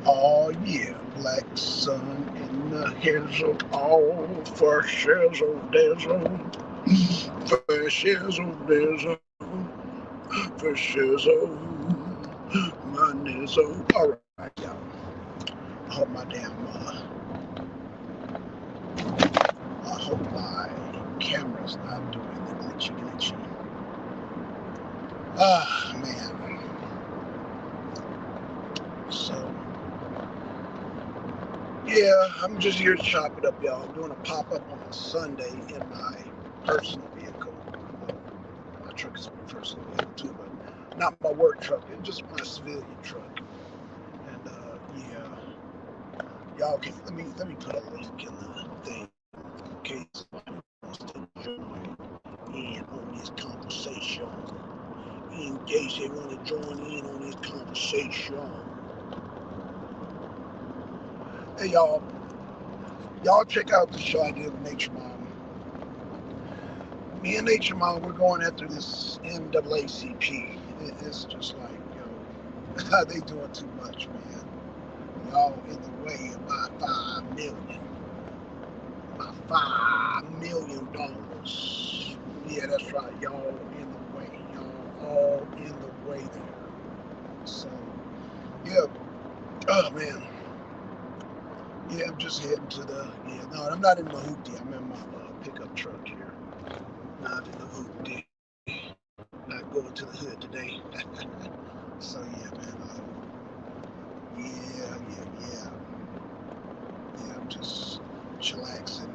Oh yeah, black sun in the hazel, all for shizzle dazzle, for shizzle dazzle, for shizzle, my nizzle. All right, y'all. I hope my I hope my camera's not doing the glitchy. Ah man. So yeah, I'm just here to chop it up, y'all. I'm doing a pop up on a Sunday in my personal vehicle. My truck is my personal vehicle too, but not my work truck. It's just my civilian truck. And y'all can let me put a link in the thing in case somebody wants to join in on this conversation. In case they want to join in on this conversation. Hey y'all check out the show I did with Nature Mom. Me and Nature Mom, we're going after this NAACP. It's just like, they doing too much, man. Y'all in the way of my $5 million. Yeah, that's right. Y'all in the way. Y'all all in the way there. So, yeah. Oh man. Yeah, I'm just heading to the. Yeah, no, I'm not in my hoopty. I'm in my pickup truck here. Not in the hoopty. Not going to the hood today. So yeah, man. Yeah. Yeah, I'm just chillaxing.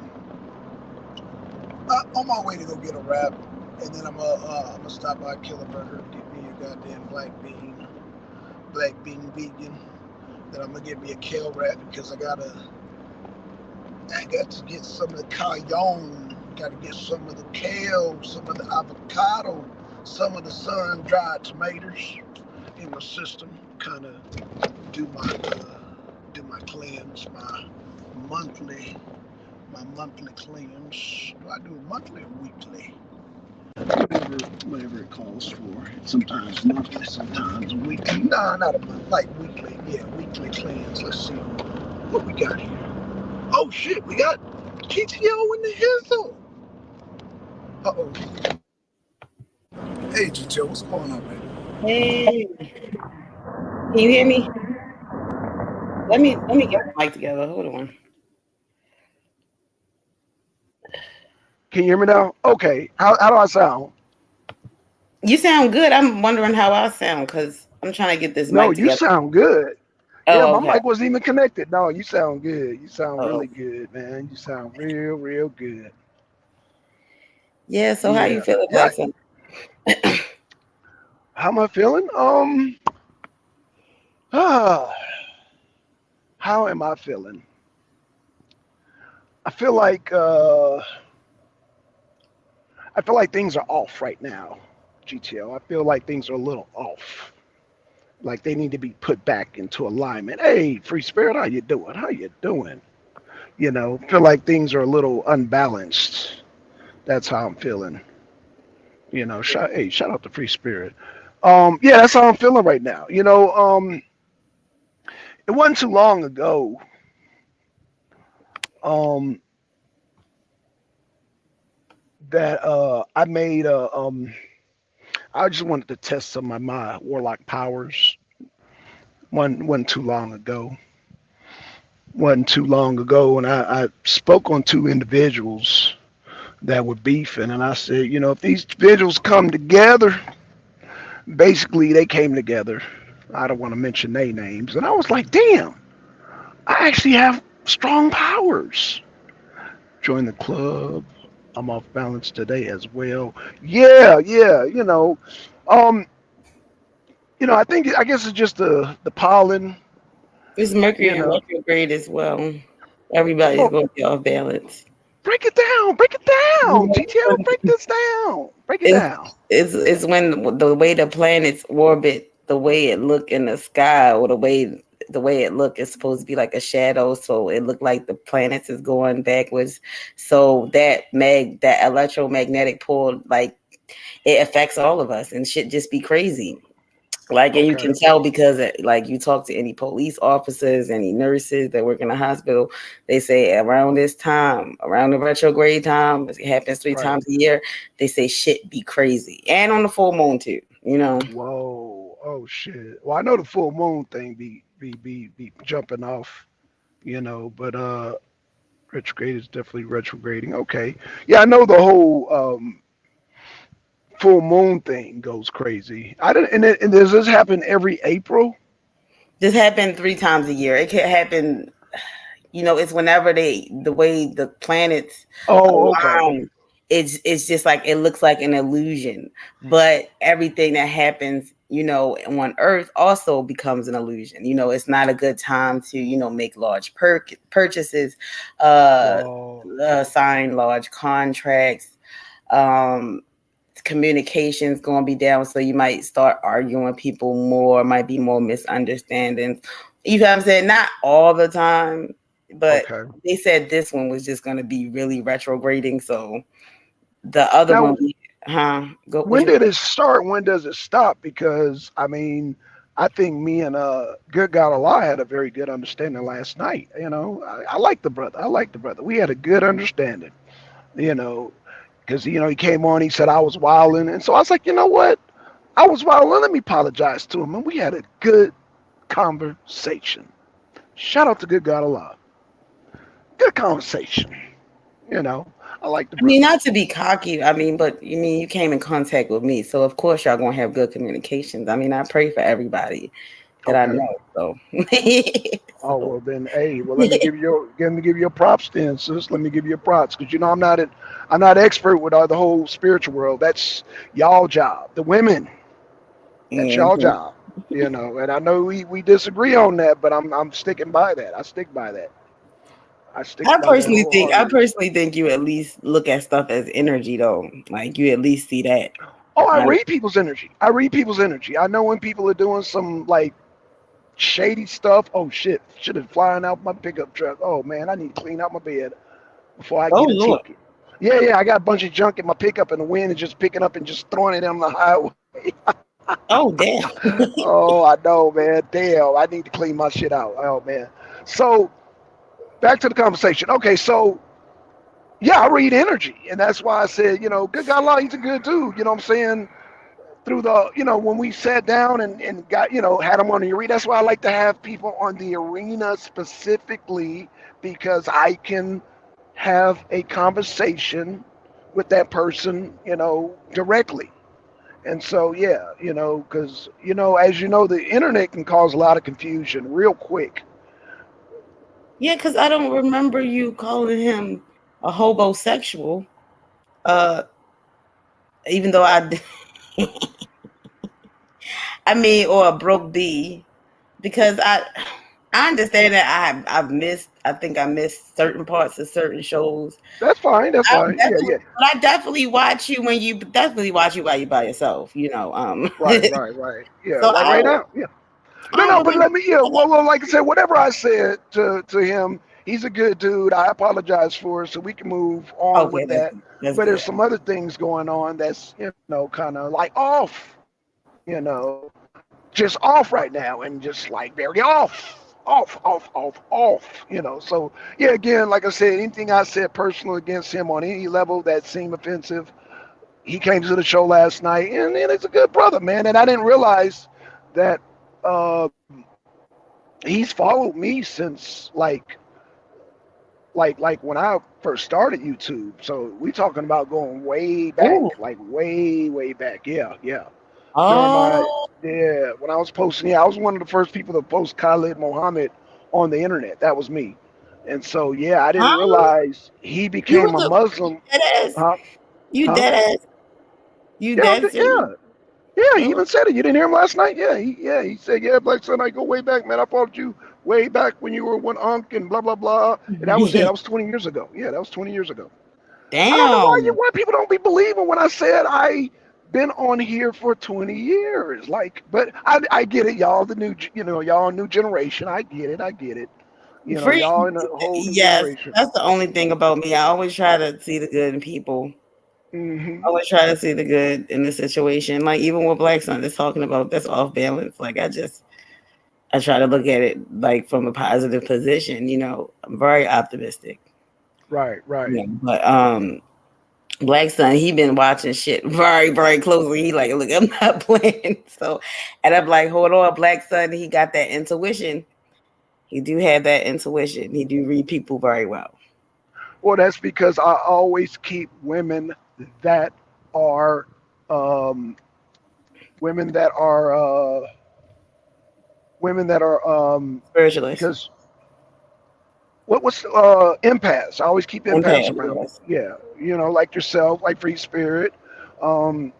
On my way to go get a wrap, and then I'm gonna stop by Killer Burger, get me a goddamn black bean vegan. Then I'm gonna get me a kale wrap because I got to get some of the cayenne, got to get some of the kale, some of the avocado, some of the sun dried tomatoes in my system. Kind of do my do my cleanse, monthly my monthly cleanse. Do I do it monthly or weekly? Whatever it calls for. Sometimes monthly, sometimes weekly. No, not a month, like weekly. Yeah, weekly cleanse. Let's see what we got here. Oh shit, we got GTO in the hizzle. Uh oh. Hey GTO, what's going on, man? Hey, can you hear me? Let me get my mic together. Hold on. Can you hear me now? Okay. How do I sound? You sound good. I'm wondering how I sound because I'm trying to get this No, mic you together. sound good. Yeah, Oh, my okay. mic wasn't even connected. No, you sound good. You sound Oh, really good, man. You sound real good. yeah. So how you Yeah. feeling, Yeah. Blackson? How am I feeling? Ah, how am I feeling? I feel like uh I feel like things are off right now, GTO. I feel like things are a little off. Like they need to be put back into alignment. Hey, free spirit, how you doing? How you doing? Feel like things are a little unbalanced. That's how I'm feeling. Shout out to free spirit. Yeah, that's how I'm feeling right now. It wasn't too long ago. Um, that I made I just wanted to test some of my warlock powers. Wasn't too long ago. Wasn't too long ago, and I spoke on two individuals that were beefing, and I said, if these individuals come together, basically they came together. I don't want to mention their names, and I was like, damn, I actually have strong powers. Join the club. I'm off balance today as well. Yeah. Um, I guess it's just the pollen. It's You Mercury in know, retrograde as well. Everybody's well, going to be off balance. break it down. GTO, break Mhm. this down. Break it It's, down. it's when the way the planets orbit, the way it look in the sky, or the way it look is supposed to be like a shadow, so it looked like the planets is going backwards. So that electromagnetic pull, like, it affects all of us, and shit just be crazy. Like, and you Okay. can tell because, like, you talk to any police officers, any nurses that work in the hospital, they say around this time, around the retrograde time, it happens three Right. times a year. They say shit be crazy, and on the full moon too. You know, Whoa. Oh shit. Well, I know the full moon thing be jumping off, but retrograde is definitely retrograding. Okay. Yeah, I know the whole full moon thing goes crazy. I didn't and does this happen every April? this happened three times a year. It can happen. You know, it's whenever the way the planets Oh, okay. align. It's just like it looks like an illusion, but everything that happens, you know, on Earth also becomes an illusion. You know, it's not a good time to, you know, make large purchases, uh, Whoa. sign large contracts. Um, Communication's going to be down, so you might start arguing with people more. Might be more misunderstandings. You know what I'm saying? Not all the time, but Okay. they said this one was just going to be really retrograding. So the other Now, one, huh? Go. What when you? did it start? When does it stop? Because I mean, I think me and Good God Allah had a very good understanding last night. I like the brother. I like the brother. We had a good understanding. You know, because he came on. He said I was wilding, and so I was like, you know what? I was wilding. Let me apologize to him, and we had a good conversation. Shout out to Good God Allah. Good conversation. You know, I like the I mean, brother. not to be cocky. I mean, but you mean you came in contact with me, so of course y'all gonna have good communications. I mean, I pray for everybody that I Okay. know. So, Oh so well, then, hey, well, let me give you your props then, sis. Let me give you your props because I'm not expert with the whole spiritual world. That's y'all job. The women, that's y'all mhm. job. And I know we disagree on that, but I'm sticking by that. I stick by that. I stick by that I wholeheartedly. personally think you at least look at stuff as energy, though. Like you at least see that. Oh, I I, read people's energy. I read people's energy. I know when people are doing some like shady stuff. Oh shit, shit is flying out my pickup truck. Oh man, I need to clean out my bed before I oh get a Lord, ticket. Yeah, yeah, I got a bunch of junk in my pickup, and the wind is just picking up and just throwing it on the highway. oh damn. Oh, I know, man. Damn, I need to clean my shit out. Oh man. So back to the conversation. Okay, so yeah, I read energy, and that's why I said, good God, Allah, he's a good dude. You know what I'm saying? Through when we sat down and got, had him on the arena. That's why I like to have people on the arena specifically because I can have a conversation with that person, directly. And so, yeah, because, as you know, the internet can cause a lot of confusion real quick. Yeah, because I don't remember you calling him a homosexual. Uh, even though I mean, or a broke B, because I understand that I've missed. I think I missed certain parts of certain shows. That's fine. That's fine. Yeah, Definitely, yeah. but I definitely watch you when you definitely watch you while you're by yourself. You know, Right, right, right. Yeah, so like right now. Yeah. I No, don't no, but really. let me, yeah, well, like I said, whatever I said to him, he's a good dude. I apologize for it, so we can move on Okay, with that. that's But good. there's some other things going on that's, kind of like off, you know, just off right now and just like very off. So, yeah, again, like I said, anything I said personal against him on any level that seemed offensive, he came to the show last night, and it's a good brother, man. And I didn't realize that um, he's followed me since like when I first started YouTube. So we talking about going way Ooh. back, like way back. Yeah, yeah. During my Oh, yeah, when I was posting, yeah, I was one of the first people to post Khalid Muhammad on the internet. That was me. And so yeah, I didn't huh? realize he You became was a you Muslim. dead ass. Huh? You Huh? dead ass. You Yeah, dead yeah. serious. Yeah, he Oh. even said it. You didn't hear him last night? He said, yeah, Black Son, I go way back, man. I followed you way back when you were one unk and blah blah blah. And that was it. That was 20 years ago. Yeah, that was 20 years ago. I don't know Damn. why people don't be believing when I said I been on here for 20 years. Like, but I get it, y'all. The new, y'all new generation. I get it. I get it. Free. Y'all in a whole new Yes, generation. that's the only thing about me. I always try to see the good in people. Hmm. always try to see the good in the situation. Like even what Black Son is talking about, that's off balance. Like I try to look at it like from a positive position. I'm very optimistic. Right, right. But Black Son, he been watching shit very, very closely. He like, look, I'm not playing. So, and I'm like, hold on, Black Son, he got that intuition. He do have that intuition. He do read people very well. Well, that's because I always keep that are um, women that are women that are Spiritualist. because what's empaths? I always keep empaths Empath, around me. yes. Yeah, like yourself, like Free Spirit, um,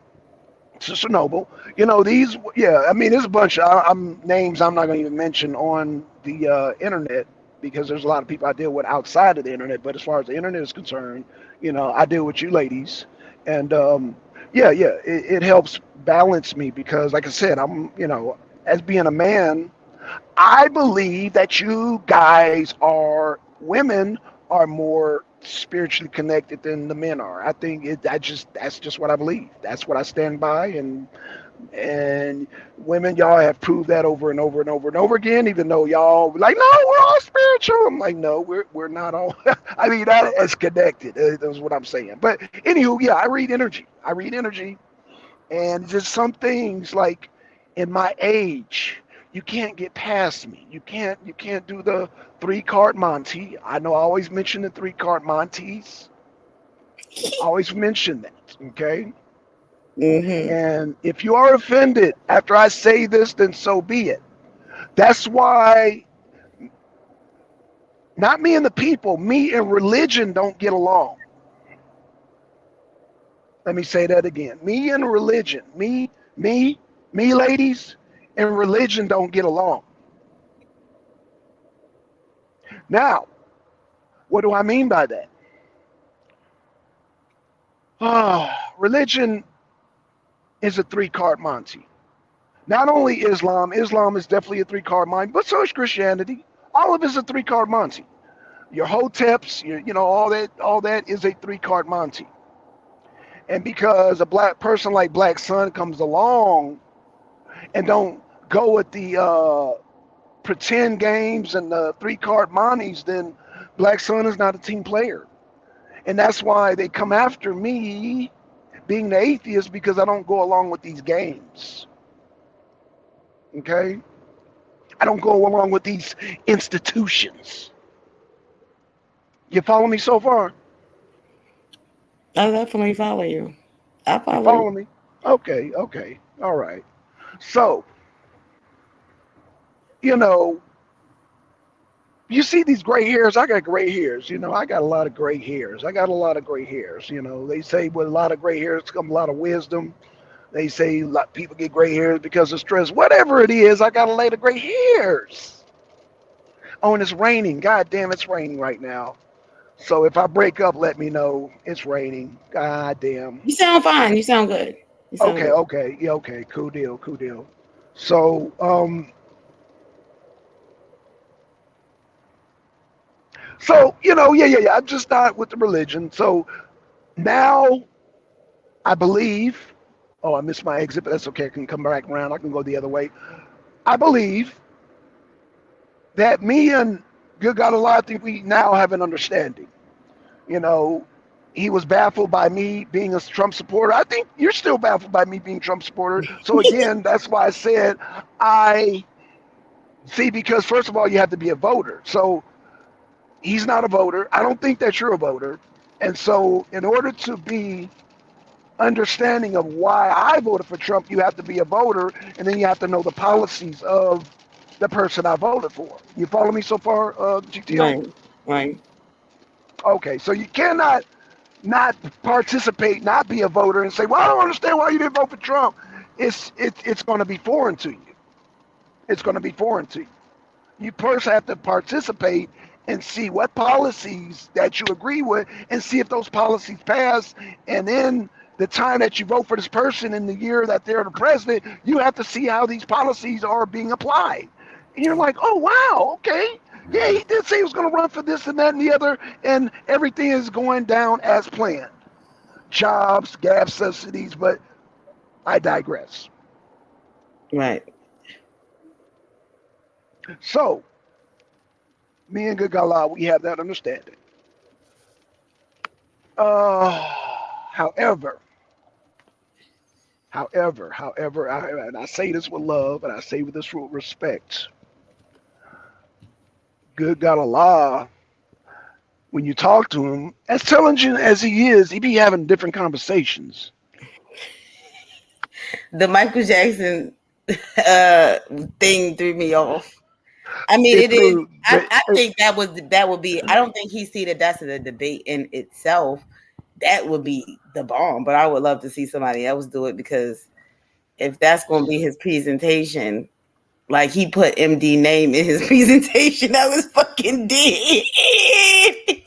Sister Noble. These. Yeah, I mean, there's a bunch of names I'm not going to even mention on the internet because there's a lot of people I deal with outside of the internet. But as far as the internet is concerned, I deal with you ladies, and yeah, yeah, it helps balance me because, like I said, as being a man. I believe that you guys women are more spiritually connected than the men are. I think that's just what I believe. That's what I stand by, and women, y'all have proved that over and over and over and over again. Even though y'all like, no, we're all spiritual. I'm like, no, we're not all. I mean, that is connected. That's what I'm saying. But anywho, yeah, I read energy. I read energy, and just some things like in my age, you can't get past me. You can't do the three-card Monty. I know I always mention the three-card Monties. I always mention that, okay? Mm-hmm. And if you are offended after I say this, then so be it. That's why not me and the people, me and religion don't get along. Let me say that again. Me and religion, me, ladies, and religion don't get along. Now, what do I mean by that? Religion is a three-card Monty. Not only Islam is definitely a three-card Monty, but so is Christianity. All of it is a three-card Monty. Your hoteps, all that is a three-card Monty. And because a black person like Black Sun comes along and don't go with the pretend games and the three-card Monties, then Black Sun is not a team player. And that's why they come after me being the atheist because I don't go along with these games. Okay? I don't go along with these institutions. You follow me so far? I definitely follow you. I You follow you. follow me? Okay, okay. All right. So, you know, you see these gray hairs. I got gray hairs. I got a lot of gray hairs. I got a lot of gray hairs. They say with a lot of gray hairs comes a lot of wisdom. They say a lot, people get gray hairs because of stress. Whatever it is, I got a lot of gray hairs. Oh, and it's raining. God damn, it's raining right now. So if I break up, let me know. It's raining. God damn. You sound fine. You sound good. You sound Okay, good. okay, yeah, okay. Cool deal, cool deal. So yeah, yeah, yeah. I'm just not with the religion. So now I believe. Oh, I missed my exit, but that's okay. I can come back around. I can go the other way. I believe that me and Good God Allah, I think we now have an understanding. You know, he was baffled by me being a Trump supporter. I think you're still baffled by me being a Trump supporter. So again, that's why I said I see, because first of all, you have to be a voter. So he's not a voter. I don't think that you're a voter. And so in order to be understanding of why I voted for Trump, you have to be a voter, and then you have to know the policies of the person I voted for. You follow me so far, GTO? Right. Right. Okay, so you cannot not participate, not be a voter, and say, "Well, I don't understand why you didn't vote for Trump." It's going to be foreign to you. It's going to be foreign to you. You first have to participate and see what policies that you agree with, and see if those policies pass. And then the time that you vote for this person in the year that they're the president, you have to see how these policies are being applied. And you're like, "Oh wow, okay." Yeah, he did say he was going to run for this and that and the other, and everything is going down as planned. jobs, gas subsidies, but I digress. Right. So, me and Gagala, we have that understanding. Uh, however, and I say this with love, and I say this with respect. Good God Allah, when you talk to him, as intelligent as he is, he be having different conversations. The Michael Jackson uh thing threw me off. I mean, It it is. through I think that would be. I don't think he see that that's a debate in itself. That would be the bomb. But I would love to see somebody else do it because if that's going to be his presentation, like he put MD name in his presentation, that was fucking dead.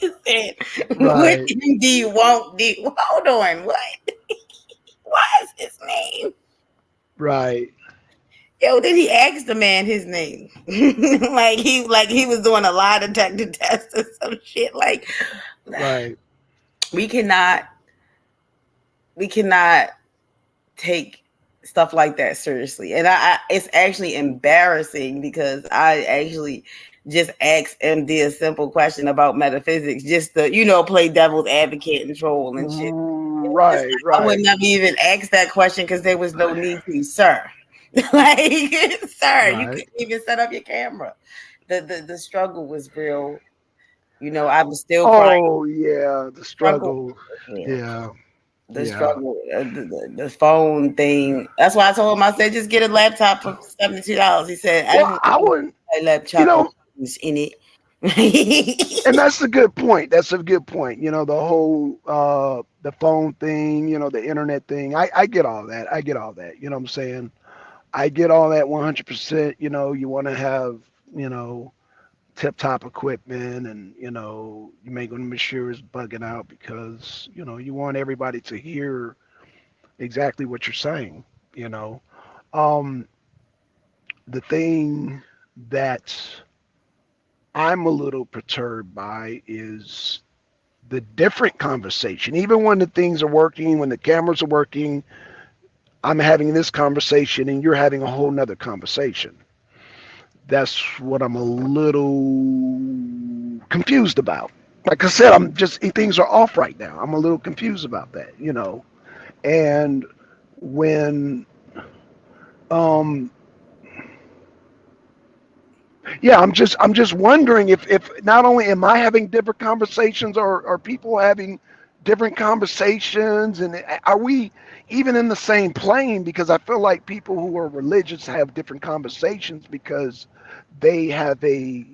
He said, "What right, MD won't do?" Hold on, what? Why is his name? right, Yo, then he asked the man his name. like he was doing a lie detector test or some shit. Like right. we cannot we cannot take stuff like that seriously. And it's actually embarrassing because I actually just asked MD a simple question about metaphysics just to, play devil's advocate and troll and shit. It's Right, like I would right, never even ask that question because there was no need to, sir. Like, sir, you right. couldn't even set up your camera. The struggle was real. I was still crying. Oh yeah, the Struggle struggle. was real. Yeah, The yeah. struggle, the phone thing. That's why I told him. I said, just get a laptop for $72. He said, I Well, don't I want wouldn't. a You laptop with know, things in it. and that's a good point. That's a good point. The whole the phone thing. The internet thing. I get all that. I get all that. You know what I'm saying? I get all that 100%. You want to have you know tip top equipment, and you make want to make sure it's bugging out because you want everybody to hear exactly what you're saying. You know, um, the thing that I'm a little perturbed by is the different conversation. Even when the things are working, when the cameras are working, I'm having this conversation and you're having a whole nother conversation. That's what I'm a little confused about. Like I said, I'm just things are off right now. I'm a little confused about that. And when um yeah, I'm just wondering if not only am I having different conversations, or are people having different conversations, and are we even in the same plane? Because I feel like people who are religious have different conversations because they have a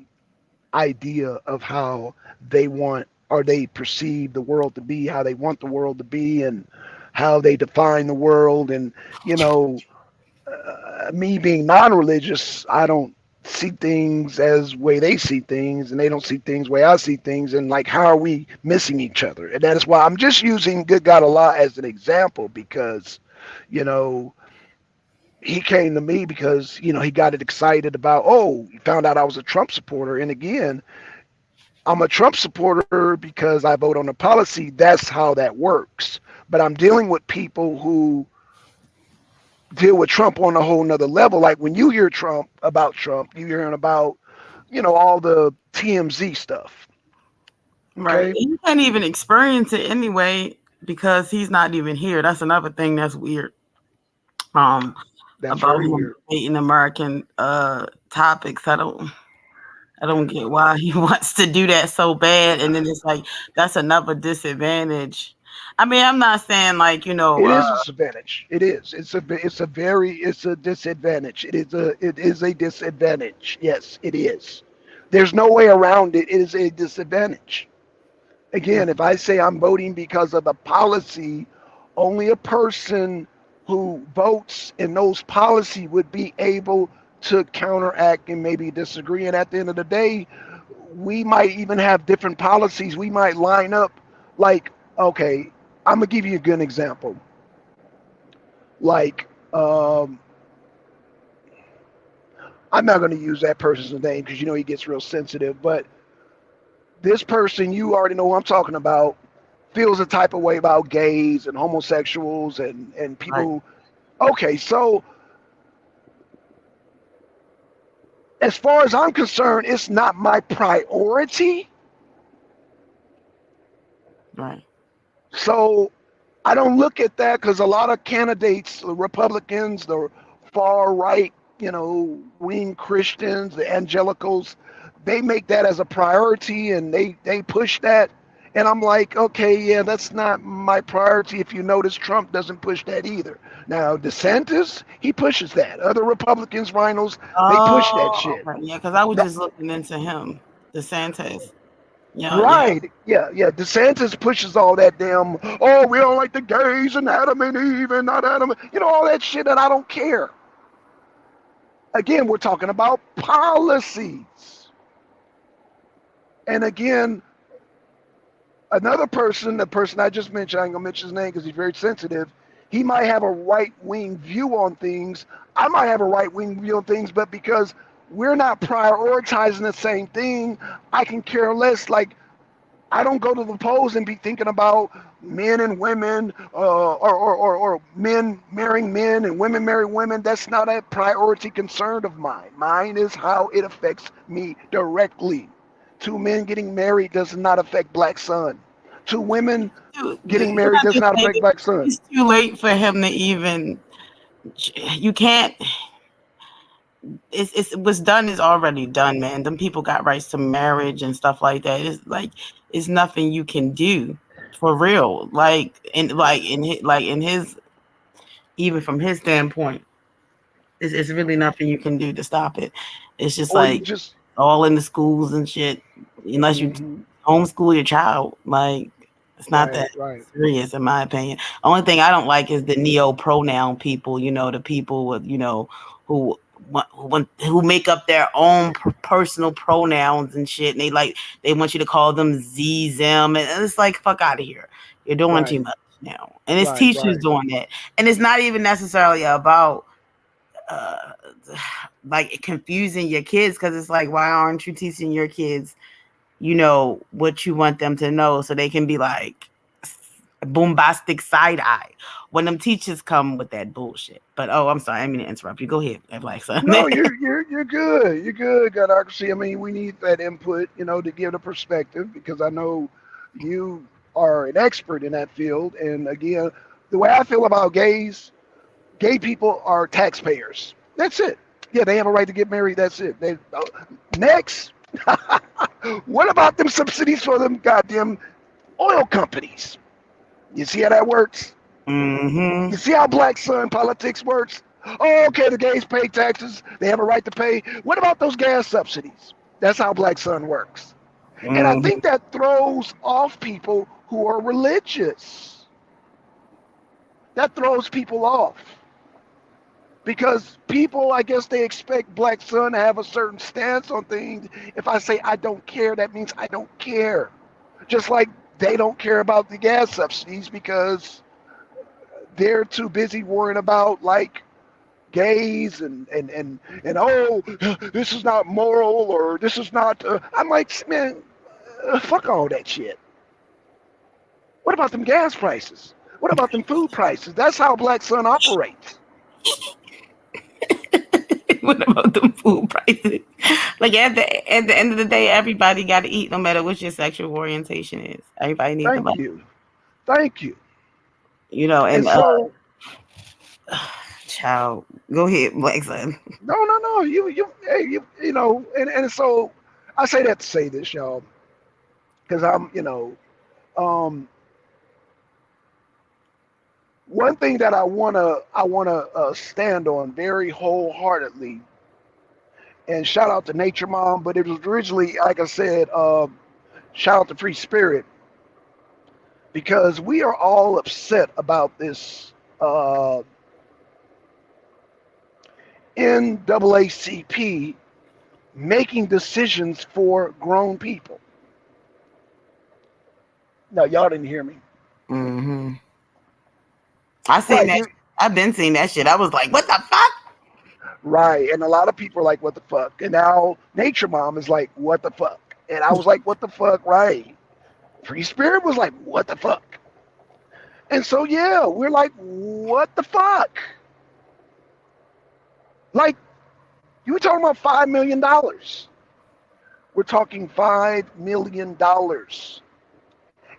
idea of how they want or they perceive the world to be, how they want the world to be, and how they define the world. And you know, me being non-religious, I don't see things as way they see things, and they don't see things way I see things. And like, how are we missing each other? And that is why I'm just using Good God Allah as an example, because you know he came to me because he got it excited about, oh, he found out I was a Trump supporter. And again, I'm a Trump supporter because I vote on the policy. That's how that works. But I'm dealing with people who deal with Trump on a whole nother level. Like when you hear Trump about Trump, you hearing about, all the TMZ stuff. Right. Okay. And you can't even experience it anyway because he's not even here. That's another thing that's weird. Um, That's about very him weird. debating American topics. I don't get why he wants to do that so bad. And then it's like that's another disadvantage. I mean, I'm not saying like, It is a disadvantage. It is. It's a disadvantage. It is a disadvantage. Yes, it is. There's no way around it. It is a disadvantage. Again, if I say I'm voting because of the policy, only a person who votes in those policy would be able to counteract and maybe disagree. And at the end of the day, we might even have different policies. We might line up like, okay, I'm gonna give you a good example. Like, I'm not gonna use that person's name because he gets real sensitive. But this person, you already know who I'm talking about, feels a type of way about gays and homosexuals and people. Right. Okay, so as far as I'm concerned, it's not my priority. Right. So I don't look at that because a lot of candidates, the Republicans, the far right, wing Christians, the evangelicals, they make that as a priority and they push that. And I'm like, okay, yeah, that's not my priority. If you notice, Trump doesn't push that either. Now, DeSantis, he pushes that. Other Republicans, rhinos, they push that Oh, shit. okay. Yeah, because I was That, just looking into him, DeSantis. Yeah, yeah. right. Yeah, yeah. DeSantis pushes all that damn, oh, we don't like the gays and Adam and Eve and not Adam, all that shit that I don't care. Again, we're talking about policies. And again, another person, the person I just mentioned, I ain't gonna mention his name because he's very sensitive. He might have a right wing view on things. I might have a right wing view on things, but because we're not prioritizing the same thing, I can care less. Like, I don't go to the polls and be thinking about men and women, or men marrying men and women marrying women. That's not a priority concern of mine. Mine is how it affects me directly. Two men getting married does not affect Black Son. Two women Dude, getting can married I does just not say affect this? Black Son. It's too late for him to even. You can't. It's what's done is already done, man. Them people got rights to marriage and stuff like that. It's nothing you can do for real. In his even from his standpoint, it's really nothing you can do to stop it. It's just Or you like just, all in the schools and shit. Unless you mm-hmm, homeschool your child, like it's not right, that right, serious in my opinion. Only thing I don't like is the neo pronoun people. The people with who who make up their own personal pronouns and shit, and they want you to call them Z them, and it's like fuck out of here. You're doing too right, much now, and it's right, teachers right. doing that, and it's not even necessarily about uh like confusing your kids because it's like why aren't you teaching your kids what you want them to know so they can be like bombastic side eye when them teachers come with that bullshit. But I'm sorry, I mean to interrupt you. Go ahead, Blackson. No, you're good. You're good, Godocracy. I mean, we need that input, to give the perspective because I know you are an expert in that field. And again, the way I feel about gays, gay people are taxpayers. That's it. Yeah, they have a right to get married. That's it. Next, what about them subsidies for them goddamn oil companies? You see how that works? Mm-hmm. You see how Black Sun politics works? Oh, okay, the gays pay taxes. They have a right to pay. What about those gas subsidies? That's how Black Sun works. And I Mm-hmm. think that throws off people who are religious. That throws people off. Because people, I guess they expect Black Sun to have a certain stance on things. If I say I don't care, that means I don't care. Just like they don't care about the gas subsidies because they're too busy worrying about like gays and oh, this is not moral or this is not. I'm like, man, fuck all that shit. What about them gas prices? What about them food prices? That's how Black Sun operates. What about the food prices? Like at the end of the day, everybody got to eat, no matter what your sexual orientation is. Everybody needs the Thank money, you, thank you. and And so, child, go ahead, Black Son. no, hey, and so I say that to say this, y'all, because um, one thing that I wanna stand on very wholeheartedly, and shout out to Nature Mom, but it was originally, like I said, shout out to Free Spirit, because we are all upset about this NAACP making decisions for grown people. No, y'all didn't hear me. Mm-hmm. I seen Right, that. I've been seeing that shit. I was like, what the fuck? right. And a lot of people are like, what the fuck? And now Nature Mom is like, what the fuck? And I was like, what the fuck? Right. Free Spirit was like, what the fuck? And so, yeah, we're like, what the fuck? Like, you were talking about $5 million. We're talking $5 million.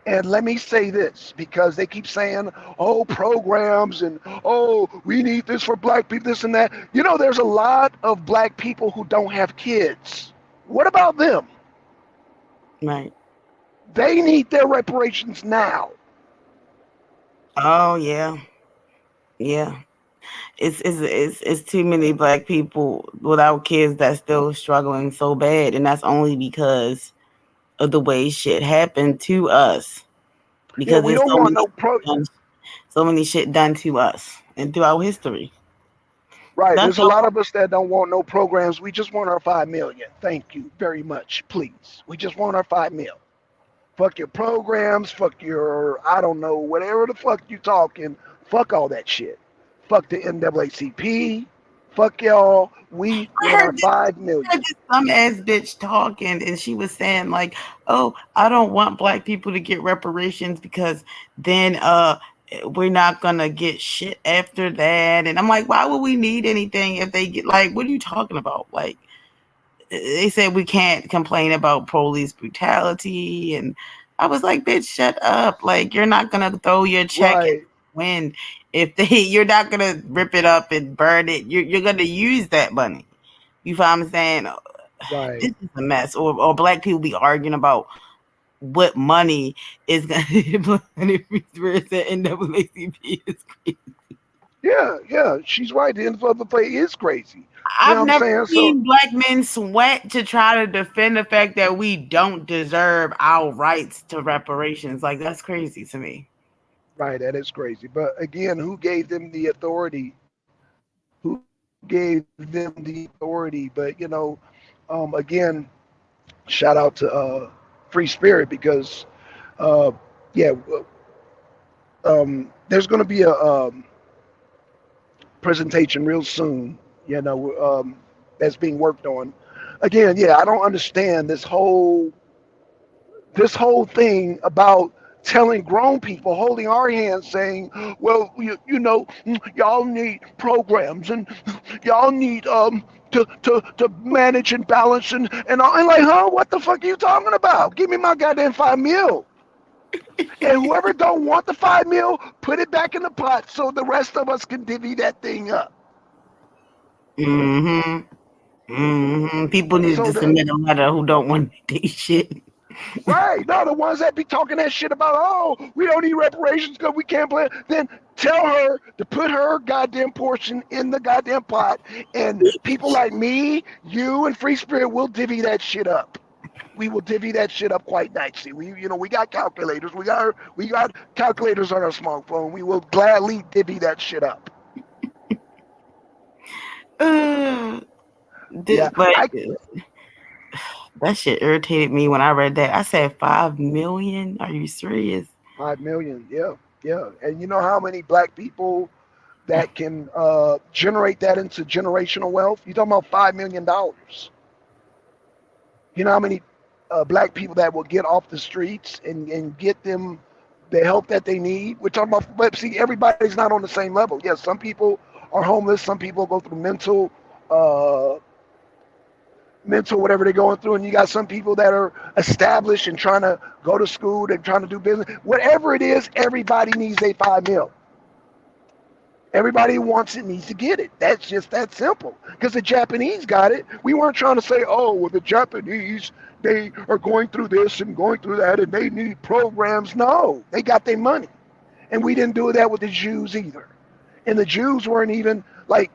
And let me say this, because they keep saying, oh, programs and, oh, we need this for black people, this and that. You know, there's a lot of black people who don't have kids. What about them? Right. They need their reparations now. Oh yeah. Yeah. It's too many black people without kids that's still struggling so bad, and that's only because of the way shit happened to us. Yeah, Because we there's don't want no pro. so many shit done to us and throughout history. Right, That's there's a lot of us that don't want no programs. We just want our 5 million. Thank you very much, please. We just want our 5 mil. Fuck your programs. Fuck your I don't know whatever the fuck you talking. Fuck all that shit. Fuck the NAACP. Fuck y'all. We I want our heard this, 5 million. some ass bitch talking, and she was saying like, "Oh, I don't want black people to get reparations because then we're not gonna get shit after that." And I'm like, "Why would we need anything if they get like? What are you talking about? Like, they said we can't complain about police brutality, and I was like, bitch, shut up. Like, you're not gonna throw your check and Right, win if they you're not gonna rip it up and burn it. You're gonna use that money. You feel what I'm saying? right. This is a mess. Or black people be arguing about what money is gonna whereas the NAACP is crazy. Yeah, yeah. She's right. The end of the play is crazy. You know I've what I'm never saying? So seen black men sweat to try to defend the fact that we don't deserve our rights to reparations. Like that's crazy to me. right, that is crazy. But again, who gave them the authority? Who gave them the authority? But again, shout out to Free Spirit because uh, yeah, there's going to be a presentation real soon. That's being worked on. Again, yeah, I don't understand this whole thing about telling grown people, holding our hands, saying, "Well, y'all need programs and y'all need to manage and balance and I'm like, huh? What the fuck are you talking about? Give me my goddamn 5 mil." And whoever don't want the 5 mil, put it back in the pot so the rest of us can divvy that thing up. People need So to the submit a letter who don't want to take shit. right, no, the ones that be talking that shit about, oh, we don't need reparations because we can't play. Then tell her to put her goddamn portion in the goddamn pot, and people like me, you, and Free Spirit will divvy that shit up. We will divvy that shit up quite nicely. We got calculators. We got calculators on our smartphone. We will gladly divvy that shit up. Uh, Yeah, but I that shit irritated me when I read that. I said 5 million. Are you serious? 5 million. Yeah, yeah. And you know how many black people that can generate that into generational wealth? You're talking about $5 million. You know how many black people that will get off the streets and get them the help that they need? We're talking about, but see, everybody's not on the same level. Yes, some people are homeless. Some people go through uh, mental whatever they're going through, and you got some people that are established and trying to go to school. They're trying to do business. Whatever it is, everybody needs a 5 mil. Everybody who wants it needs to get it. That's just that simple. Because the Japanese got it. We weren't trying to say, oh, well, the Japanese, they are going through this and going through that and they need programs. No, they got their money. And we didn't do that with the Jews either. And the Jews weren't even like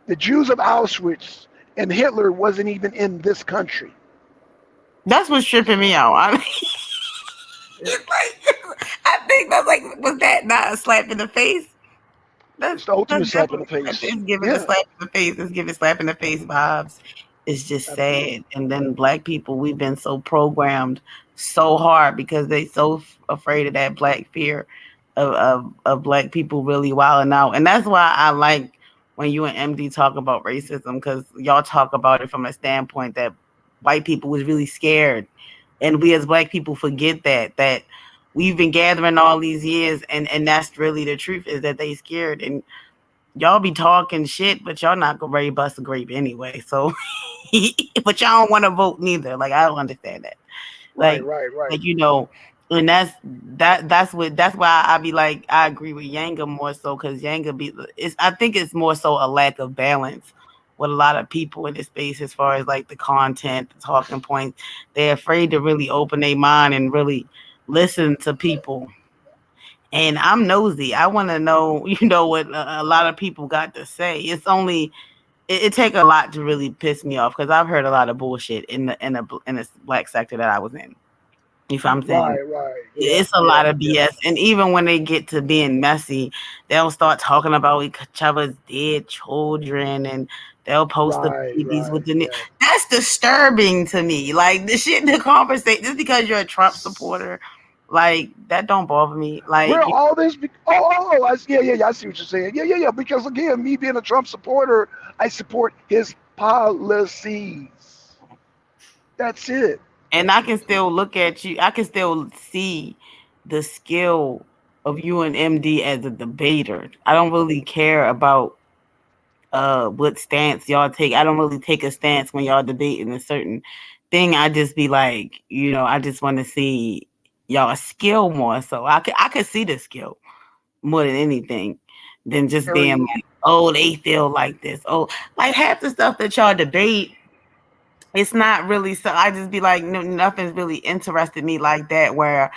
the Jews of Auschwitz and Hitler wasn't even in this country. That's what's tripping me out. I mean, it's like I think that's like was that not a slap in the face? It's the ultimate That's slap in definitely the face. it's giving a Yeah, slap in the face. It's giving slap in the face vibes. It's just absolutely. sad. And then black people, we've been so programmed so hard because they so afraid of that black fear of black people really wilding out. And that's why I like when you and MD talk about racism because y'all talk about it from a standpoint that white people was really scared And we as Black people forget that we've been gathering all these years, and that's really the truth, is that they scared. And y'all be talking shit, but y'all not gonna ready bust a grape anyway. So, but y'all don't want to vote neither. Like, I don't understand that. Right, Like, right, right. and that's why I be like, I agree with Yanga more so, because Yanga I think it's more so a lack of balance with a lot of people in this space, as far as like the content, the talking points. They're afraid to really open their mind and really listen to people. And I'm nosy. I want to know, what a lot of people got to say. It take a lot to really piss me off, because I've heard a lot of bullshit in the Black sector that I was in. If I'm saying, Right, right. Yeah, it's a yeah, lot of yeah. BS. And even when they get to being messy, they'll start talking about each other's dead children, and they'll post the Right, babies right. with the Yeah. that's disturbing to me. Like, the shit, the conversation, just because you're a Trump supporter, like, that don't bother me. Where Like, all this? Yeah, yeah, yeah. I see what you're saying. Yeah, yeah, yeah. Because again, me being a Trump supporter, I support his policies. That's it. and I can still look at you. I can still see the skill of you and MD as a debater. I don't really care about what stance y'all take. I don't really take a stance when y'all debating a certain thing. I just be like, I just want to see y'all skill more. So I could see the skill more than anything, than just being Very. like, oh, they feel like this. Oh, like half the stuff that y'all debate, it's not really so. I just be like, no, nothing's really interested me like that, where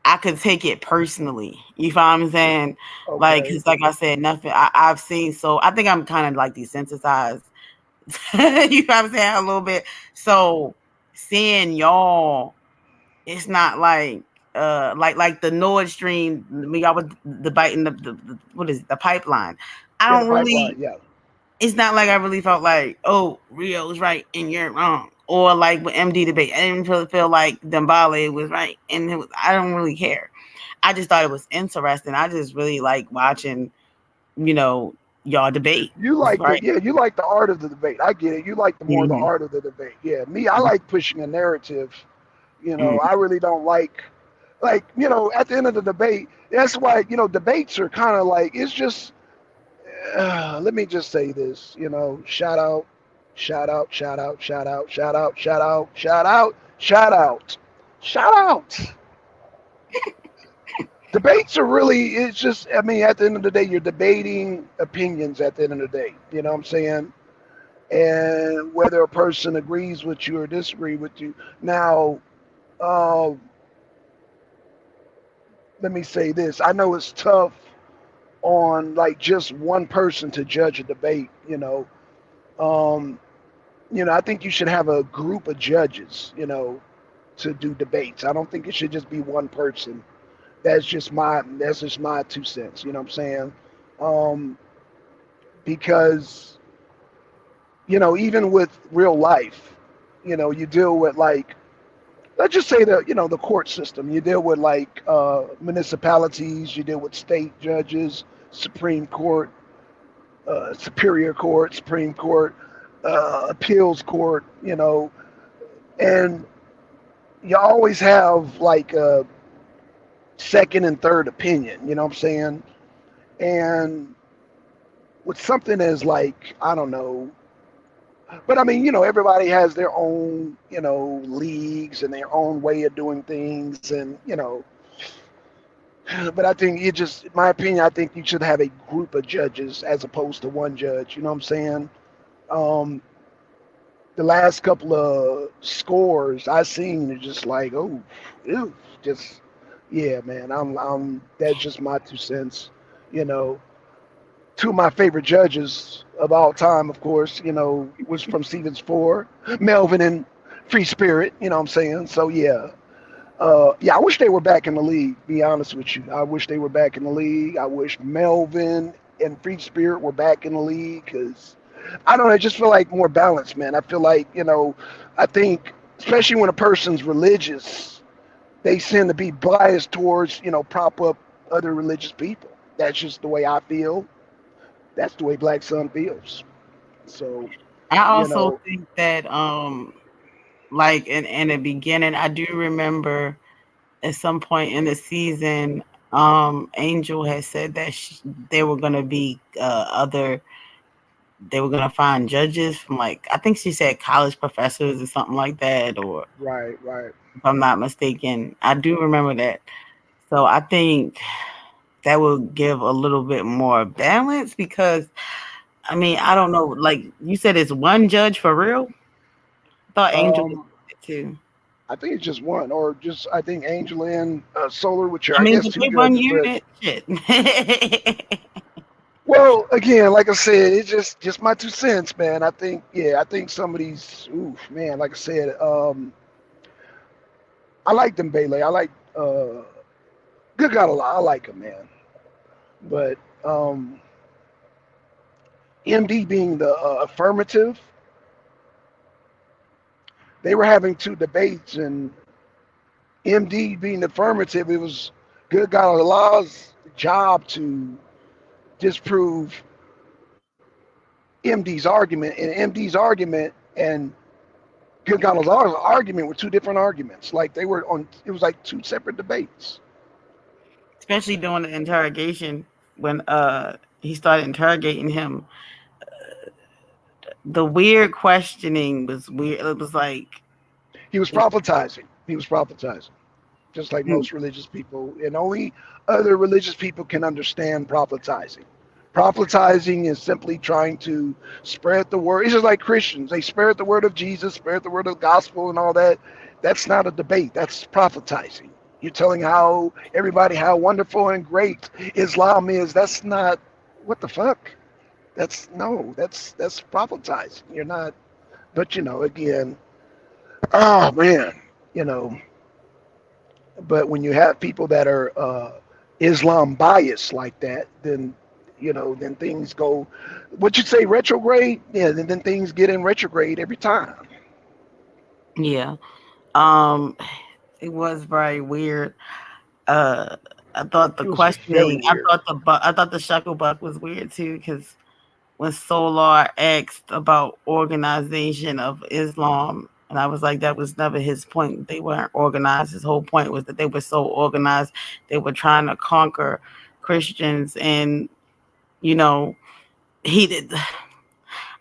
I could take it personally. You know what I'm saying? Like, Okay. cause like I said, nothing I've seen. So I think I'm kind of like desensitized. You know what I'm saying? A little bit. So seeing y'all, it's not like like the Nord Stream, when y'all was debating the what is it, the pipeline. I Yeah, the don't pipeline. really. Yeah. It's not like I really felt like, oh, Rio's right and you're wrong, or like with MD debate. I didn't really feel like Dembele was right, and I don't really care. I just thought it was interesting. I just really like watching, y'all debate. You like Right. you like the art of the debate. I get it. You like the more the Mm-hmm. art of the debate. Yeah. Me, I like pushing a narrative. I really don't at the end of the debate. That's why debates are kind of like it's just. Let me just say this. Shout out, shout out, shout out, shout out, shout out, shout out, shout out, shout out, shout out. Debates are really, it's just, I mean, at the end of the day, you're debating opinions at the end of the day. You know what I'm saying? And whether a person agrees with you or disagree with you. Now, uh, let me say this. I know it's tough on like just one person to judge a debate. Um, I think you should have a group of judges, to do debates. I don't think it should just be one person. That's just my 2 cents. You know what I'm saying? Um, because even with real life, you deal with like let's just say the court system. You deal with like municipalities. You deal with state judges, Supreme Court, Superior Court, Supreme Court, appeals court. And you always have like a second and third opinion. You know what I'm saying? And with something as like I don't know, but I mean everybody has their own leagues and their own way of doing things, and but I think in my opinion, I think you should have a group of judges as opposed to one judge. You know what I'm saying? Um, the last couple of scores I seen are just like, oh, ew, just yeah, man. I'm that's just my 2 cents. You know, two of my favorite judges of all time, of course, was from Stevens Four, Melvin and Free Spirit. You know what I'm saying? So yeah. Yeah, I wish they were back in the league. Be honest with you, I wish they were back in the league. I wish Melvin and Free Spirit were back in the league because I don't know. I just feel like more balance, man. I feel like I think especially when a person's religious, they tend to be biased towards prop up other religious people. That's just the way I feel. That's the way Black Sun feels. So I you also know, think that like in the beginning, I do remember at some point in the season, Angel had said that they were gonna be other. They were gonna find judges from like I think she said college professors or something like that, or Right, right. if I'm not mistaken, I do remember that. So I think that would give a little bit more balance because I mean I don't know. Like you said, it's one judge for real. I thought Angel was Um, too. I think it's just one, or just I think Angel and Solar, which are I I mean, guess but two they one judges. But unit. Shit. well, again, like I said, it's just my 2 cents, man. I think yeah, I think some of these, oof, man. Like I said, I like them Bailey. I like good God a lot. I like him, man. But MD being the affirmative, they were having two debates, and MD being the affirmative, it was good God Allah's job to disprove MD's argument, and MD's argument and good God Allah's argument were two different arguments. Like they were on, it was like two separate debates. Especially during the interrogation when he started interrogating him. The weird questioning was weird. It was like He was prophetizing. He was prophetizing, just like mm, most religious people, and only other religious people can understand prophetizing. Prophetizing is simply trying to spread the word. It's just like Christians. They spread the word of Jesus, spread the word of the gospel and all that. That's not a debate. That's prophetizing. You're telling how everybody how wonderful and great Islam is. That's not what the fuck. That's no. That's prophetizing. You're not. But again, oh man, you know. But when you have people that are Islam biased like that, then then things go. What you say retrograde? Yeah, then things get in retrograde every time. yeah. Um, it was very weird. Uh, I thought the It was very questioning. weird. I thought the Shucklebuck was weird too because when Solar asked about organization of Islam, and I was like, that was never his point. They weren't organized. His whole point was that they were so organized. They were trying to conquer Christians, and you know, he did.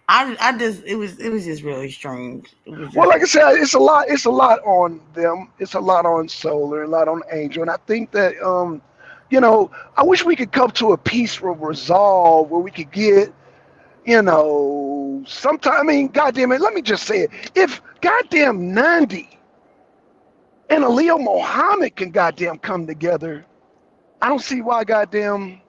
I just it was just really strange. It was Well, just like I said, it's a lot. It's a lot on them. It's a lot on Solar, a lot on Angel, and I think that I wish we could come to a peaceful resolve where we could get sometime. I mean, goddamn it. Let me just say it. If goddamn Nandi and Aleo Mohammed can goddamn come together, I don't see why goddamn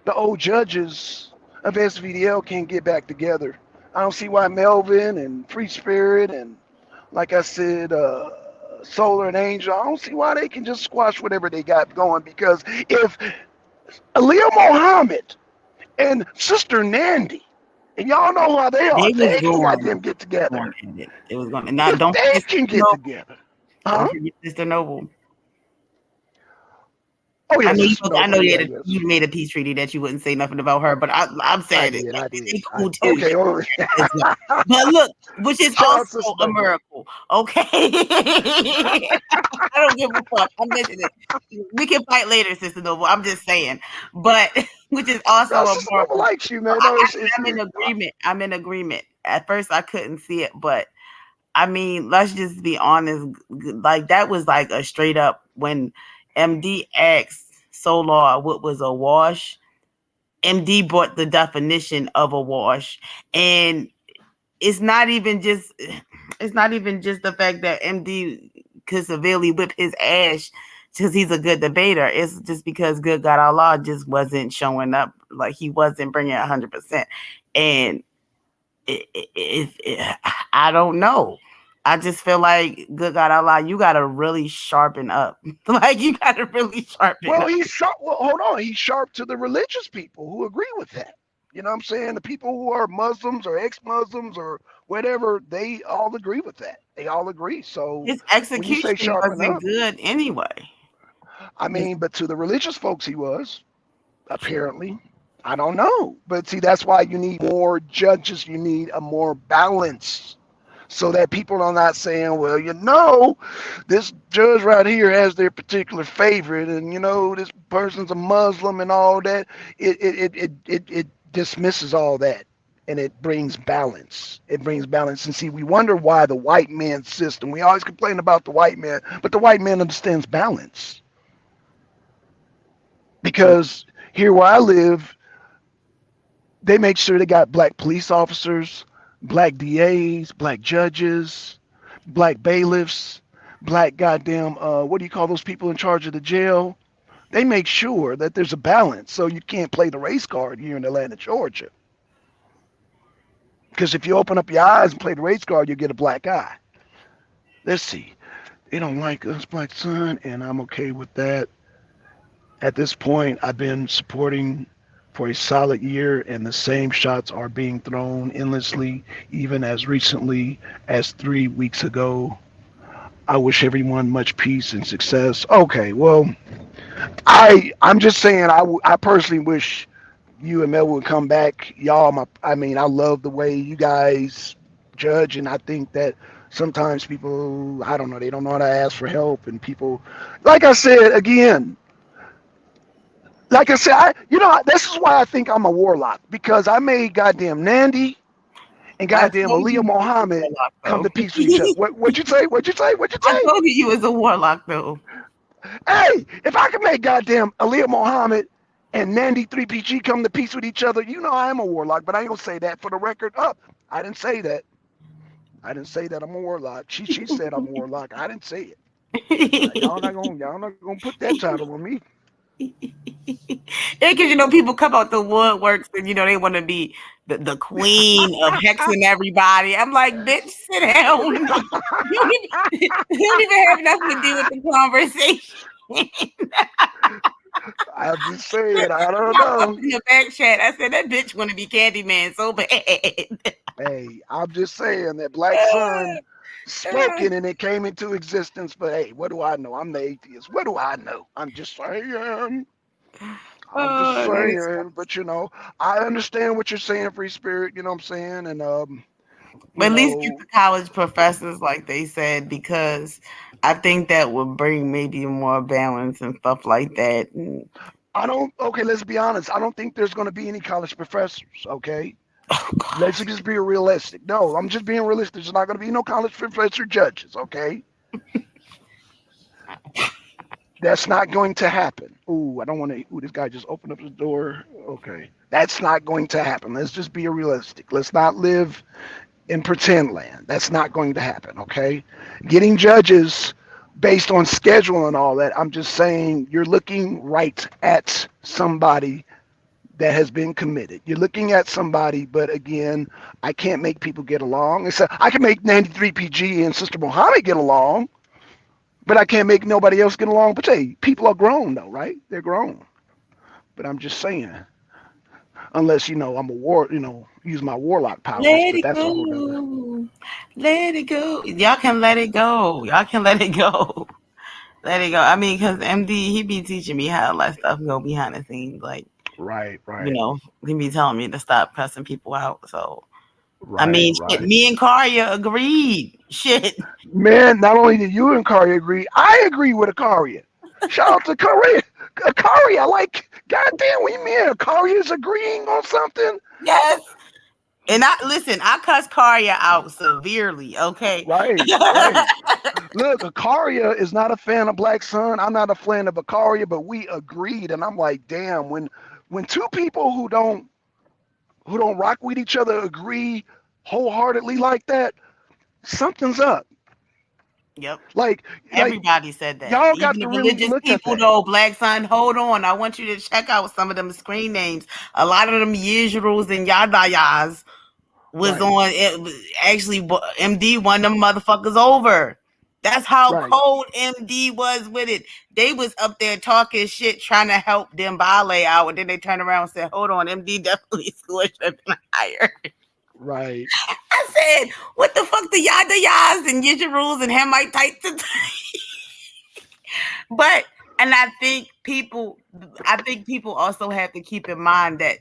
the old judges of SVDL can't get back together. I don't see why Melvin and Free Spirit and, like I said, Solar and Angel, I don't see why they can just squash whatever they got going. Because if Aleo Mohammed and Sister Nandy, and y'all know how they are, they if was they can going goddamn get together, going at it. It was going. And now if they can get together, don't huh? forget Sister Noble. Oh yeah, Sister I Noble, know yeah, yes. you made a peace treaty that you wouldn't say nothing about her, but I'm I saying it. did, I did. They cool too. Okay, well, As well. But look, which is shout also out Sister a Noble. miracle. Okay. I don't give a fuck. I'm mentioning it. We can fight later, Sister Noble. I'm just saying. But which is also No, a Sister Noble miracle. likes you, So man. No, I'm in agreement. I'm in agreement. At first I couldn't see it, but I mean, let's just be honest. Like that was like a straight up when MD asked Solar what was a wash. MD brought the definition of a wash, and it's not even just the fact that MD could severely whip his ass because he's a good debater. It's just because good God Allah just wasn't showing up, like he wasn't bringing 100%, and I don't know. I just feel like good God Allah, you gotta really sharpen up. Like you gotta really sharpen well, up. he's sharp. Well, hold on. He's sharp to the religious people who agree with that. You know what I'm saying? The people who are Muslims or ex-Muslims or whatever, they all agree with that. They all agree. So His when you say execution sharpen wasn't up, good anyway. I mean, but to the religious folks, he was apparently. I don't know, but see, that's why you need more judges. You need a more balanced so that people are not saying, well, this judge right here has their particular favorite, and this person's a Muslim and all that. It dismisses all that, and it brings balance. It brings balance. And see, we wonder why the white man system. We always complain about the white man, but the white man understands balance because here where I live, they make sure they got black police officers, black DAs, black judges, black bailiffs, black goddamn what do you call those people in charge of the jail? They make sure that there's a balance so you can't play the race card here in Atlanta, Georgia. Because if you open up your eyes and play the race card, you get a black eye. Let's see. They don't like us, black son, and I'm okay with that. At this point, I've been supporting for a solid year, and the same shots are being thrown endlessly, even as recently as 3 weeks ago. I wish everyone much peace and success. Okay, well, I'm just saying I personally wish you and Mel would come back. Y'all, I mean, I love the way you guys judge, and I think that sometimes people, I don't know, they don't know how to ask for help, and people, like I said again, this is why I think I'm a warlock because I made goddamn Nandi and I goddamn told Aaliyah you you was a Muhammad warlock, come to though. peace with each other. What'd you say? What'd you say? What'd you I say? told you was a warlock, though. Hey, if I could make goddamn Aaliyah Muhammad and Nandi 3PG come to peace with each other, I am a warlock, but I ain't gonna say that for the record. Up, I didn't say that. I didn't say that I'm a warlock. She said I'm a warlock. I didn't say it. Y'all not gonna put that title on me. Yeah, because people come out the woodworks and they want to be the queen of hexing everybody. I'm like, bitch, sit down. You don't even have nothing to do with the conversation. I'm just saying, I don't I put know. in the back chat. I said that bitch want to be Candyman so bad. Hey, I'm just saying that Black Sun spoken and it came into existence. But hey, what do I know? I'm the atheist. What do I know? I'm just saying. I'm just Oh, that is. saying. But I understand what you're saying, free spirit. You know what I'm saying? And But you at least get know, the college professors, like they said, because I think that would bring maybe more balance and stuff like that. And, I don't. Okay, let's be honest. I don't think there's going to be any college professors. Okay, oh let's gosh. just be realistic. No, I'm just being realistic. There's not going to be no college professor judges. Okay, that's not going to happen. Ooh, I don't want to. Ooh, this guy just opened up his door. Okay, that's not going to happen. Let's just be realistic. Let's not live in pretend land. That's not going to happen. Okay, getting judges based on schedule and all that. I'm just saying you're looking right at somebody that has been committed. You're looking at somebody, but again, I can't make people get along. I can make 93 PG and Sister Mohammed get along, but I can't make nobody else get along. But hey, people are grown though, right? They're grown. But I'm just saying, unless I'm a use my warlock powers, Let but it that's a whole nother. go. Let it go. Y'all can let it go. Y'all can let it go. Let it go. I mean, because MD, he be teaching me how to let stuff go behind the scenes. Like, Right, right, he be telling me to stop cussing people out. So, I right, mean, shit, right. me and Karya agreed. Shit. Man, not only did you and Kari agree, I agree with Akaria. Shout out to Kari. Akaria, like, goddamn, we me and Akaria is agreeing on something. Yes. And I cuss Karya out severely, okay? Right, right. Look, Akaria is not a fan of Black Sun. I'm not a fan of Akaria, but we agreed, and I'm like, damn, when two people who don't rock with each other agree wholeheartedly like that, something's up. Yep. Like Everybody said that. y'all Even got the to really religious look at people, that. though, Black Sun, hold on. I want you to check out some of them screen names. A lot of them Yisru's and Yadayas was Right, on it. Actually, MD won them motherfuckers over. That's how right, cold MD was with it. They was up there talking shit, trying to help them Dembele out, and then they turned around and said, "Hold on, MD definitely scored should have been higher." right. I said, "What the fuck, the Yadayas and Yisru's and Hamite types?" But and I think people also have to keep in mind that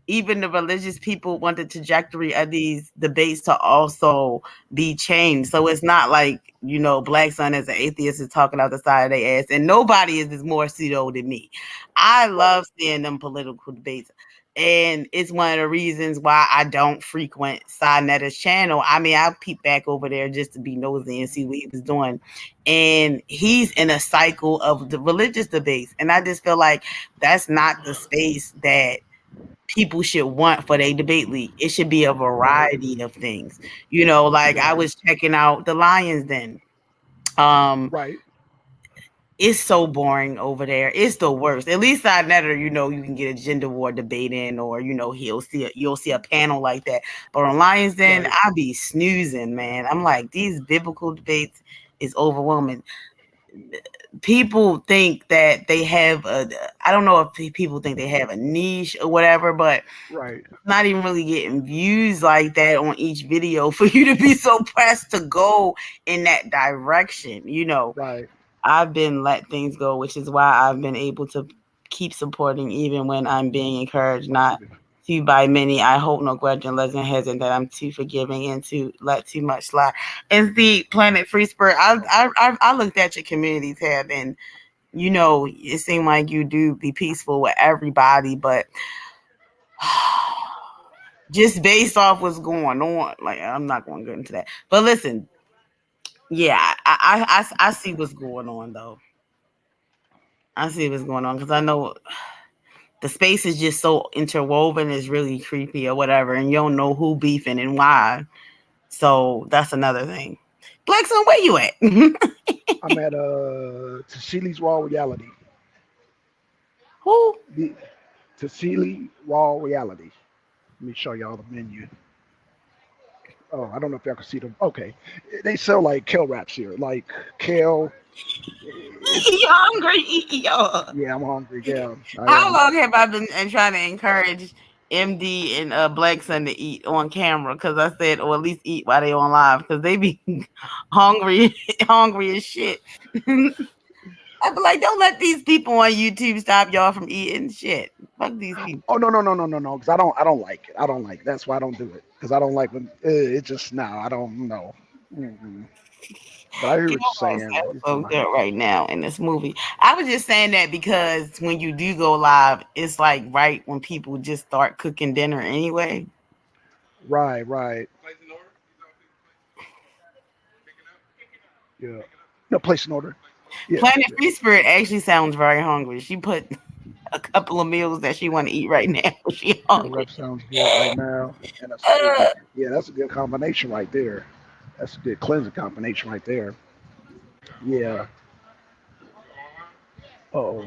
even the religious people want the trajectory of these debates to also be changed. So it's not like, Black Son as an atheist is talking out the side of their ass, and nobody is more pseudo than me. I love seeing them political debates. And it's one of the reasons why I don't frequent Sinetta's channel. I mean, I peep back over there just to be nosy and see what he was doing. And he's in a cycle of the religious debates. And I just feel like that's not the space that people should want for their debate league. It should be a variety of things. Like I was checking out the Lions Den. Right. It's so boring over there. It's the worst. At least I never, you can get a gender war debate in, or you'll see a panel like that. But on Lions Den, Right. I be snoozing, man. I'm like, these biblical debates is overwhelming. People think that they have I don't know if people think they have a niche or whatever, but Right. not even really getting views like that on each video for you to be so pressed to go in that direction. Right. I've been let things go, which is why I've been able to keep supporting even when I'm being encouraged not to by many. I hope no grudge and lesson has, and that I'm too forgiving and to let too much slide. And the Planet Free Spirit, I looked at your community tab, and it seemed like you do be peaceful with everybody, but just based off what's going on, like I'm not going to get into that. But listen, yeah, I see what's going on though. I see what's going on because I know the space is just so interwoven. It's really creepy or whatever, and you don't know who beefing and why. So that's another thing. Blackson, where you at? I'm at Tassili's Raw Reality. Who? The Tassili Raw Reality. Let me show y'all the menu. Oh, I don't know if y'all can see them. Okay, they sell like kale wraps here, like kale. It's You hungry? Yo. yeah, I'm hungry. Yeah, I How am. long have I been and trying to encourage MD and Blackson to eat on camera? Because I said, or at least eat while they on live, because they be hungry, hungry as shit. I be like, don't let these people on YouTube stop y'all from eating shit. Fuck these people. Oh no, because I don't like it. I don't like it. That's why I don't do it. Because I don't like when it just no, I don't know. Mm-mm. But I hear what you're Gilmore saying. sounds so good right now in this movie. I was just saying that because when you do go live, it's like right when people just start cooking dinner anyway. Right, right. Yeah. No, place an order. Yeah. Planet Yeah. Free Spirit actually sounds very hungry. She put a couple of meals that she want to eat right now. She Kill hungry. rep sounds good right now. And a Uh, steak. Yeah, that's a good combination right there. That's a good cleansing combination right there. Yeah. Oh.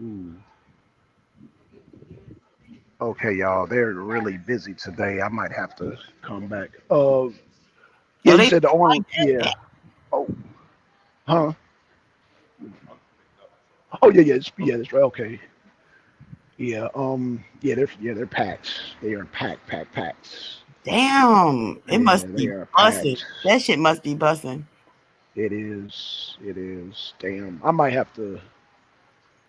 Ooh. Okay, y'all. They're really busy today. I might have to come back. Yeah, oh, you they said the orange. like that. Yeah. Oh, huh? Oh, yeah, yeah, yeah. That's right. Okay. Yeah. Yeah, they're packed. They are packed. Damn, it Yeah, must they be are bussing. packed. That shit must be bussing. It is. It is. Damn. I might have to.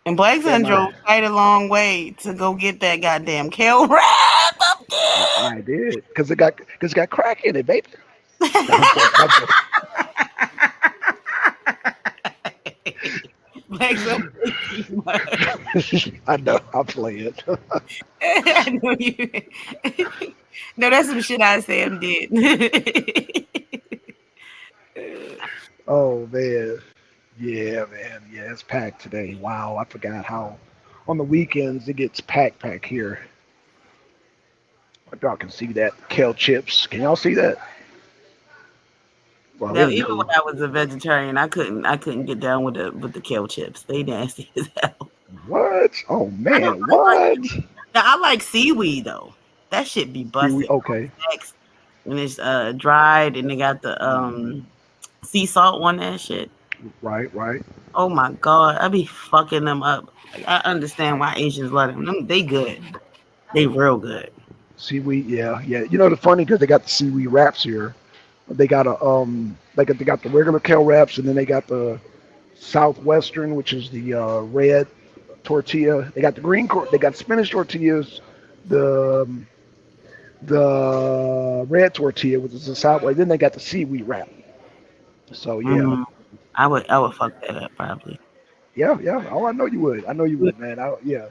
And Black Damn. Sun drove quite a long way to go get that goddamn kale wrap up I did because it got crack in it, baby. No, I'm joking. I'm joking. there. Black Sun way too much. I know. I play it. I know you. No, that's some shit I Sam did. Oh man. Yeah, man. Yeah, it's packed today. Wow, I forgot how on the weekends it gets packed here. If y'all can see that kale chips. Can y'all see that? Well, Now, even when anywho, I was a vegetarian, I couldn't get down with the kale chips. They nasty as hell. what? Oh I don't man, like what? now, I like seaweed though. That shit be See, we busted. okay. Snacks when it's dried and they got the sea salt on that shit. Right. Oh my god, I be fucking them up. Like, I understand why Asians love them. They good. They real good. Seaweed, yeah. You know the funny because they got the seaweed wraps here. They got they got the regular kale wraps, and then they got the southwestern, which is the red. tortilla. They got the they got spinach tortillas, the the red tortilla, which is the sour. Then they got the seaweed wrap. So yeah, Mm, I would fuck that up probably. yeah, yeah. Oh, I know you would. I know you would, man. Yeah,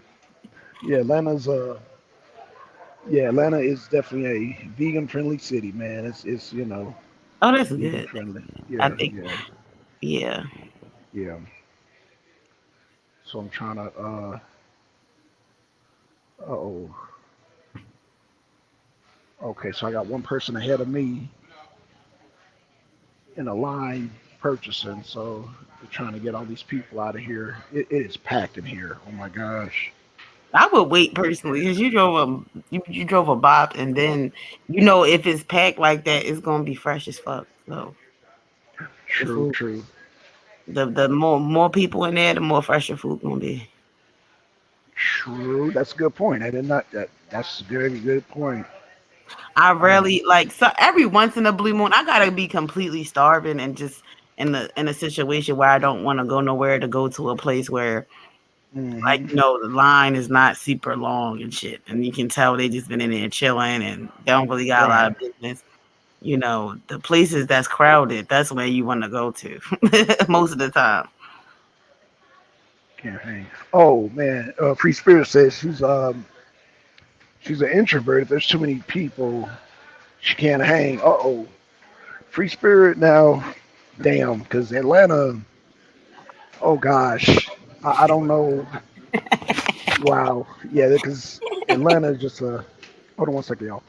yeah. Atlanta is definitely a vegan friendly city, man. It's Oh, that's vegan good. friendly. I Yeah, think, yeah, yeah. yeah. So I'm trying to oh, okay. So I got one person ahead of me in a line purchasing. So we're trying to get all these people out of here. It is packed in here. Oh my gosh. I would wait personally because you drove a bop, and then if it's packed like that, it's gonna be fresh as fuck. So the True, food, true, the more people in there, the more fresher food gonna be. true. That's a good point. I did not. That's a very good point. I Um, rarely like so every once in a blue moon, I gotta be completely starving and just in a situation where I don't want to go nowhere to go to a place where hmm the line is not super long and shit, and you can tell they just been in there chilling and they don't really got a lot of right. business. The places that's crowded, that's where you want to go to most of the time. Can't hang. Oh man, Free Spirit says she's an introvert. If there's too many people, she can't hang. Oh, Free Spirit now. Damn, because Atlanta. Oh gosh, I don't know. Wow, yeah, because Atlanta is just a. Hold on one second, y'all.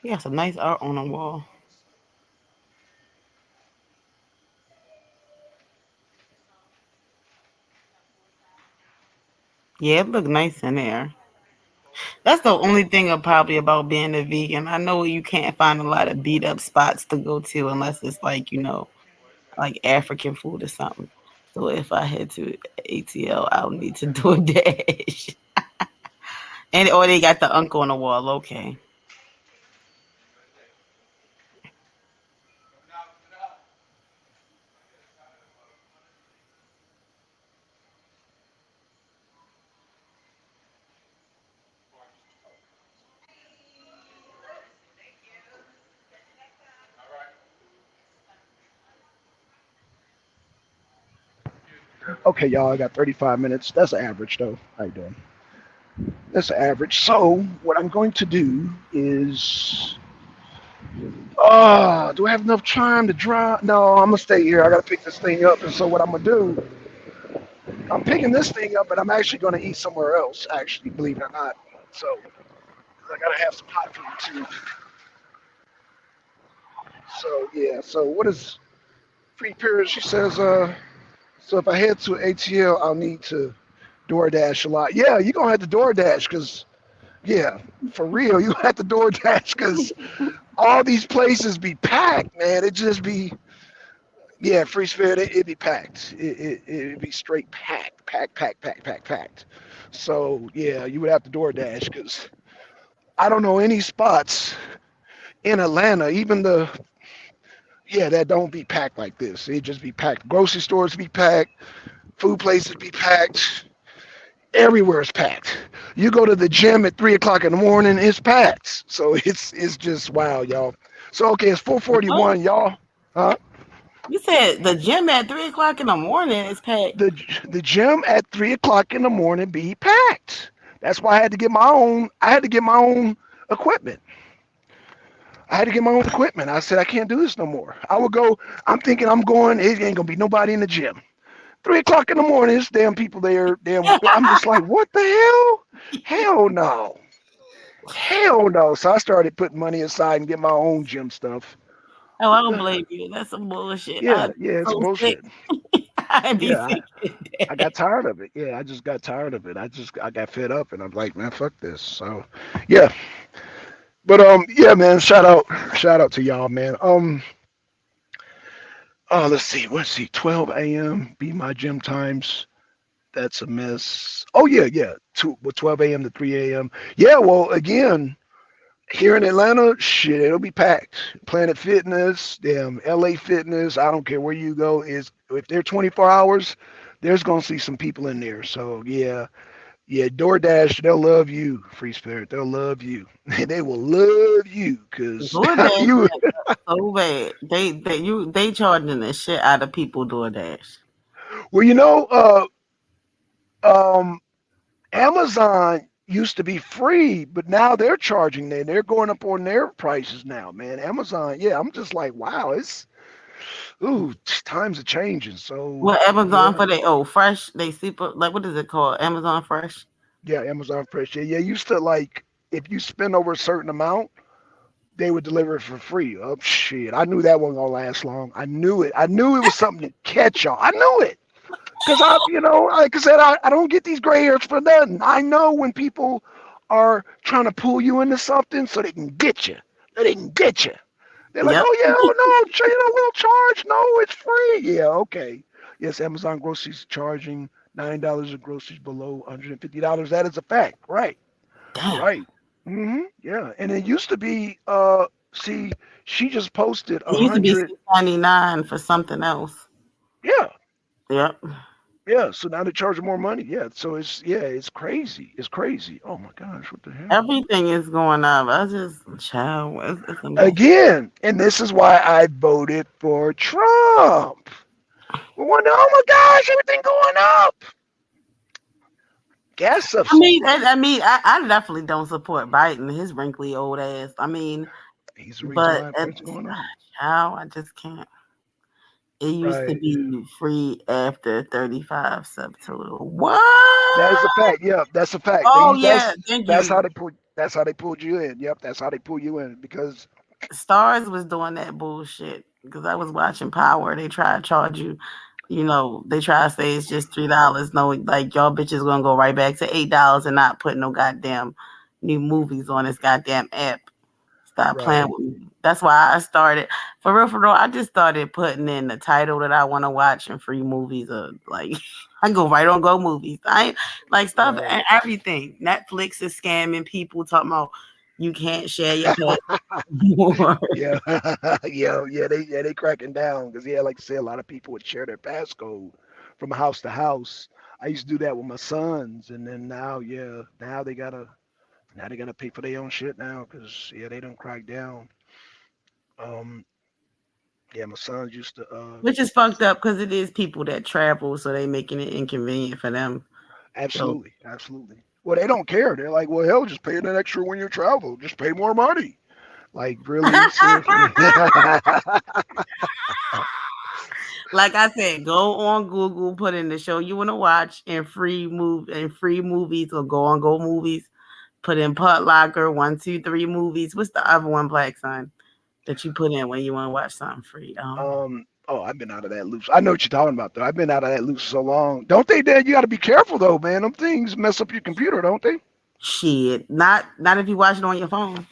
Yeah, some nice art on the wall. Yeah, it look nice in there. That's the only thing probably about being a vegan. I know you can't find a lot of beat up spots to go to unless it's like African food or something. So if I head to ATL, I'll need to do a dash. And or they got the uncle on the wall. Okay. Okay, y'all, I got 35 minutes. That's average, though. How you doing? That's average. So what I'm going to do is, do I have enough time to drive? No, I'm gonna stay here. I gotta pick this thing up. And so what I'm gonna do, I'm picking this thing up, but I'm actually gonna eat somewhere else. Actually, believe it or not. So I gotta have some hot food too. So yeah. So what is free period? She says, so if I head to ATL, I'll need to DoorDash a lot. Yeah, you're gonna have to DoorDash because yeah, for real, you have to DoorDash because all these places be packed, man. It just be yeah, free spirit. It be packed. It'd be straight packed, packed. So yeah, you would have to DoorDash because I don't know any spots in Atlanta, even the yeah that don't be packed like this. It just be packed. Grocery stores be packed. Food places be packed. Everywhere is packed. You go to the gym at 3 o'clock in the morning, it's packed. So it's just wow, y'all. So okay, it's What? 4:41, y'all. Huh? You said the gym at 3 o'clock in the morning is packed. the the gym at 3 o'clock in the morning be packed. That's why I had to get my own. I had to get my own equipment. I had to get my own equipment. I said I can't do this no more. I would go. I'm thinking I'm going. It ain't gonna be nobody in the gym. 3 o'clock in the morning, there's damn people there. Damn. I'm just like, what the hell? Hell no. Hell no. So I started putting money aside and get my own gym stuff. Oh, I don't blame you. That's some bullshit. Yeah, I'd be yeah, it's so sick. bullshit. I'd be Yeah, sick. I got tired of it. Yeah, I just got tired of it. I got fed up, and I'm like, man, fuck this. So, yeah, but yeah, man, shout out to y'all, man. Oh, let's see, 12 a.m. be my gym times. That's a miss. Oh yeah, yeah. 12 a.m. to 3 a.m. Yeah, well, again, here in Atlanta, shit, it'll be packed. Planet Fitness, damn, LA Fitness, I don't care where you go, is if they're 24 hours, there's gonna see some people in there. So yeah, yeah, DoorDash, they'll love you, Free Spirit. They'll love you. They will love you because DoorDash you. so bad. They charging the shit out of people DoorDash. Well, um, Amazon used to be free, but now they're charging. They're going up on their prices now, man. Amazon, yeah, I'm just like, wow, it's times are changing. So Well, Amazon yeah, for they fresh, they super like what is it called? Amazon Fresh. yeah, Amazon Fresh, yeah, yeah. Used to like if you spend over a certain amount, they would deliver it for free. Oh shit, I knew that wasn't gonna last long. I knew it. I knew it was something to catch y'all. I knew it. Because like I said, I don't get these gray hairs for nothing. I know when people are trying to pull you into something so they can get you. They can get you. They're like, Yep. oh yeah, oh no, we'll charge. No, it's free. Yeah, okay. Yes, Amazon groceries charging $9 of groceries below $150. That is a fact. Right. Damn. Right. Yeah. And it used to be. See, she just posted It a used to be hundred. $6.99 for something else. Yeah. Yep. Yeah, so now they're charging more money. Yeah, so it's crazy. It's crazy. Oh my gosh, what the hell? Everything is going up. I just child. It's a mess. Again, and this is why I voted for Trump. We wonder, oh my gosh, everything going up. Gas subsidy. I definitely don't support Biden, his wrinkly old ass. I mean, He's the reason but why prices going up. child, I just can't. It used to Right. be free after 35 subtotal. What? That is a fact. Yeah, that's a fact. Oh yeah, thank That's you. how they pulled you in. Yep, that's how they pull you in because Stars was doing that bullshit because I was watching Power. They try to charge you, they try to say it's just $3. No, like y'all bitches gonna go right back to $8 and not put no goddamn new movies on this goddamn app. Stop playing right. with me. That's why I started for real. I just started putting in the title that I want to watch and free movies. Like I go right on Go Movies. I ain't like stuff Right. and everything. Netflix is scamming people talking about you can't share your password. Yeah, yeah, they cracking down because yeah, like I said, a lot of people would share their passcode from house to house. I used to do that with my sons, and then now, yeah, now they gotta pay for their own shit now because yeah, they don't crack down. Um, yeah, my sons used to Which is fucked up because it is people that travel, so they making it inconvenient for them. So absolutely, absolutely. Well, they don't care. They're like, well, hell, just pay an extra when you travel. Just pay more money. Like, really, seriously? like I said, go on Google, put in the show you want to watch and free movies, or go on Go Movies, put in Put Locker 1, 2, 3 movies. What's the other one, Black Son, that you put in when you want to watch something free? Oh, I've been out of that loop. I know what you're talking about, though. I've been out of that loop so long. Don't they, Dad? You got to be careful, though, man. Them things mess up your computer, don't they? Shit, not if you watch it on your phone.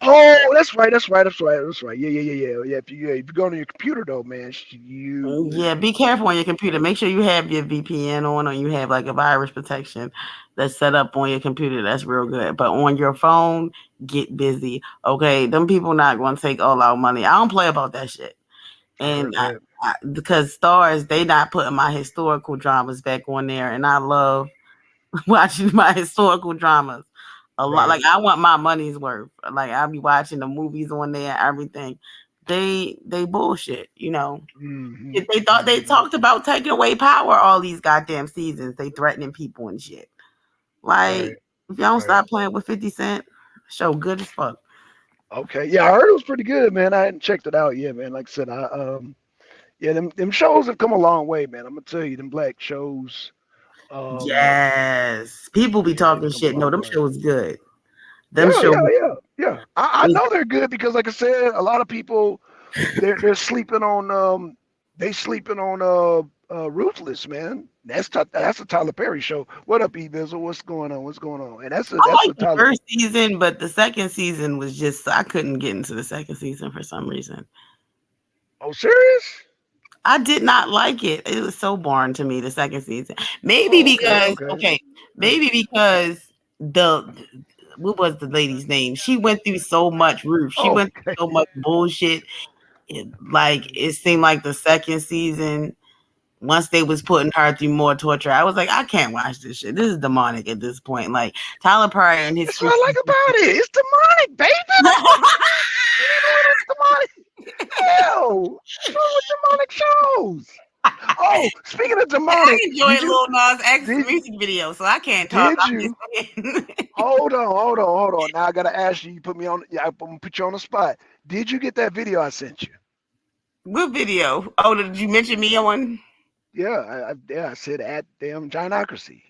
Oh, that's right. That's right. That's right. That's right. Yeah, yeah, yeah, yeah. Yeah. If you go on your computer, though, man, Yeah, be careful on your computer. Make sure you have your VPN on, or you have like a virus protection that's set up on your computer. That's real good. But on your phone, get busy. Okay, them people not going to take all our money. I don't play about that shit. I And heard that. because Stars, they not putting my historical dramas back on there, and I love watching my historical dramas a lot. Right. Like I want my money's worth. Like I'll be watching the movies on there, everything. They bullshit, Mm-hmm. If they thought they Mm-hmm. talked about taking away power all these goddamn seasons. They threatening people and shit. Like, Right. if y'all don't Right. stop playing with 50 Cent, show good as fuck. Okay. Yeah, I heard it was pretty good, man. I hadn't checked it out yet, man. Like I said, yeah, them shows have come a long way, man. I'm gonna tell you, them black shows, um, Yes. People be yeah, they've talking come a shit. No, long them way. shows good. Them Yeah, shows yeah, yeah, yeah. I is know they're good because, like I said, a lot of people they're sleeping on they sleeping on Ruthless, man. That's a Tyler Perry show. What up, E Bizzle? What's going on? What's going on? And I that's like a the Tyler. first season, but the second season was just I couldn't get into the second season for some reason. Oh, serious? I did not like it. It was so boring to me, the second season. Maybe Oh, okay, because okay. maybe because the what was the lady's name? She went through so much, Ruth. She Oh, went through so much bullshit. Like it seemed like the second season, once they was putting her through more torture, I was like, I can't watch this shit. This is demonic at this point. Like Tyler Perry and his that's what I like about it. It's demonic, baby. That's what I like. You need a little demonic. Hell, what's wrong with demonic shows? Oh, speaking of I demonic, enjoy Lil Nas X did music videos, so I can't talk. did I'm you just saying. hold on. Now I gotta ask you. You put me on. Yeah, I'm gonna put you on the spot. Did you get that video I sent you? Good video. Oh, did you mention me on? Yeah, I said at damn Gynocracy.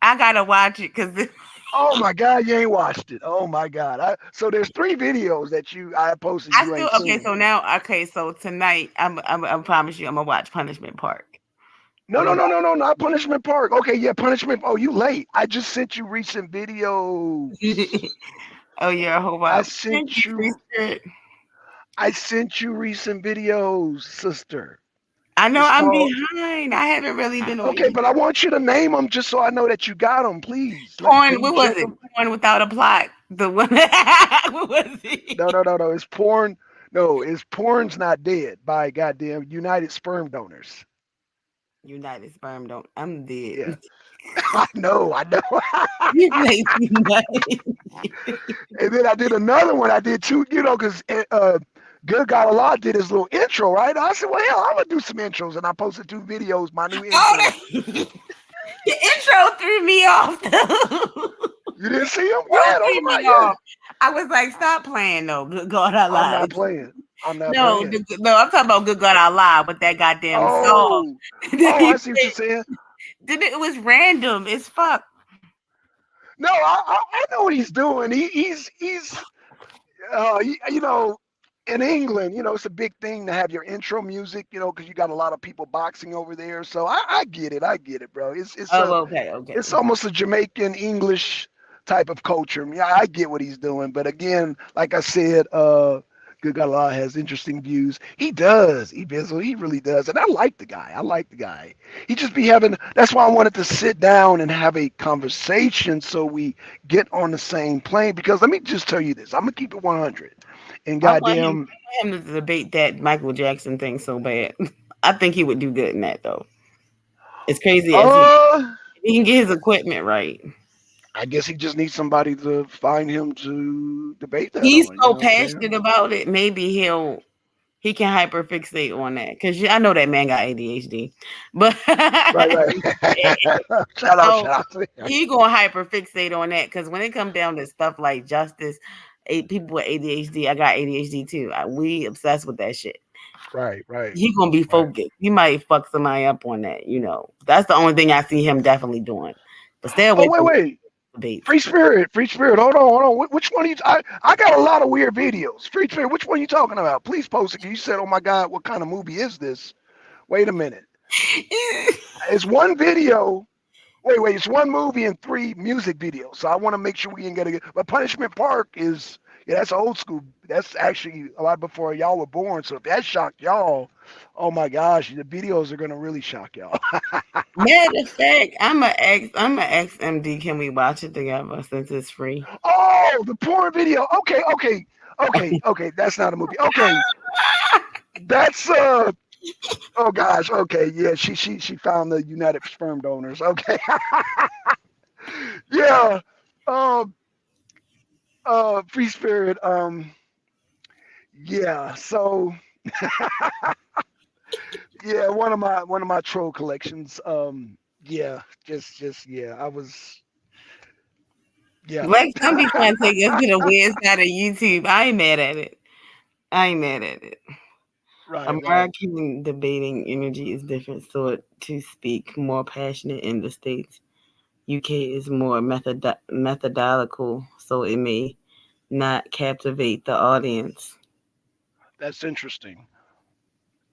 I gotta watch it because Oh my God, you ain't watched it. Oh my God. So there's 3 videos that I posted I you still ain't okay. seen. So now, okay. So tonight, I promise you, I'm gonna watch Punishment Park. No, I'm no, gonna no, no, no, not Punishment Park. Okay, yeah, Punishment. Oh, you late. I just sent you recent videos. watch. Oh yeah, I hope I thank sent you, Free you Spirit. I sent you recent videos, sister. I know It's I'm called behind. I haven't really been on Okay, YouTube. but I want you to name them just so I know that you got them, please. Porn. Can you What was check it? them? Porn without a plot. The one. What was it? No, no, no, no. It's porn. No, it's Porn's Not Dead by goddamn United Sperm Donors. United Sperm don't. I'm dead. Yeah. I know. You play United. And then I did another one. I did 2, because Good God Allah did his little intro, right? I said, well, hell, I'm gonna do some intros, and I posted 2 videos, my new intro. Oh, the intro threw me off. You didn't see them? Those Yeah, those threw are my me yeah. off. I was like, stop playing though. Good God, I I'm not lied. playing. I'm not No, playing. no, I'm talking about Good God, I lied with that goddamn song. Oh, oh, I see what you're saying. It was random as fuck. No, I know what he's doing. He's in England, it's a big thing to have your intro music, because you got a lot of people boxing over there. So I get it, bro. Oh, okay, okay. It's almost a Jamaican English type of culture. Yeah, I get what he's doing, but again, like I said, Good God Allah has interesting views. He does. He really does, and I like the guy. He just be having. That's why I wanted to sit down and have a conversation so we get on the same plane. Because let me just tell you this. I'm gonna keep it 100. And I want him, goddamn, I want him to debate that Michael Jackson thing so bad. I think he would do good in that though. As crazy as uh, he can get his equipment right. I guess he just needs somebody to find him to debate that He's on. You so know what I'm saying? passionate about it. Maybe he can hyperfixate on that because I know that man got ADHD, but Right, right. Shout out, so shout out. he gonna hyperfixate on that because when it comes down to stuff like justice, people with ADHD, I got ADHD too. We obsessed with that shit. Right, right, He gonna be right. focused. He might fuck somebody up on that. That's the only thing I see him definitely doing. But stay Oh, away wait, from wait. debates. Free Spirit, Free Spirit. Hold on, hold on. Which one are you? I got a lot of weird videos. Free Spirit. Which one are you talking about? Please post it. You said, "Oh my God, what kind of movie is this?" Wait a minute. It's one video. Wait. It's one movie and 3 music videos. So I want to make sure we can get it. But Punishment Park is, yeah, that's old school. That's actually a lot before y'all were born. So if that shocked y'all, oh my gosh, the videos are gonna really shock y'all. Matter of fact, I'm a ex MD. Can we watch it together since it's free? Oh, the porn video. Okay. That's not a movie. Okay, that's Oh gosh. Okay. Yeah. She found the United Sperm Donors. Okay. Yeah. Um. Free Spirit. Yeah. So. Yeah. One of my troll collections. Yeah. Just yeah. I was. Yeah. Like some be trying to take us to the weird side of YouTube. I ain't mad at it. Right. Right. American debating energy is different, so to speak, more passionate in the States. UK is more methodological, so it may not captivate the audience. That's interesting.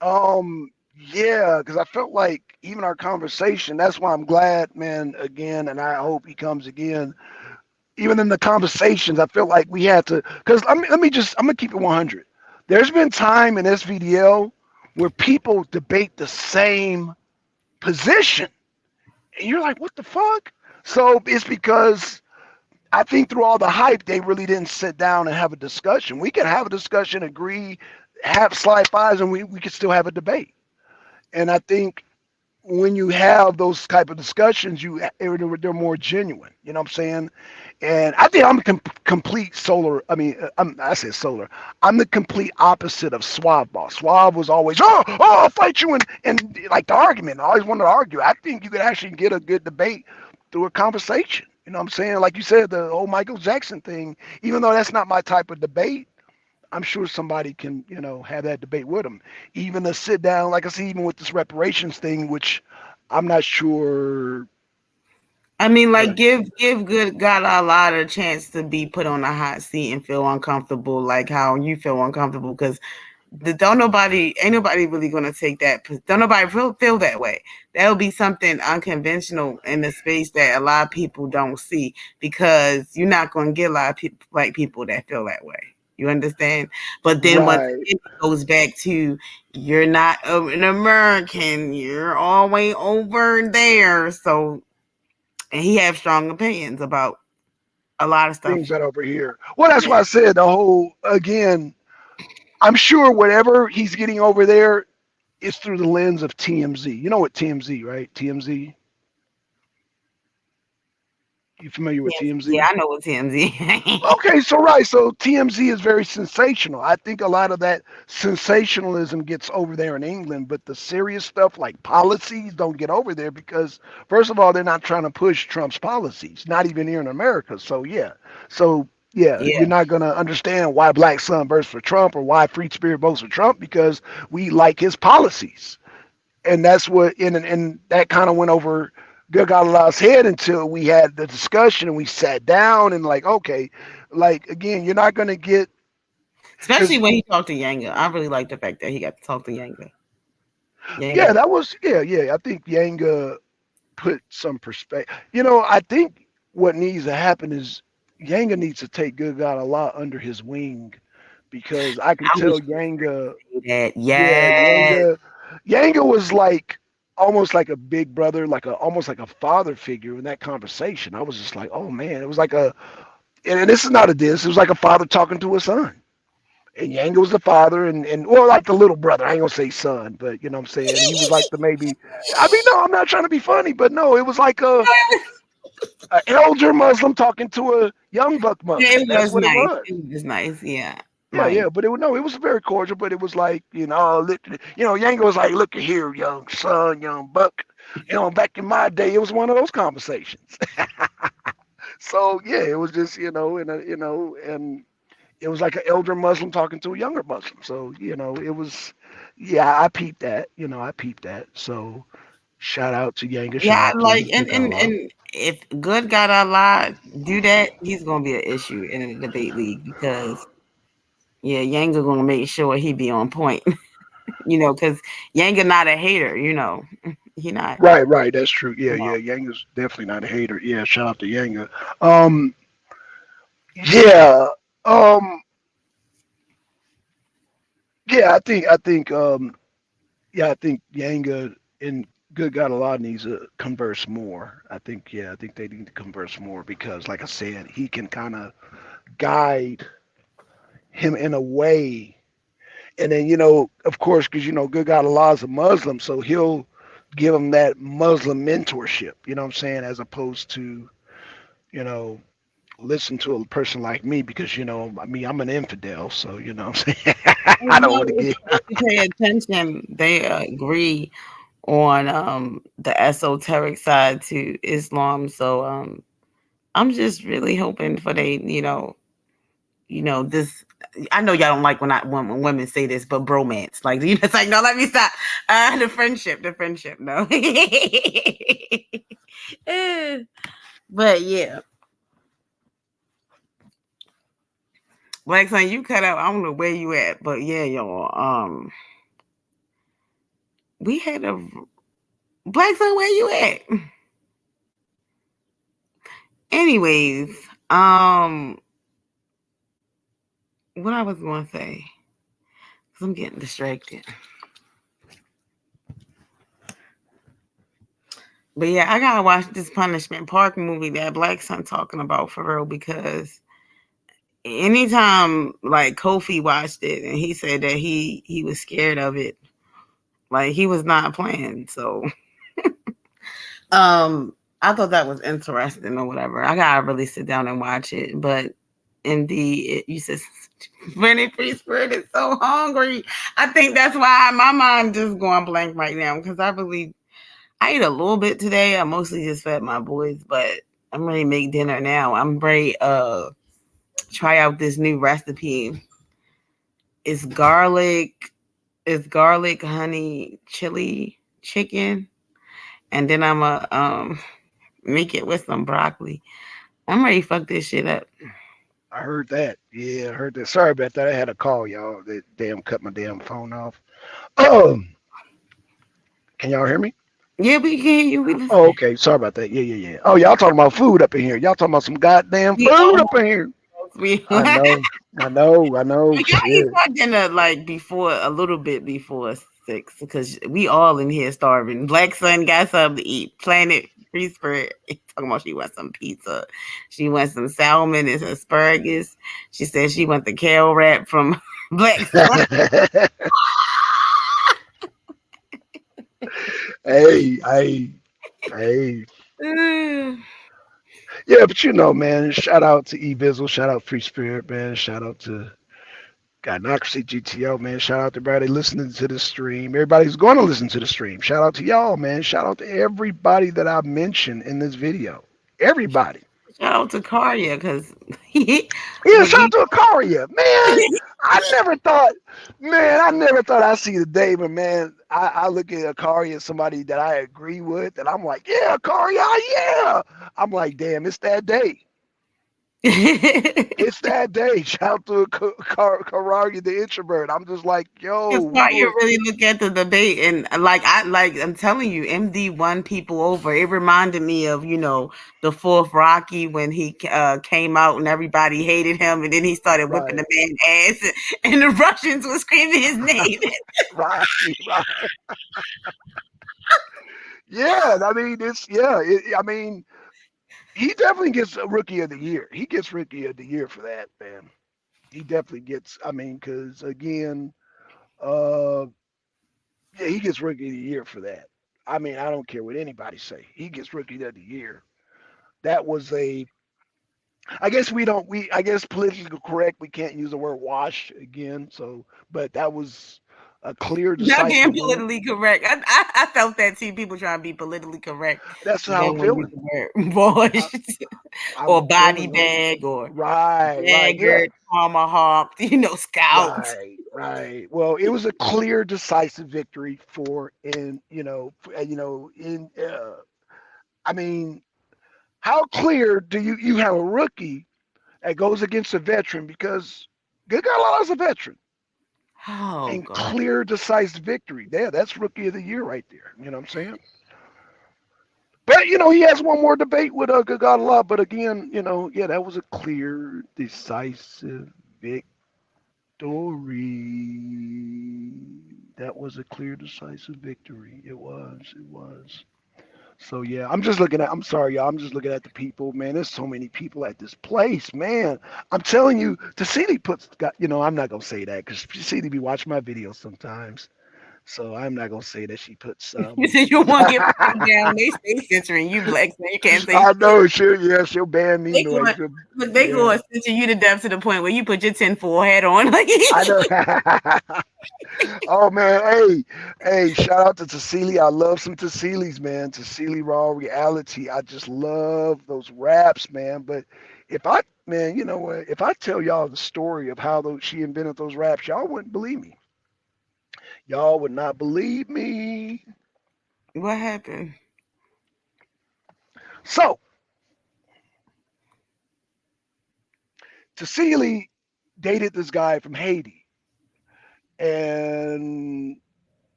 Um. Yeah, because I felt like even our conversation. That's why I'm glad, man. Again, and I hope he comes again. Even in the conversations, I feel like we had to. Because I'm gonna keep it 100. There's been time in SVDL where people debate the same position. And you're like, what the fuck? So it's because I think through all the hype, they really didn't sit down and have a discussion. We can have a discussion, agree, have slight fives, and we can still have a debate. And I think when you have those type of discussions, they're more genuine. You know what I'm saying? And I think I'm complete solar. I mean, I say solar. I'm the complete opposite of Suave Boss. Suave was always, I'll fight you, and like the argument. I always wanted to argue. I think you could actually get a good debate through a conversation. You know what I'm saying? Like you said, the whole Michael Jackson thing. Even though that's not my type of debate, I'm sure somebody can, have that debate with him. Even to sit down, like I see, even with this reparations thing, which I'm not sure. I mean, like, What, give good God a lot of chance to be put on a hot seat and feel uncomfortable, like how you feel uncomfortable, because ain't nobody really gonna take that. Don't nobody feel that way. That'll be something unconventional in the space that a lot of people don't see, because you're not gonna get a lot of people like people that feel that way. You understand? But then once right. again, it goes back to you're not an American. You're all way over there. So, and he has strong opinions about a lot of stuff. Things that over here. Well, that's why Yeah, I said the whole, again, I'm sure whatever he's getting over there is through the lens of TMZ. You know what TMZ, right? TMZ. You familiar with yeah, TMZ? I know what TMZ. Okay, so right, so TMZ is very sensational. I think a lot of that sensationalism gets over there in England, but the serious stuff like policies don't get over there because, first of all, they're not trying to push Trump's policies, not even here in America. So yeah, Yeah. you're not gonna understand why Black Sun votes for Trump or why Free Spirit votes for Trump because we like his policies, and that's what and that kind of went over Good God Allah's head until we had the discussion and we sat down and like, okay, like again, you're not gonna get Especially because when he talked to Yanga. I really like the fact that he got to talk to Yanga. yeah, Yanga. that was yeah. I think Yanga put some perspective. I think what needs to happen is Yanga needs to take Good God Allah under his wing because I can I wish tell you Yanga, would say that. yeah, Yes. Yanga was like almost like a big brother, like a almost like a father figure in that conversation. I was just like, oh man, it was like and this is not a diss. It was like a father talking to a son. And Yanga was the father, and well, like the little brother. I ain't gonna say son, but you know what I'm saying. He was like the maybe. I mean, no, I'm not trying to be funny, but no, it was like a elder Muslim talking to a young buck Yeah, Muslim. it That's was what it nice. was. It was nice. Yeah. Yeah, Right. yeah, but it was very cordial, but it was like, Yanga was like, look at here, young son, young buck. Back in my day, it was one of those conversations. So yeah, it was just, and it was like an elder Muslim talking to a younger Muslim. So, it was, yeah, I peeped that, I peeped that. So shout out to Yanga, shout Yeah, out to like Good Allah. and if Good got a lot do that, he's gonna be an issue in the debate league because yeah, Yanga gonna make sure he be on point. Because Yanga not a hater. He not. Right, that's true. Yeah, You yeah, know. Yanga's definitely not a hater. Yeah, shout out to Yanga. Um, yeah, um, yeah, I think Yanga and Good God Allah needs to converse more. I think they need to converse more because, like I said, he can kind of guide him in a way. And then, of course, because, Good God Allah is a Muslim, so he'll give him that Muslim mentorship, you know what I'm saying, as opposed to, you know, listen to a person like me because, I'm an infidel, so, what I'm saying, I don't want to If get. you pay attention, they agree on the esoteric side to Islam. So I'm just really hoping for this. I know y'all don't like when women say this, but bromance, like it's like no, let me stop. The friendship, no. But yeah, Black Son, you cut out. I don't know where you at, but yeah, y'all. We had a Black Son. Where you at? Anyways, what I was going to say, 'cause I'm getting distracted. But yeah, I gotta watch this Punishment Park movie that Black Son talking about for real because anytime like Kofi watched it and he said that he was scared of it, like he was not playing. So I thought that was interesting or whatever. I gotta really sit down and watch it. But indeed, you said Benny Free Spirit is so hungry. I think that's why my mind just going blank right now because I ate a little bit today. I mostly just fed my boys, but I'm ready to make dinner now. I'm ready try out this new recipe. It's garlic, it's garlic honey chili chicken, and then I'm a make it with some broccoli. I'm ready to fuck this shit up. I heard that. Yeah, I heard that. Sorry about that. I had a call, y'all. They damn cut my damn phone off. Um, can y'all hear me? Yeah, we can hear you. We Oh, listen. okay. Sorry about that. Yeah, yeah, yeah. Oh, y'all talking about food up in here. Y'all talking about some goddamn We food up almost in here. we I know. I know. I know. I gotta eat Shit. my dinner like before a little bit before 6 because we all in here starving. Black Sun got something to eat. Planet Free Spirit talking about she wants some pizza. She wants some salmon and asparagus. She said she wants the kale wrap from Black Sun. hey, hey, hey. Mm. Yeah, but you know, man, shout out to E Bizzle, shout out Free Spirit, man, shout out to Gynocracy GTO, man. Shout out to everybody listening to the stream. Everybody's going to listen to the stream. Shout out to y'all, man. Shout out to everybody that I mentioned in this video. Everybody. Shout out to Karya because he Yeah, when shout out you to Akaria. I never thought I'd see the day, but man, I look at Akaria as somebody that I agree with, and I'm like, yeah, Akaria, yeah. I'm like, damn, it's that day. It's that day. Shout out to Karagi the introvert. I'm just like, yo, It's we why you doing really look at the debate and I'm telling you, MD won people over. It reminded me of the fourth Rocky when he came out and everybody hated him, and then he started whipping right, the man ass, and the Russians were screaming his name. right, right. Yeah, I mean, I mean, he definitely gets a rookie of the year. He gets rookie of the year for that, man. He definitely gets. I mean, because again, uh, yeah, he gets rookie of the year for that. I mean, I don't care what anybody say. He gets rookie of the year. That was a. I guess we don't. I guess politically correct. We can't use the word wash again. So, but that was a clear, Not being decisive win. politically correct. I felt that too. People trying to be politically correct. That's And how they I'm want to use feeling. the word boys I, I'm or body feeling it. bag or Right, right, yeah. dagger, tomahawk, scout. Right, right. Well, it was a clear, decisive victory for I mean, how clear do you have a rookie that goes against a veteran because Good God is a veteran Oh and God. clear, decisive victory. There, that's rookie of the year right there. You know what I'm saying? But he has one more debate with Good God Allah. But again, yeah, that was a clear, decisive victory. That was a clear, decisive victory. It was. It was. So yeah, I'm just looking at. I'm sorry, y'all. I'm just looking at the people, man. There's so many people at this place, man. I'm telling you, Tassili puts. I'm not gonna say that because Tassili be watching my videos sometimes. So I'm not gonna say that she puts You said you won't get put I down. They stay censoring you, Black, so you can't say shit. know she'll. Yeah, she'll ban me. They No, going she'll, look, they yeah. going censor you to death to the point where you put your tinfoil hat on. Like I know. Oh man, hey, shout out to Tassili. I love some Tassili's, man. Tassili Raw Reality. I just love those raps, man. But man, you know what? If I tell y'all the story of how she invented those raps, y'all wouldn't believe me. Y'all would not believe me. what happened? So, Tassili dated this guy from Haiti, and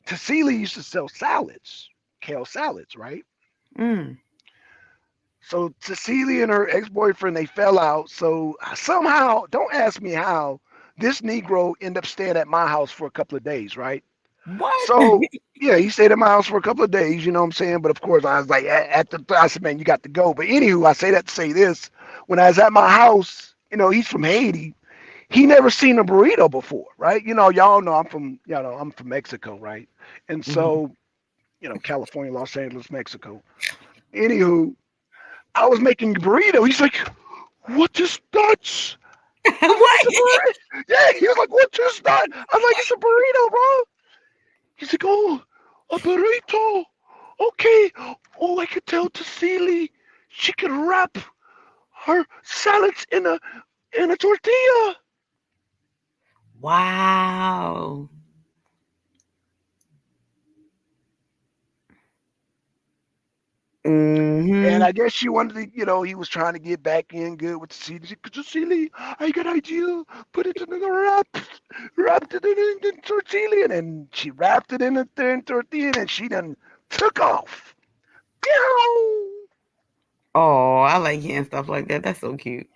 Tassili used to sell salads, kale salads, right? Mm. So Cecilia and her ex-boyfriend they fell out. So somehow, don't ask me how, this Negro ended up staying at my house for a couple of days, right? What? So yeah, he stayed at my house for a couple of days. You know what I'm saying? But of course, I was like, I said, man, you got to go. But anywho, I say that to say this: when I was at my house, he's from Haiti. He never seen a burrito before, right? Y'all know I'm from Mexico, right? And Mhm. so, California, Los Angeles, Mexico. Anywho, I was making a burrito. He's like, "What is that?" I'm like, What? "It's a burrito." Yeah, he was like, "What is that?" I was like, "It's a burrito, bro." He's like, "Oh, a burrito. Okay. Oh, I could tell Tassili. She can wrap her salads in a tortilla." Wow. And Hmm. I guess she wanted to, he was trying to get back in good with the CD. She said, Cecilia, I got an idea. Put it in the wrapped it in the tortilla, and then she wrapped it in the thin tortilla, and she done took off. Pew! Oh, I like hearing stuff like that. That's so cute.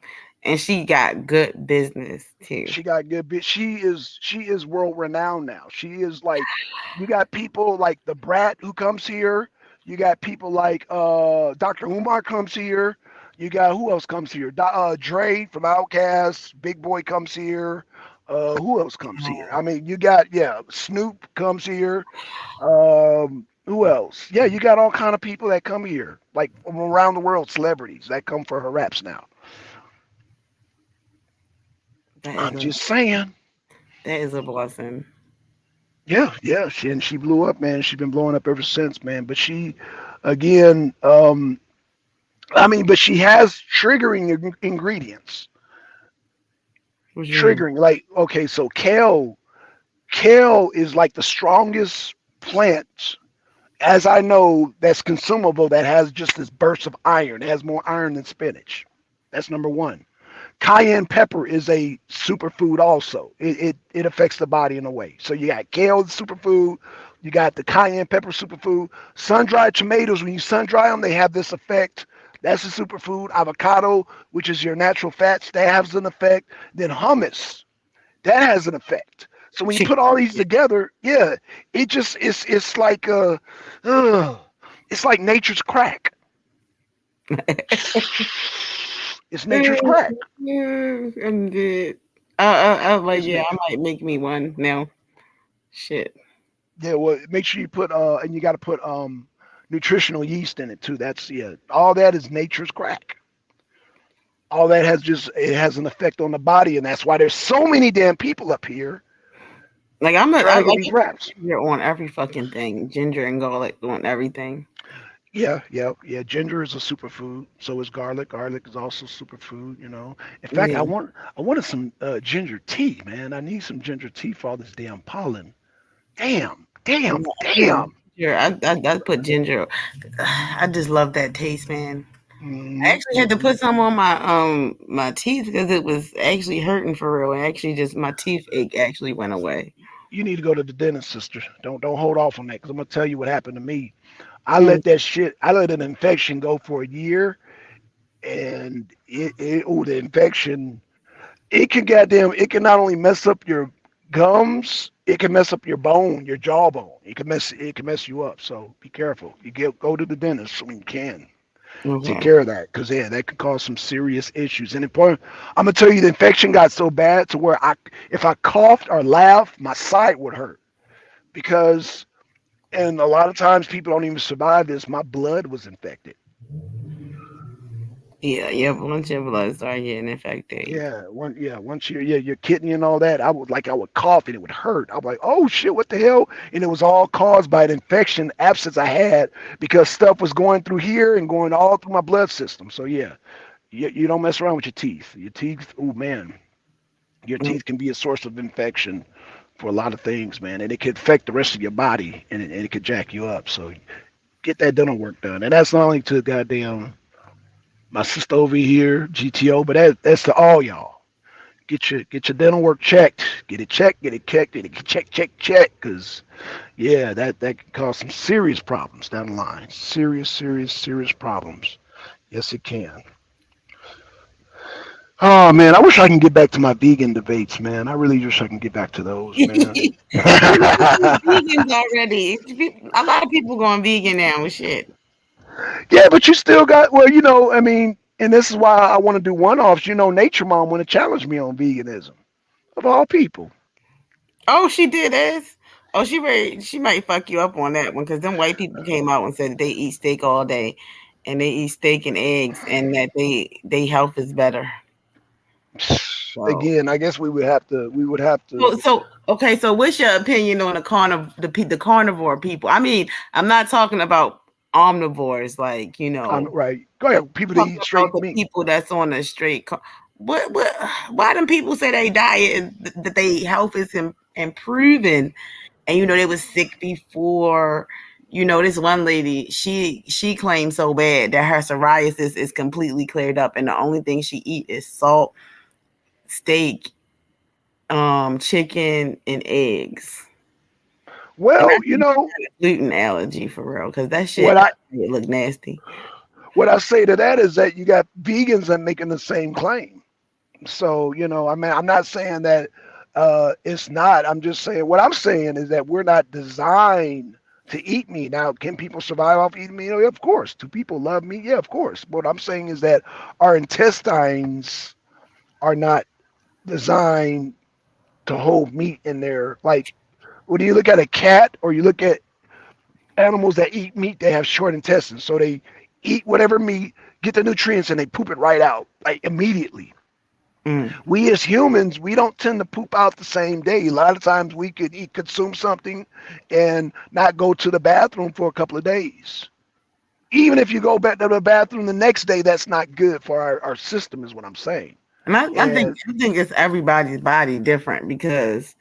And she got good business too. She got good bit. She is world renowned now. She is like, you got people like the Brat who comes here. You got people like Dr. Umar comes here. You got who else comes here? Dre from Outkast. Big Boy comes here. Who else comes here? I Oh, mean, you got Snoop comes here. Who else? Yeah, you got all kind of people that come here, like from around the world, celebrities that come for her raps now. that is I'm a just saying. blessing. Yeah, yeah, she blew up, man. She's been blowing up ever since, man. But she, again, I mean, but she has triggering ingredients. What you mean? Triggering, like, okay, so kale is like the strongest plant, as I know, that's consumable that has just this burst of iron. It has more iron than spinach. That's number one. Cayenne pepper is a superfood also. It affects the body in a way. So you got kale superfood, you got the cayenne pepper superfood. Sun dried tomatoes, when you sun dry them, they have this effect. That's a superfood. Avocado, which is your natural fats, that has an effect. Then hummus, that has an effect. So when you put all these together, yeah, it's like uh, it's like nature's crack. It's nature's crack. I'm good. I like, It's yeah, I nature. might make me one now. Shit. Yeah, well, make sure you put and you got to put nutritional yeast in it too. That's yeah, all that is nature's crack. All that has just it has an effect on the body, and that's why there's so many damn people up here Like I trying to get like these raps. ginger on every fucking thing. Ginger and garlic on everything. Yeah, yeah, yeah. Ginger is a superfood. So is garlic. Garlic is also superfood. In fact, Yeah. I wanted some ginger tea, man. I need some ginger tea for all this damn pollen. Damn, damn, Yeah, damn. ginger. I put ginger. I just love that taste, man. I Hmm. actually had to Hmm. put some on my teeth because it was actually hurting for real. And actually, just my teeth ache actually went away. You need to go to the dentist, sister. Don't hold off on that, because I'm gonna tell you what happened to me. Mm. I let an infection go for a year, and the infection, it can not only mess up your gums, it can mess up your bone, your jawbone. It can mess you up. So be careful. Go to the dentist when you can. Take Okay. care of that, because yeah, that could cause some serious issues. And important, I'm gonna tell you, the infection got so bad to where if I coughed or laughed, my side would hurt because, and a lot of times people don't even survive this. My blood was infected. Yeah, yeah. Once your blood start getting infected, Once your kidney and all that, I would cough and it would hurt. I was like, oh shit, what the hell? And it was all caused by an infection abscess I had because stuff was going through here and going all through my blood system. So yeah, you don't mess around with your teeth. Your teeth, oh man, your mm, teeth can be a source of infection for a lot of things, man, and it could affect the rest of your body, and it could jack you up. So get that dental work done, and that's not only to goddamn my sister over here, GTO, but that's to all y'all. Get your dental work checked. Get it checked. Get it checked. Get it check. Cause yeah, that can cause some serious problems down the line. Serious problems. Yes, it can. Oh man, I wish I can get back to my vegan debates, man. I really wish I can get back to those, man. Vegans already. A lot of people going vegan now with shit. Yeah, but you still got, well, I mean, and this is why I want to do one-offs. Nature Mom want to challenge me on veganism, of all people. Oh, she did this. Oh, she might fuck you up on that one because them white people came out and said that they eat steak all day, and they eat steak and eggs, and that they health is better. So, Again, I guess we would have to. okay. So, what's your opinion on the carnivore people? I mean, I'm not talking about omnivores, like Right. Go ahead. People that talking eat about straight the meat. people that's on a straight. What? Why do people say they diet is that they health is improving? And they was sick before. This one lady, she claims so bad that her psoriasis is completely cleared up, and the only thing she eat is salt, steak, chicken, and eggs. And I Well, think she got a gluten allergy for real, because that shit what I it look nasty. what I say to that is that you got vegans that making the same claim. So, I mean, I'm not saying that it's not. I'm just saying what I'm saying is that we're not designed to eat meat. Now, can people survive off eating meat? Oh, yeah, of course. Do people love meat? Yeah, of course. What I'm saying is that our intestines are not designed to hold meat in there. Like when you look at a cat or you look at animals that eat meat, they have short intestines. So they eat whatever meat, get the nutrients, and they poop it right out, like immediately. Mm. We as humans, we don't tend to poop out the same day. A lot of times we could consume something and not go to the bathroom for a couple of days. Even if you go back to the bathroom the next day, that's not good for our system, is what I'm saying. And I think And it's everybody's body different because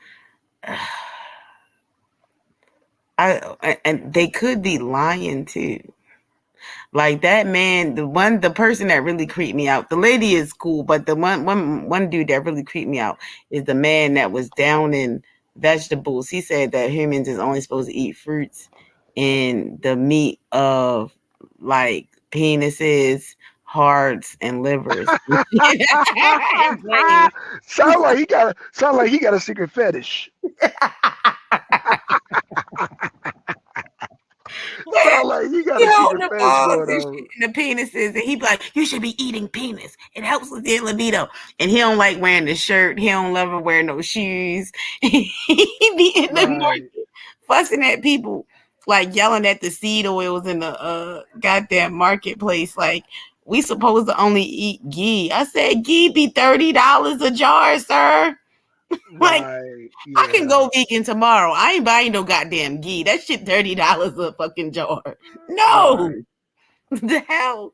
and they could be lying too. Like that man, the person that really creeped me out. The lady is cool, but the one dude that really creeped me out is the man that was down in vegetables. He said that humans is only supposed to eat fruits and the meat of like penises, hearts, and livers. Brains. sound like he got a secret fetish. Sound like he got He a holding secret the fetish balls going and on. shit and the penises, and he be like, "You should be eating penis. It helps with your libido." And he don't like wearing the shirt. He don't love to wear no shoes. He be in the Right. market fussing at people, like yelling at the seed oils in the goddamn marketplace. Like we supposed to only eat ghee. I said ghee be $30 a jar, sir. Like Right. I can Yeah. go vegan tomorrow. I ain't buying no goddamn ghee. That shit $30 a fucking jar. No. Right. The hell?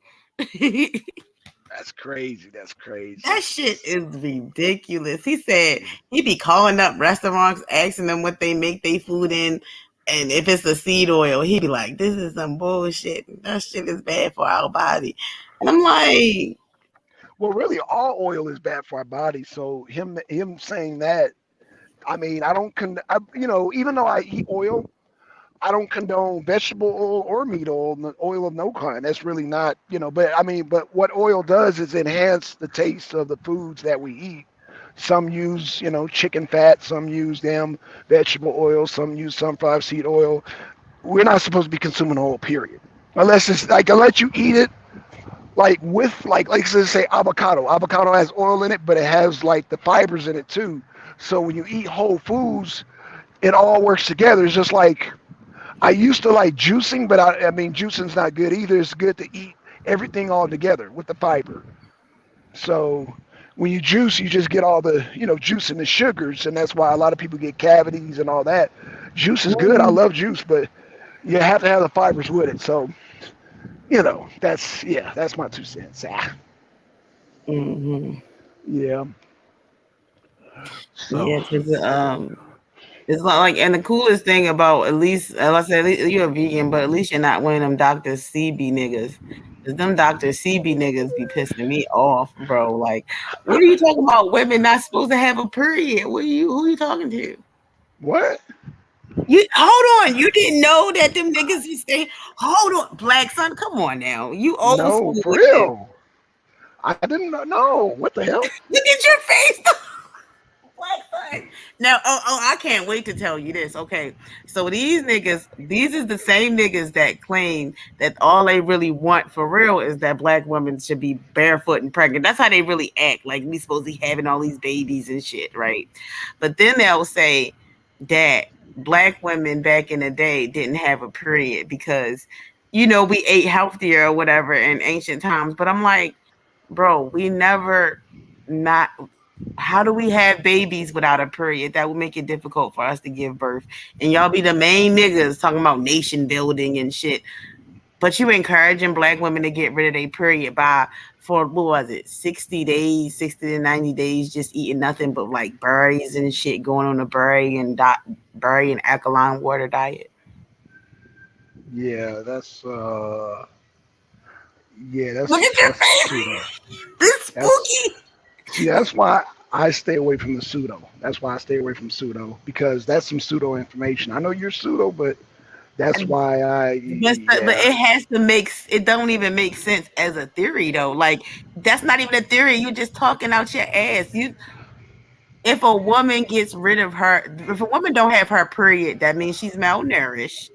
That's crazy. That's That crazy. shit is ridiculous. He said he be calling up restaurants, asking them what they make their food in, and if it's a seed oil, he be like, "This is some bullshit. That shit is bad for our body." And I'm like, Well, really, all oil is bad for our body. So him saying that, I mean, I don't even though I eat oil, I don't condone vegetable oil or meat oil, oil of no kind. That's really not, But I mean, but what oil does is enhance the taste of the foods that we eat. Some use, chicken fat. Some use damn vegetable oil. Some use sunflower seed oil. We're not supposed to be consuming oil, period. Unless you eat it like with like say avocado. Avocado has oil in it, but it has like the fibers in it too. So when you eat whole foods, it all works together. It's just like I used to like juicing, but I mean juicing's not good either. It's good to eat everything all together with the fiber. So when you juice, you just get all the juice and the sugars, and that's why a lot of people get cavities and all that. Juice is good. I love juice, but you have to have the fibers with it. So that's my 2 cents. mm-hmm. Yeah. Yeah, So because it's not like, and the coolest thing about at least, like I said, you're a vegan, but at least you're not one of them Dr. CB niggas. Cause them Dr. CB niggas be pissing me off, bro. Like, what are you talking about? Women not supposed to have a period. Who are you talking to? what? You hold on. You didn't know that them niggas be saying, hold on, Black son, come on now. You old No, school for with this. real. I didn't know. What the hell? Look at your face. Black. Now, I can't wait to tell you this. Okay, so these niggas, these is the same niggas that claim that all they really want for real is that black women should be barefoot and pregnant. That's how they really act. Like we supposed to be having all these babies and shit, right? But then they'll say that black women back in the day didn't have a period because, we ate healthier or whatever in ancient times. But I'm like, bro, we never not how do we have babies without a period? That would make it difficult for us to give birth. And y'all be the main niggas talking about nation building and shit. But you encouraging black women to get rid of their period for what was it, 60 days, 60 to 90 days, just eating nothing but like berries and shit, going on a berry and alkaline water diet. Yeah, that's Look at your that's face. pseudo. This That's spooky. see, that's why I stay away from the pseudo. That's why I stay away from pseudo because that's some pseudo information. I know you're pseudo, but that's why I But yeah. it has to make it don't even make sense as a theory though. Like that's not even a theory. You're just talking out your ass. If a woman gets rid of if a woman don't have her period, that means she's malnourished.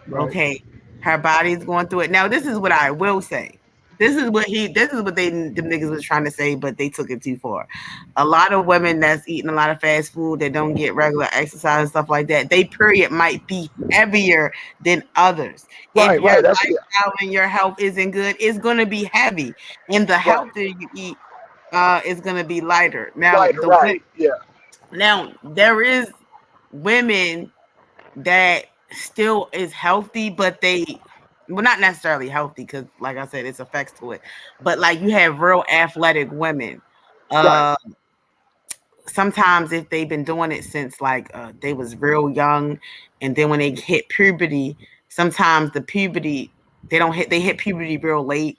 Right. Okay, her body's going through it. Now, this is what I will say. This is what the niggas was trying to say, but they took it too far. A lot of women that's eating a lot of fast food that don't get regular exercise and stuff like that, they period might be heavier than others. If Right, your right. That's lifestyle and your health isn't good, it's gonna be heavy. And the right. healthier you eat, is gonna be lighter. Right, right. Yeah. Now there is women that still is healthy, but not necessarily healthy because, like I said, it's effects to it. But like you have real athletic women. Right. Uh, Sometimes if they've been doing it since like they was real young, and then when they hit puberty, sometimes the puberty they hit puberty real late.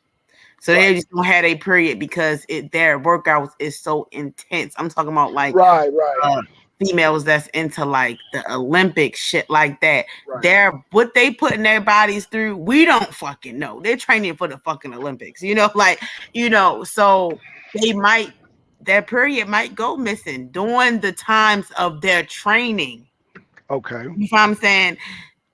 So they Right. just don't have a period because their workouts is so intense. I'm talking about like Right, right. uh, females that's into like the Olympic shit like that. Right. They're what they putting their bodies through. We don't fucking know. They're training for the fucking Olympics. So they might their period might go missing during the times of their training. Okay. You know what I'm saying?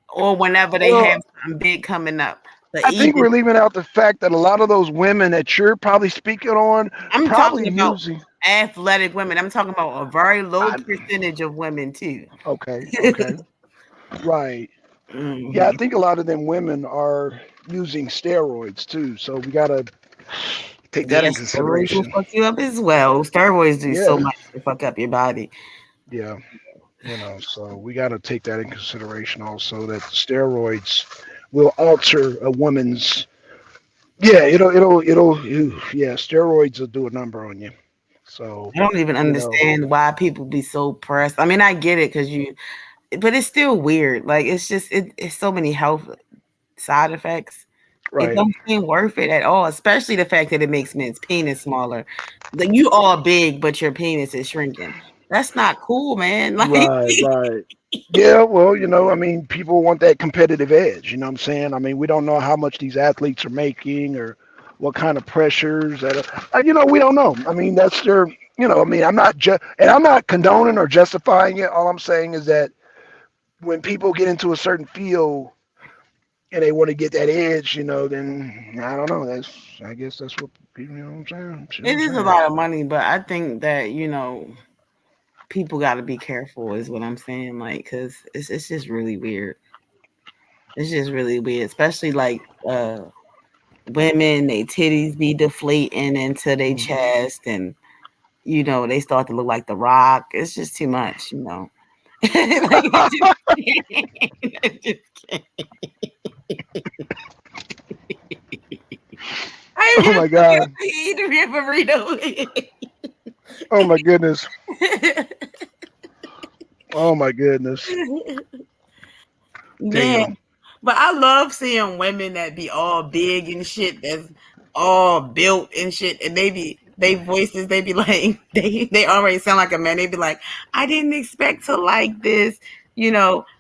Or whenever they Well, have something big coming up. But I think even we're leaving out the fact that a lot of those women that you're probably speaking on I'm probably talking about using athletic women. I'm talking about a very low I, percentage of women too. okay, okay. Right. Yeah, I Mhm. think a lot of them women are using steroids too. So we gotta take that in Yes, steroids will consideration. fuck you up as well. Steroids do so Yeah. much to fuck up your body. Yeah. So we got to take that in consideration also that steroids will alter a woman's. Yeah, yeah, steroids will do a number on you. So, I don't even you know, understand why people be so pressed. I mean, I get it but it's still weird. Like it's so many health side effects. It right, don't seem worth it at all, especially the fact that it makes men's penis smaller. Like you all big, but your penis is shrinking. That's not cool, man. Like right. Yeah, well, I mean, people want that competitive edge. You know what I'm saying? I mean, we don't know how much these athletes are making or what kind of pressures we don't know. I mean, that's their, I mean, and I'm not condoning or justifying it. All I'm saying is that when people get into a certain field and they want to get that edge, then I don't know. I guess that's what people, you know what I'm saying? See what it I'm is a saying? lot of money, but I think that people got to be careful, is what I'm saying. Like, cause it's just really weird. It's just really weird, especially like women, they titties be deflating into their Mhm. chest, and they start to look like the Rock. It's just too much. Like, it just, I Oh just my God. eat a Oh my goodness. burrito. Oh my goodness. Man, Damn. but I love seeing women that be all big and shit, that's all built and shit, and they voices, they be like, they already sound like a man. They be like, I didn't expect to like this.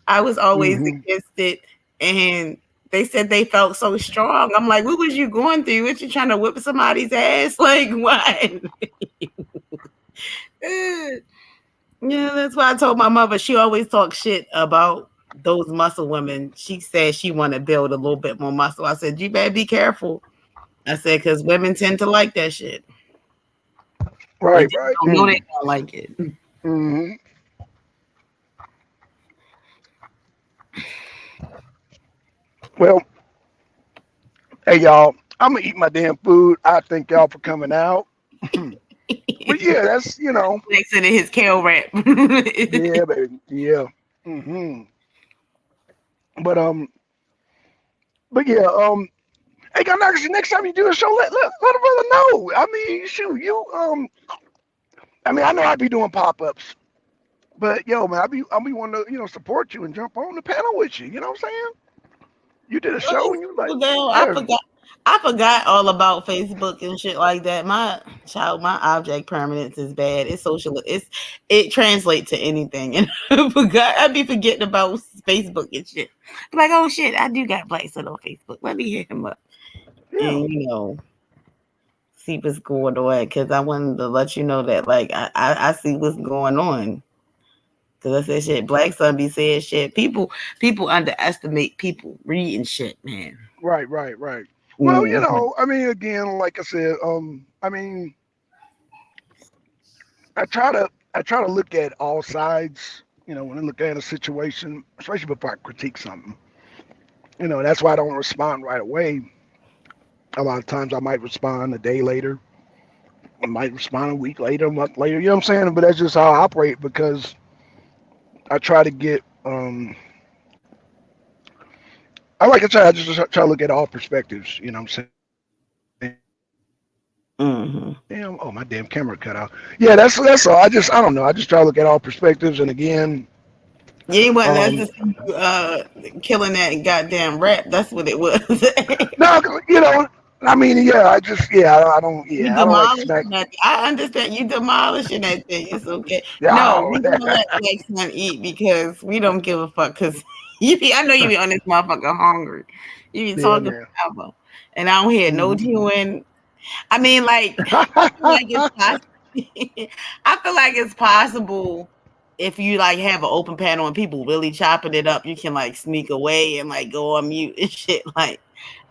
I was always Hmm. against it, and they said they felt so strong. I'm like, what was you going through? What you trying to whip somebody's ass? Like, what? Yeah, that's why I told my mother. She always talks shit about those muscle women. She said she want to build a little bit more muscle. I said, you better be careful. I said, because women tend to like that shit. They Right, just right. don't know they don't like it. Mm-hmm. Well, hey y'all, I'm gonna eat my damn food. I thank y'all for coming out. But yeah, that's Blackson in his kale wrap. yeah, baby, yeah. Hmm. But but yeah, hey, God, next time you do a show, let a brother know. I mean, shoot, you I mean, I know I'd be doing pop ups, but yo, man, I'll be wanting to support you and jump on the panel with you. You know what I'm saying? You did a show and you like, yeah, I forgot all about Facebook and shit like that. My object permanence is bad. It's social. It translates to anything, and I forgot. I'd be forgetting about Facebook and shit. Like, oh shit, I do got Blackson on Facebook. Let me hit him up yeah, and see what's going on, because I wanted to let you know that like I see what's going on. Cause I said shit, Black Son be saying shit. People underestimate people reading shit, man. right. Well, Mhm. I mean, again, like I said, I mean, I try to look at all sides. When I look at a situation, especially before I critique something. That's why I don't respond right away. A lot of times I might respond a day later. I might respond a week later, a month later. You know what I'm saying? But that's just how I operate because I try to get. I just try to look at all perspectives. You know what I'm Mhm. saying? Oh, my damn camera cut out. Yeah, that's all. I don't know. I just try to look at all perspectives, and again, You ain't want us to um, see you killing that goddamn rap. That's what it was. no, I mean, yeah, You I don't like smack. demolishing that. I understand you demolishing that thing. It's okay. No, Yeah, we gonna let Black Son eat because we don't give a fuck. Cause I know you be on this motherfucker hungry. You be yeah, talking man. forever, and I don't hear no Mhm. chewing. I mean, like, I feel like it's possible. I feel like it's possible if you like have an open panel and people really chopping it up, you can like sneak away and like go on mute and shit. Like,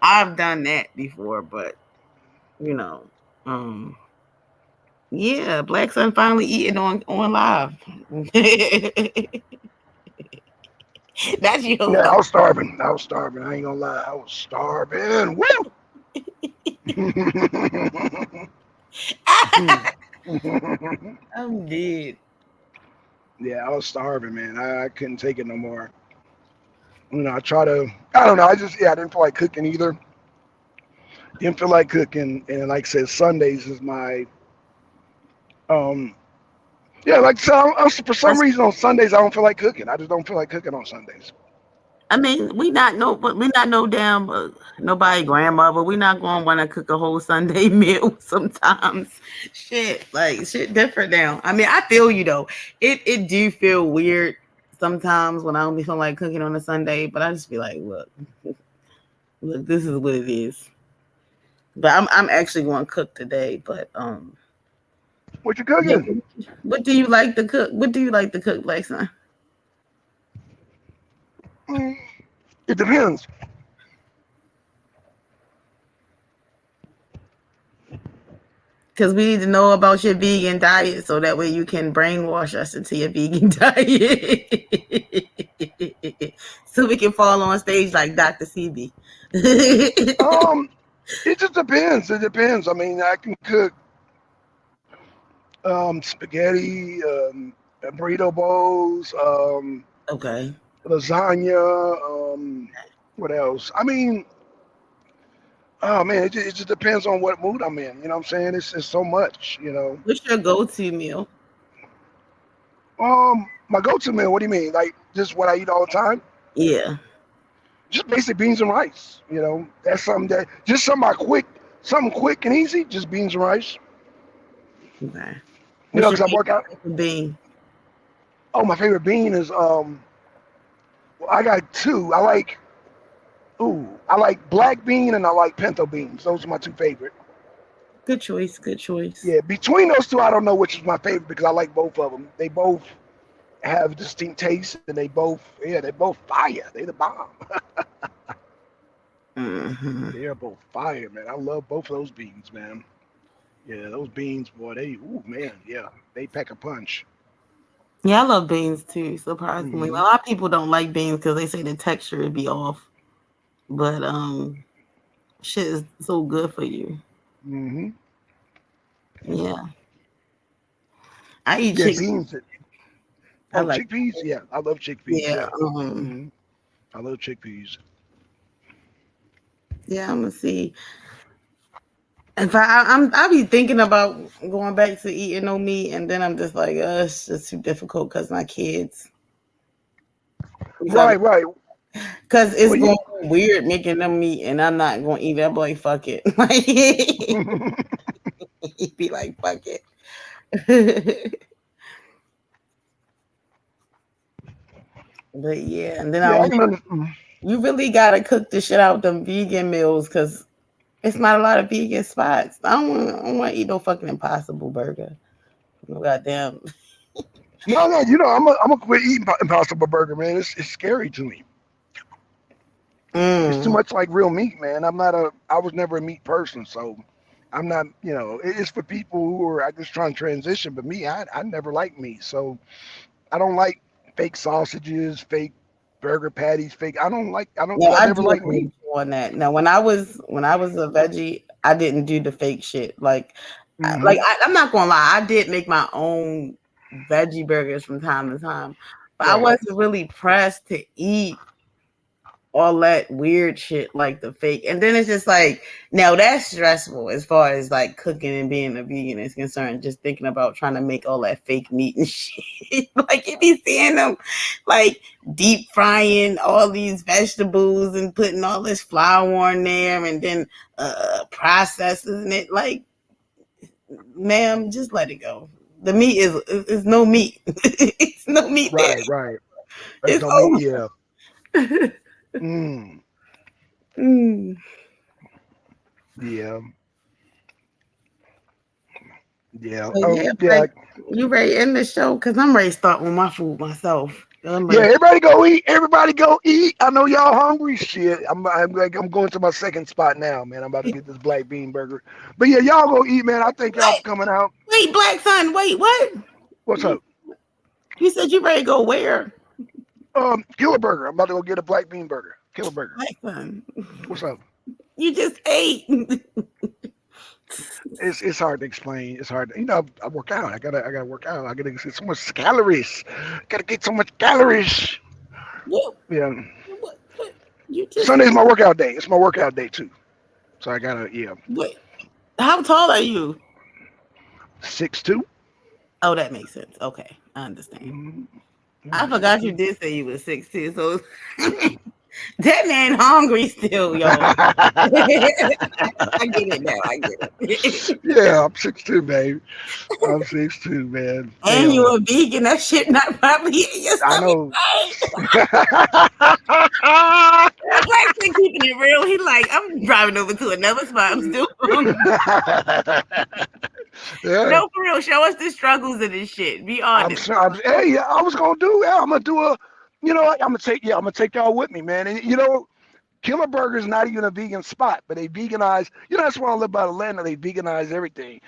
I've done that before, but you know, um, yeah, Black Son finally eating on live. That's Yeah, yours. I was starving. I was starving. I ain't gonna lie. I was starving. Woo! I'm dead. Yeah, I was starving, man. I couldn't take it no more. I try to. I don't know. I didn't feel like cooking either. Didn't feel like cooking, and like I said, Sundays is my. Um, yeah, like so. For some reason, on Sundays, I don't feel like cooking. I just don't feel like cooking on Sundays. I mean, we not no damn nobody grandmother. We not going to want to cook a whole Sunday meal sometimes. Shit different now. I mean, I feel you though. It do feel weird sometimes when I don't be feeling like cooking on a Sunday, but I just be like, look, this is what it is. But I'm actually going to cook today. But What you yeah. cooking? What do you like to cook? What do you like to cook, Black Son? Mm, it depends. Because we need to know about your vegan diet so that way you can brainwash us into your vegan diet. So we can fall on stage like Dr. CB. Um, it just depends. It depends. I mean, I can cook spaghetti, burrito bowls, Okay. lasagna. What else? I mean, oh man, it just depends on what mood I'm in. You know what I'm saying? It's so much. What's your go-to meal? My go-to meal. What do you mean? Like just what I eat all the time? Yeah. Just basic beans and rice. That's something that just something quick and easy. Just beans and rice. Okay. What's your Because I favorite work out. type of bean? Oh, my favorite bean is well, I got two. I like Ooh, I like black bean and I like pinto beans. Those are my two favorite. Good choice. Good choice. Yeah, between those two, I don't know which is my favorite because I like both of them. They both have distinct tastes, and they're both fire. They the bomb. Hmm. They're both fire, man. I love both of those beans, man. Yeah, those beans, boy, ooh, man, yeah, they pack a punch. Yeah, I love beans too. Surprisingly, a Hmm. lot of people don't like beans because they say the texture would be off. But shit is so good for you. Hmm. Yeah, I eat Yeah, chicken. beans. I Oh, like. chickpeas. Yeah, I love chickpeas. Yeah. Yeah, hmm I love chickpeas. Yeah. I'm gonna see. If I be thinking about going back to eating no meat, and then I'm just like, it's just too difficult because my kids. Right, right. Because it's Well, going to be weird making them meat, and I'm not going to eat it. I'm like, fuck it. Like, be like, fuck it. But yeah, and then yeah, I can understand. you really gotta cook the shit out them vegan meals because it's not a lot of vegan spots. I don't want to eat no fucking Impossible Burger. No goddamn. No, no, I'm gonna quit eating Impossible Burger, man. It's scary to me. It's too Mm. much like real meat, man. I was never a meat person, so I'm not, it's for people who are just trying to transition. But me, I never liked meat, so I don't like fake sausages, fake burger patties, fake. No, I I never do liked agree meat. with you on that. Now, when I was a veggie, I didn't do the fake shit. Hmm. I'm not gonna lie, I did make my own veggie burgers from time to time, but I Right, wasn't really pressed to eat all that weird shit like the fake. And then it's just like, now that's stressful as far as like cooking and being a vegan is concerned. Just thinking about trying to make all that fake meat and shit. Like you be seeing them like deep frying all these vegetables and putting all this flour on there and then processing it. Like, ma'am, just let it go. The meat is no meat. It's no meat there. right, right. There's It's no meat. over. Yeah. Mm, Mm. yeah. Yeah. But Oh, yeah, yeah. like you ready to end the show? Because I'm ready to start with my food myself. I'm Yeah, ready. everybody go eat. Everybody go eat. I know y'all hungry. Shit, I'm going to my second spot now, man. I'm about to get this black bean burger. But yeah, y'all go eat, man. I thank y'all Wait, for coming out. wait, Black Son, wait, what? What's You, up? you said you ready to go where? Killer burger. I'm about to go get a black bean burger. Killer burger. Black Son, What's up? you just ate. It's hard to explain. It's hard. I work out. I gotta work out. I gotta get so much calories. Gotta get so much calories. what, Yeah. what? You just Sunday's my workout day. It's my workout day too. So I gotta wait. How tall are you? 6'2". Oh, that makes sense. Okay, I understand. Mm-hmm. I Yeah, forgot you 6'2". did say you was 6'2", so that man hungry still, yo. I get it now. I get it. Yeah, I'm 6'2", babe. I'm 6'2", man. And you Damn. a vegan, that shit not probably in your I stomach, know. right? Blackson keeping it real. He like, I'm driving over to another spot. I'm still hungry. Yeah. No, for real. Show us the struggles of this shit. Be honest. Hey, yeah, I was gonna do. Yeah, I'm gonna do a. I'm gonna take y'all with me, man. And Killer Burger is not even a vegan spot, but they veganize. That's why I live about Atlanta. They veganize everything.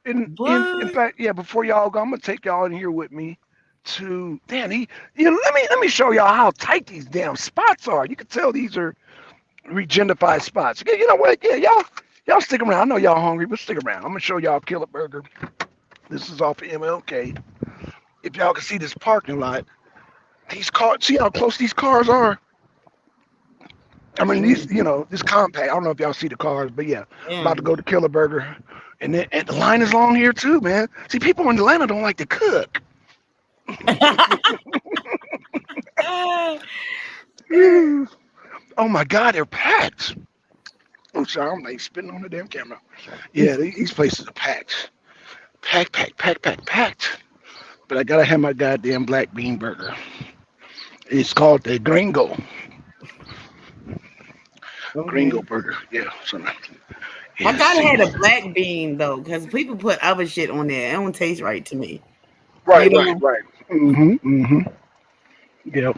In What? fact, yeah. Before y'all go, I'm gonna take y'all in here with me to. Damn, let me show y'all how tight these damn spots are. You can tell these are regenified spots. Okay, you know what? Yeah, y'all stick around. I know y'all hungry, but stick around. I'm gonna show y'all Killer Burger. This is off of MLK. If y'all can see this parking lot, these cars. See how close these cars are. I mean, this compact. I don't know if y'all see the cars, but yeah, I'm about to Damn. go to Killer Burger, and the line is long here too, man. See, people in Atlanta don't like to cook. Oh my God, they're packed. I'm sorry, I'm like spitting on the damn camera. Yeah, these places are packed, packed. But I gotta have my goddamn black bean burger. It's called the Gringo. Gringo burger. Yeah. So, I yeah. gotta See. have a black bean though, because people put other shit on there. It don't taste right to me. You Right. Right. know, Right. Mm-hmm. Mm-hmm. Yep.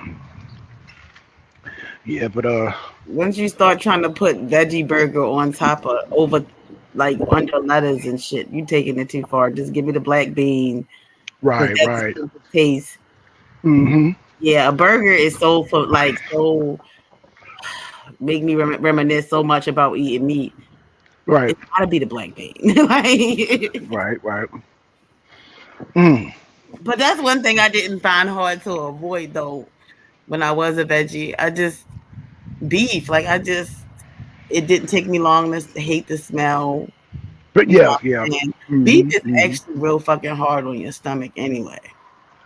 Yeah. But once you start trying to put veggie burger on top of over like under lettuce and shit, you taking it too far. Just give me the black bean because Right. that Right. distinctive taste. Mm-hmm. Yeah, a burger is so for like so make me reminisce so much about eating meat. Right. It's gotta be the black bean. Like, Right. Right. Mm. but that's one thing I didn't find hard to avoid though when I was a veggie. I just beef. Like I just it didn't take me long to hate the smell. But You know yeah. what Yeah. I'm saying? Beef Mm-hmm. is Mm-hmm. actually real fucking hard on your stomach anyway.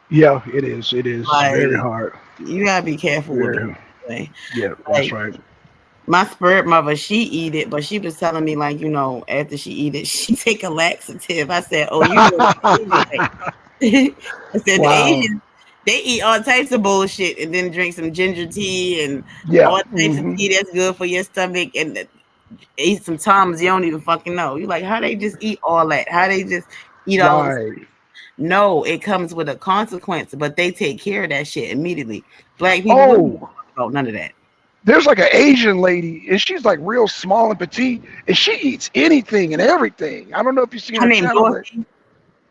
Yeah. It is. It is very Like hard. you gotta be careful with beef. Very. Anyway. Yeah. That's Like right. my spirit mother, she eat it, but she was telling me like, after she eat it, she take a laxative. I said, "Oh, you know the Asian way." I said the Wow. Asians they eat all types of bullshit and then drink some ginger tea and Yeah. all types of Mm-hmm. tea that's good for your stomach and eat some Tums you don't even fucking know. You like how they just eat all that? How they just eat all this? Right. No, it comes with a consequence, but they take care of that shit immediately. Black people, we don't Oh, talk about none of that. there's like an Asian lady, and she's like real small and petite, and she eats anything and everything. I don't know if you've seen Her her name channel, but Dorothy.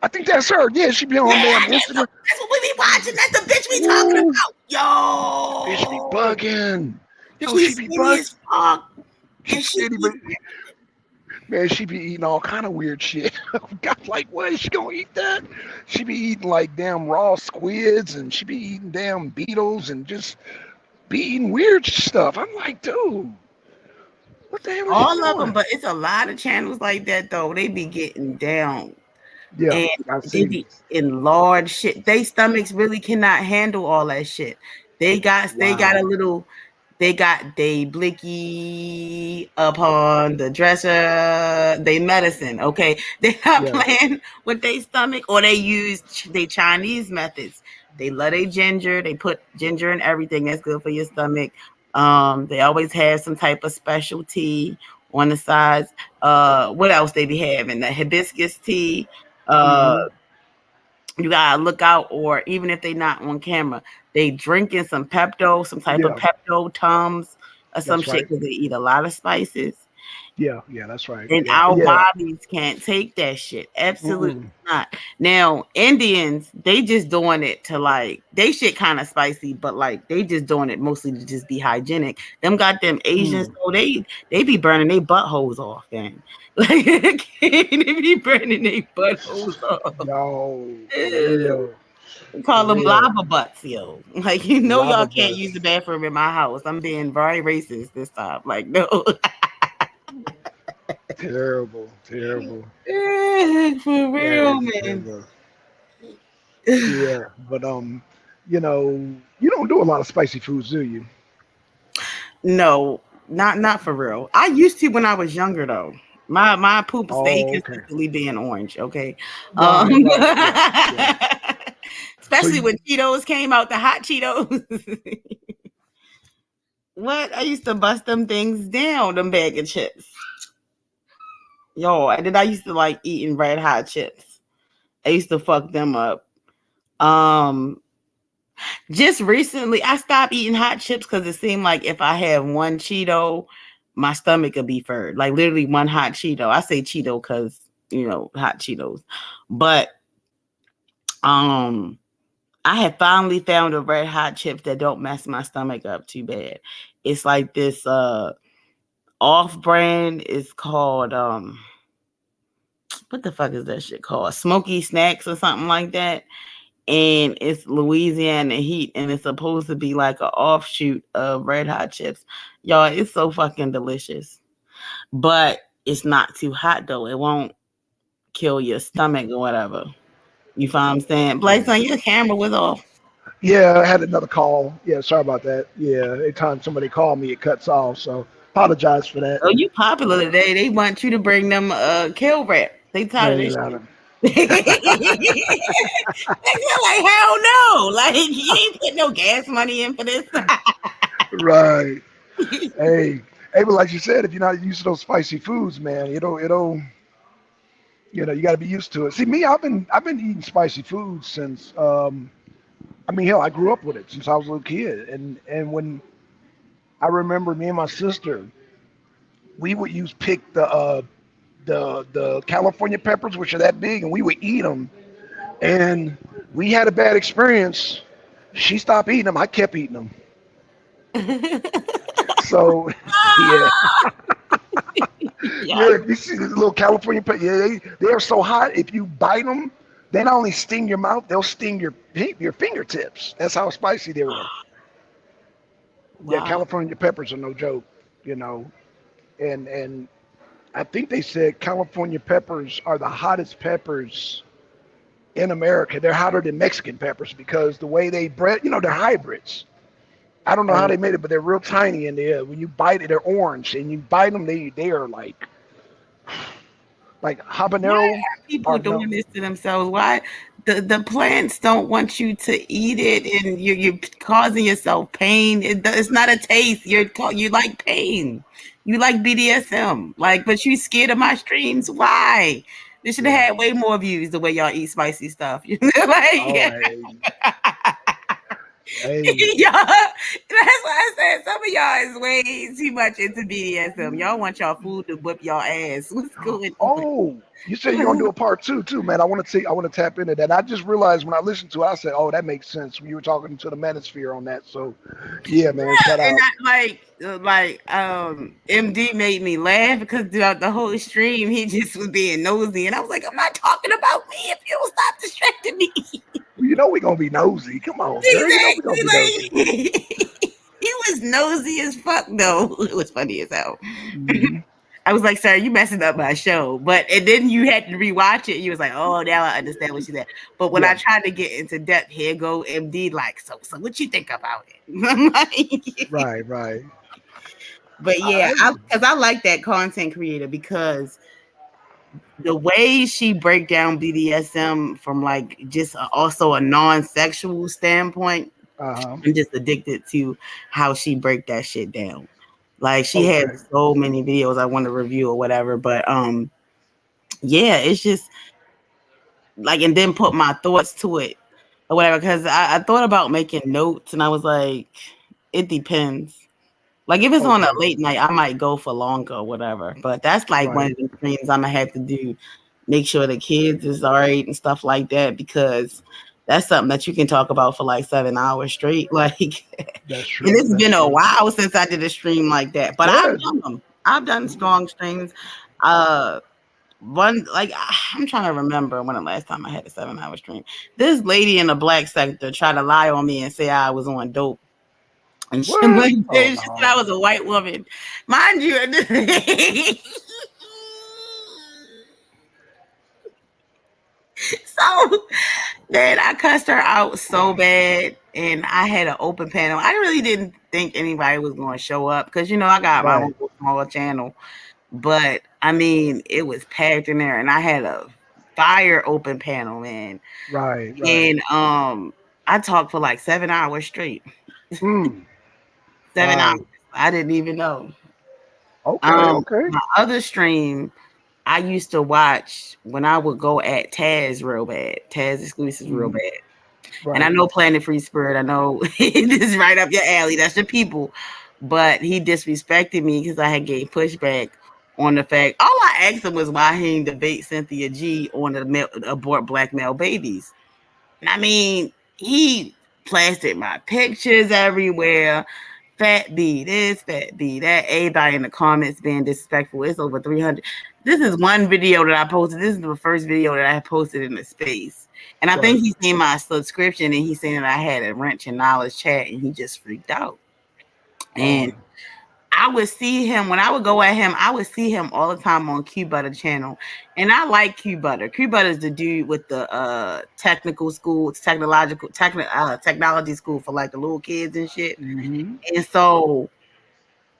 I think that's her. Yeah, she be Yeah, on damn that's, Instagram. that's what we be watching. That's the bitch we talking Ooh, about. bitch be Yo, bugging. Yo, she she's be skinny bug. as fuck, and She's she skinny, but eats man, she be eating all kind of weird shit. God, like what? Is she gonna eat that? She be eating like damn raw squids, and she be eating damn beetles, and just be eating weird stuff. I'm like, dude, what the hell is you all of them. doing? But it's a lot of channels like that though. They be getting down Yeah, and I they see. be in large shit. They stomachs really cannot handle all that shit. They got a Wow. little they got they blicky upon the dresser, they medicine, okay? They not Yeah. playing with their stomach or they use they Chinese methods. They love their ginger, they put ginger in everything that's good for your stomach. They always have some type of specialty on the sides. What else they be having? The hibiscus tea. Uh, Hmm. you gotta look out, or even if they not on camera, they drinking some Pepto, some type of Yeah, Pepto Tums or some that's shit right. because they eat a lot of spices. Yeah, yeah, that's right. And Yeah, our yeah. bodies can't take that shit. Absolutely Mm-mm. not. Now, Indians, they just doing it to like they shit kind of spicy, but like they just doing it mostly to just be hygienic. Them goddamn Asians, Mm. so they be burning their buttholes off, then. Like they be burning their buttholes off. Yo, for Ew. real, We for call them real. lava butts, yo. Like Lava y'all can't use the bus. bathroom in my house. I'm being very racist this time. Like no, Terrible, terrible. for That real, is man. terrible. Yeah, but you don't do a lot of spicy foods, do you? No, not for real. I used to when I was younger though. My poop stayed Oh, okay. consistently being orange. Okay, um, Right, right. Yeah, yeah. So especially you, when Cheetos came out, the hot Cheetos. What I used to bust them things down, them bag of chips. Yo, and then I used to like eating red hot chips. I used to fuck them up. Um, just recently, I stopped eating hot chips because it seemed like if I had one Cheeto, my stomach would be furred. Like literally one hot Cheeto. I say Cheeto because hot Cheetos, but um, I have finally found a red hot chip that don't mess my stomach up too bad. It's like this off brand. It's called what the fuck is that shit called? Smoky Snacks or something like that. And it's Louisiana Heat, and it's supposed to be like an offshoot of Red Hot Chips. Y'all, it's so fucking delicious. But it's not too hot though. It won't kill your stomach or whatever. You find what I'm saying? Blaze yeah. on your camera was off. Yeah, I had another call. Yeah, sorry about that. Yeah, anytime somebody called me, it cuts off. So apologize for that. Oh, you popular today. They want you to bring them kill rap. They tired of this Man, I shit. don't- They're like, hell no. Like, you ain't put no gas money in for this. right. Hey, Hey, but like you said, if you're not used to those spicy foods, man, you got to be used to it. See, me, I've been eating spicy foods since. I mean, hell, I grew up with it since I was a little kid, and when I remember me and my sister, we would use pick the California peppers, which are that big, and we would eat them. And we had a bad experience. She stopped eating them. I kept eating them. So yeah, Yeah. yeah. If you see the little California pepper, yeah, they are so hot. If you bite them, they not only sting your mouth, they'll sting your fingertips. That's how spicy they were. Yeah, Wow. California peppers are no joke. You know, and I think they said California peppers are the hottest peppers in America. They're hotter than Mexican peppers because the way they bred, they're hybrids. I don't know how Right. they made it, but they're real tiny and when you bite it, they're orange. And you bite them, they are like Why habanero. are people Or no, doing this to themselves? Why the plants don't want you to eat it, and you're causing yourself pain. It's not a taste. You like pain. You like BDSM. Like, but you scared of my streams. Why? They should have yeah. had way more views the way y'all eat spicy stuff. You know, Oh, like hey, y'all. That's why I said some of y'all is way too much into BDSM. Y'all want y'all food to whip y'all ass. What's going oh. You said you're gonna on? do a part two too, man. I want to tap into that. I just realized when I listened to it, I said, "Oh, that makes sense." When you were talking to the Manosphere on that, so yeah, man. Shout And out. I, MD made me laugh because throughout the whole stream he just was being nosy, and I was like, I'm not talking about me if you don't stop distracting me. You know we're gonna be nosy. Come on, girl. You know we're gonna Exactly, be nosy. like he was nosy as fuck though. It was funny as hell. Hmm. I was like, sir, you messing up my show. But and then you had to rewatch it. You was like, oh, now I understand what she said. But when I Yeah. tried to get into depth, here go MD, like, so what you think about it? I'm like, Right. Right. but yeah, I, because I like that content creator because the way she break down BDSM from like just also a non-sexual standpoint, uh, I'm just addicted to how she break that shit down. Like she has okay. so many videos I want to review or whatever, but yeah, it's just like, and then put my thoughts to it or whatever. Because I thought about making notes, and I was like, it depends. Like if it's on a Okay. late night, I might go for longer or whatever. But that's like one Right. of the things I'm gonna have to do. Make sure the kids is all right and stuff like that because that's something that you can talk about for like 7 hours straight. Like, and That's true. it's That's been a true. while since I did a stream like that. But I've Yeah. done them. I've done strong streams. Uh, one like I'm trying to remember when the last time I had a 7 hour stream. This lady in the black sector tried to lie on me and say I was on dope and shit What? like Oh that. She said I no. was a white woman, mind you. So man, I cussed her out so bad, and I had an open panel. I really didn't think anybody was going to show up because I got my own Right. small channel. But I mean, it was packed in there, and I had a fire open panel, man. Right. Right. And I talked for like 7 hours straight. Mm. 7 hours. Wow. I didn't even know. Okay. Okay. My other stream I used to watch when I would go at Taz real bad. Taz exclusives real Mm. bad. And I Right. know Planet Free Spirit. I know this is right up your alley. That's your people. But he disrespected me because I had gave pushback on the fact. All I asked him was why he didn't debate Cynthia G on the abort black male babies. And I mean, he plastered my pictures everywhere. Fat B this, fat B that. Everybody in the comments being disrespectful. It's over 300. This is one video that I posted. This is the first video that I posted in the space. And I think Right. he seen my subscription and he seen that I had a wrench and knowledge chat and he just freaked out. Oh. And I would see him when I would go at him. I would see him all the time on Q Butter channel, and I like Q Butter. Q Butter is the dude with the technical school, technology school for like the little kids and shit. Hmm. And so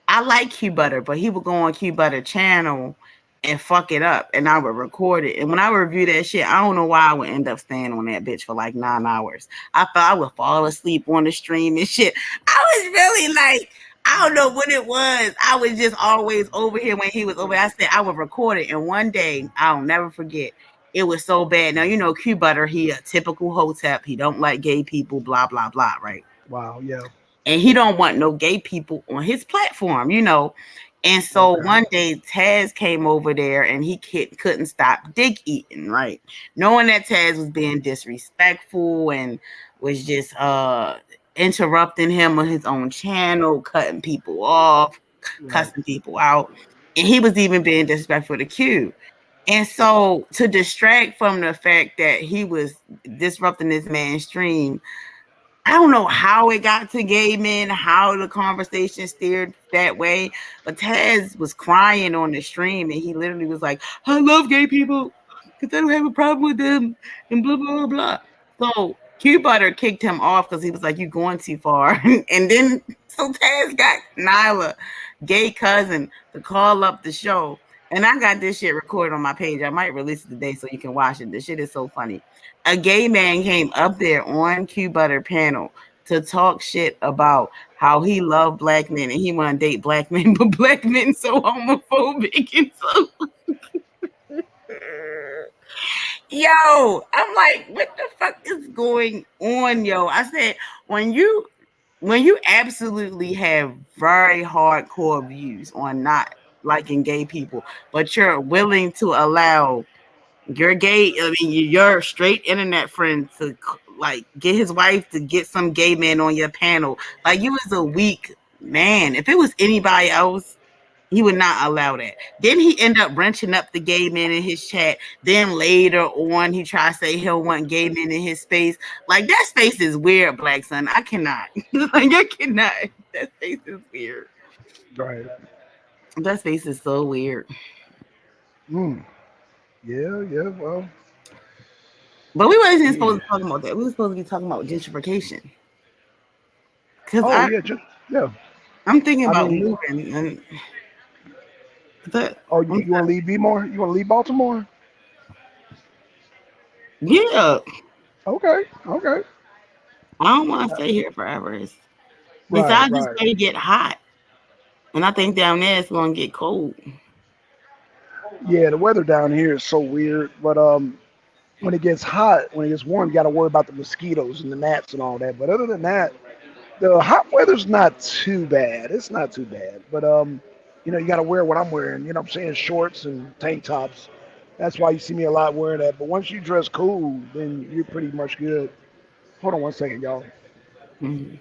I like Q Butter, but he would go on Q Butter channel and fuck it up, and I would record it. And when I would review that shit, I don't know why I would end up staying on that bitch for like 9 hours. I thought I would fall asleep on the stream and shit. I was really like, I don't know what it was. I was just always over here when he was over. I said I would record it, and one day I'll never forget. It was so bad. Now you know Q Butter. He a typical hotep. He don't like gay people. Blah blah blah. Right. Wow. Yeah. And he don't want no gay people on his platform, you know. And so Okay. one day Taz came over there and he couldn't stop dick eating, right? Knowing that Taz was being disrespectful and was just interrupting him on his own channel, cutting people off, Right. cussing people out. And he was even being disrespectful to Q. And so to distract from the fact that he was disrupting this man's stream, I don't know how it got to gay men, how the conversation steered that way, but Taz was crying on the stream and he literally was like, I love gay people because I don't have a problem with them and blah, blah, blah, blah. So Q Butter kicked him off because he was like, you're going too far. And then, so Taz got Nyla, gay cousin, to call up the show. And I got this shit recorded on my page. I might release it today so you can watch it. This shit is so funny. A gay man came up there on Q Butter panel to talk shit about how he loved black men and he want to date black men, but black men so homophobic and so. Yo, I'm like, what the fuck is going on, yo? I said, when you absolutely have very hardcore views on not liking gay people, but you're willing to allow your gay, I mean, your straight internet friend to like get his wife to get some gay man on your panel. Like you was a weak man. If it was anybody else, he would not allow that. Then he end up wrenching up the gay men in his chat. Then later on, he try to say he'll want gay men in his space. Like that space is weird, Black Son. I cannot. Like I cannot. That space is weird. Right. That space is so weird. Hmm. Yeah. Yeah. Well. But we wasn't supposed Yeah. to talk about that. We were supposed to be talking about gentrification. Cause Oh yeah. Just yeah. I'm thinking I about mean. moving and that. Oh, you want to leave Bmore? You want to leave Baltimore? Yeah, Okay. Okay. I don't want to stay here forever. Right. Besides, this Right. way get hot, and I think down there it's gonna get cold. Yeah. The weather down here is so weird, but when it gets hot, when it gets warm, you got to worry about the mosquitoes and the gnats and all that. But other than that, the hot weather's not too bad. It's not too bad. But you got to wear what I'm wearing. You know what I'm saying? Shorts and tank tops. That's why you see me a lot wearing that. But once you dress cool, then you're pretty much good. Hold on one second, y'all. Mhm.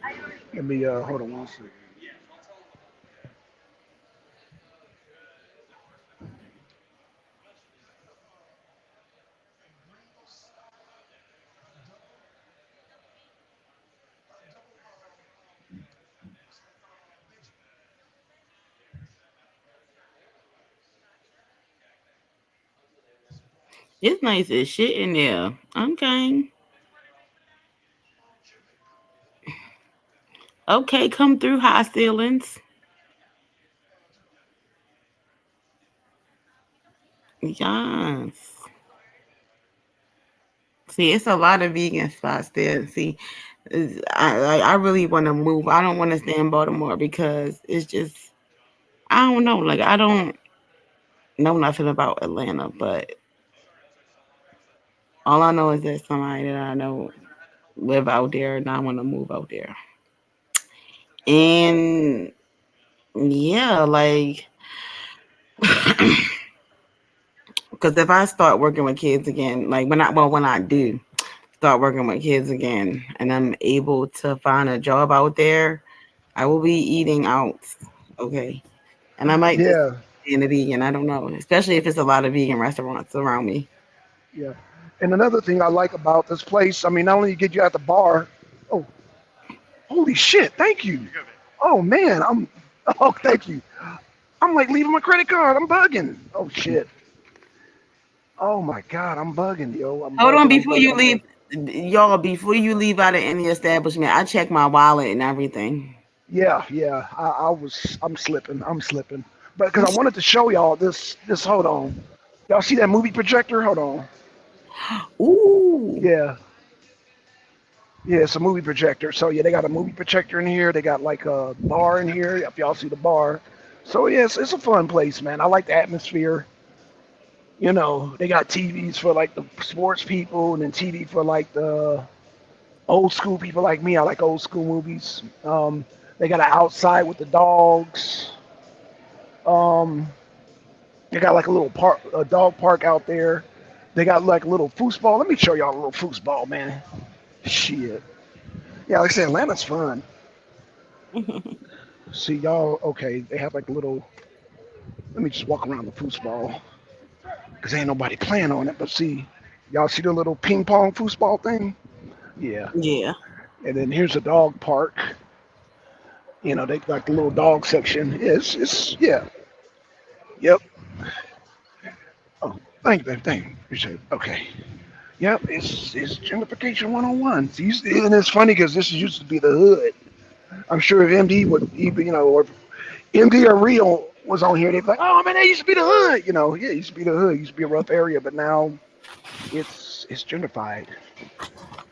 Let me hold on one second. It's nice as shit in there. Okay, okay, come through, high ceilings. Yes. See, it's a lot of vegan spots there. See, I really want to move. I don't want to stay in Baltimore because it's just I don't know. Like I don't know nothing about Atlanta, but all I know is that somebody that I know live out there and I want to move out there. And yeah, like because if I start working with kids again, like when I do start working with kids again and I'm able to find a job out there, I will be eating out. Okay. And I might just Yeah, be in a vegan. I don't know. Especially if it's a lot of vegan restaurants around me. yeah. And another thing I like about this place, I mean, not only get you at the bar. Oh, holy shit! Thank you. Oh man, I'm. Oh, thank you. I'm like leaving my credit card. I'm bugging. Oh shit. Oh my god, I'm bugging, yo. I'm Hold on bugging. I'm before bugging. you I'm leave. bugging. Y'all, before you leave out of any establishment, I check my wallet and everything. Yeah, yeah. I was. I'm slipping. I'm slipping. But because I wanted to show y'all this. This. Hold on. Y'all see that movie projector? Hold on. Ooh. Yeah. Yeah, it's a movie projector. So yeah, they got a movie projector in here. They got like a bar in here. If y'all see the bar. So yes, it's a fun place, man. I like the atmosphere. You know, they got TVs for like the sports people, and then TV for like the old school people like me. I like old school movies. They got an outside with the dogs. Um, they got like a little park, a dog park out there. They got like a little foosball. Let me show y'all a little foosball, man. Shit. Yeah, like I said, Atlanta's fun. See y'all. Okay, they have like a little. Let me just walk around the foosball because ain't nobody playing on it. But see, y'all see the little ping pong foosball thing? Yeah. Yeah. And then here's a dog park. You know, they got the little dog section. It's yeah. Yep. Oh, thank you, babe. Thank you. Appreciate it. Okay. Yep. It's gentrification 101. And it's funny because this used to be the hood. I'm sure if MD would even, or if MD or Rio was on here, they'd be like, oh man, that used to be the hood. Yeah, it used to be the hood. It used to be a rough area, but now it's gentrified.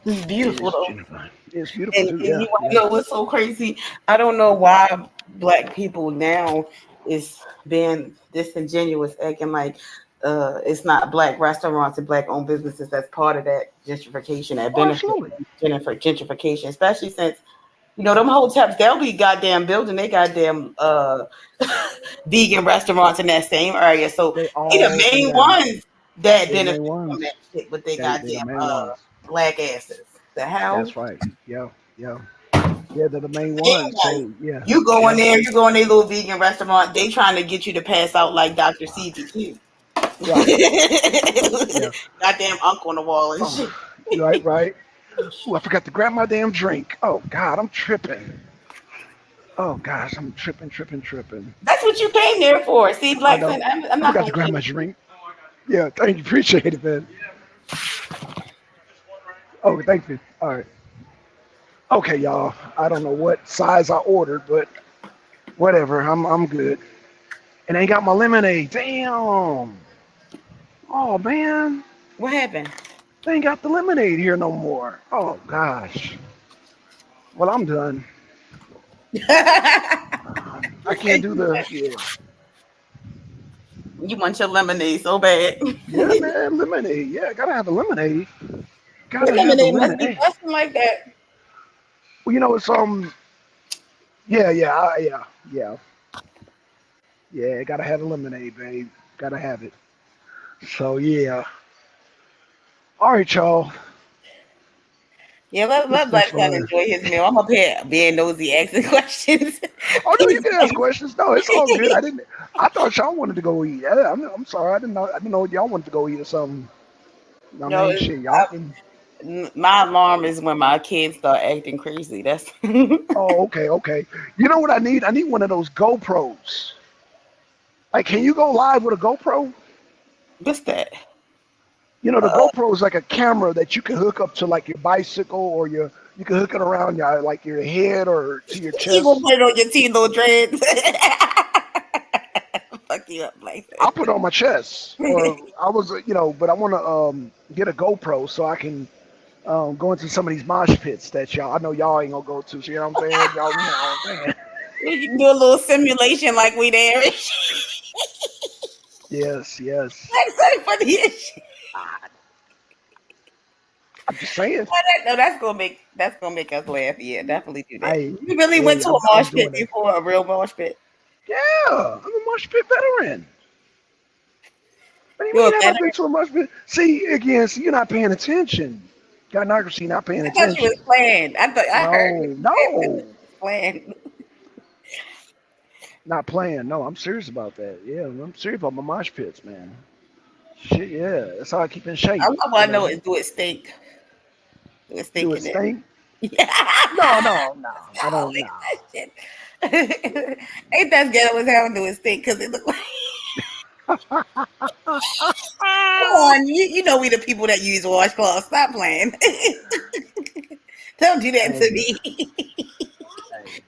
It's It beautiful is though. gentrified. It's beautiful too. And Yeah, you want to yeah. know what's so crazy? I don't know why black people now is being disingenuous, acting like it's not black restaurants and black owned businesses that's part of that gentrification, that Oh, benefit absolutely. gentrification, especially since them hotels, they'll be goddamn building they goddamn vegan restaurants in that same area. So They they the all say main that. ones that They're the main benefit from that ones. shit with they They're the goddamn main ones. black asses. The hell? That's right. Yeah, yeah, yeah. They're the main ones. Anybody. So yeah, You go in yeah, there, you go in their little vegan restaurant, they trying to get you to pass out like Dr. CBQ. right. Yeah. Goddamn unk on the wall and Oh, shit. right, right. Oh, I forgot to grab my damn drink. Oh God, I'm tripping. Oh gosh, I'm tripping, tripping, tripping. That's what you came there for. See, I Blackson, know. I'm I not forgot to gonna grab lie. my drink. Yeah, thank you. Appreciate it, man. Oh, thank you. All right. Okay, y'all. I don't know what size I ordered, but whatever. I'm good. And I ain't got my lemonade. Damn. Oh man. What happened? They ain't got the lemonade here no more. Oh gosh. Well, I'm done. I can't do the yeah. You want your lemonade so bad. Yeah, man, lemonade. Yeah, gotta have the lemonade. Your Gotta have the lemonade must be lemonade. busting like that. Well, it's yeah, yeah, yeah, yeah. Gotta have the lemonade, babe. Gotta have it. So yeah. All right, y'all. Yeah, let It's been Black Son fun. enjoy his meal. I'm up here being nosy, asking questions. Oh no, you can ask questions. No, it's all good. I didn't. I thought y'all wanted to go eat. Yeah, I'm sorry. I didn't know. I didn't know y'all wanted to go eat or something. I No, mean, shit. Y'all can. my alarm is when my kids start acting crazy. That's Oh, okay, okay. You know what I need? I need one of those GoPros. Like, can you go live with a GoPro? what's that? The GoPro is like a camera that you can hook up to like your bicycle or you can hook it around your like your head or to your You gonna chest. put it on your Tito dreads? Fuck you up, Black I'll put it on my chest. Or I was, but I want to get a GoPro so I can go into some of these mosh pits that I know y'all ain't gonna go to. So you know what I'm saying? Y'all, you know what I'm saying? We can do a little simulation like we there. Yes, yes. That's so funny as shit. I'm just saying. No, that's gonna make us laugh. Yeah, definitely do that. I You really went Hey, to a I'm mosh doing pit it. before, a real mosh pit. Yeah, I'm a mosh pit veteran. What do you You a mean? Have I veteran? been to a mosh pit? See, again, see, you're not paying attention. Got narcolepsy, not paying I thought you was attention. playing. I heard you No, no, was playing. not playing. No, I'm serious about that. Yeah, I'm serious about my mosh pits, man. Shit, yeah, that's how I keep in shape. All I know is do it stink. Do it Do stink it in there. stink? Yeah. No, no, no. I Oh, don't look know. at that shit. Ain't that ghetto as hell do it stink because it look like come on, you know we the people that use washcloths. Stop playing. Don't do that Hey, to me. hey.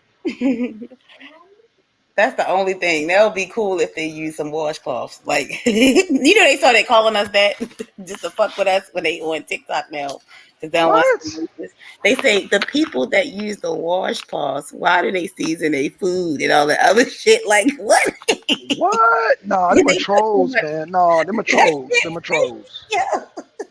That's the only thing. That would be cool if they use some washcloths. Like they started calling us that just to fuck with us when they on TikTok now. Because they don't want What? to be racist. They say the people that use the washcloths, why do they season their food and all that other shit? Like what? What? Nah, them are They put too trolls, much. man. Nah, them are trolls. Them are trolls. Yeah.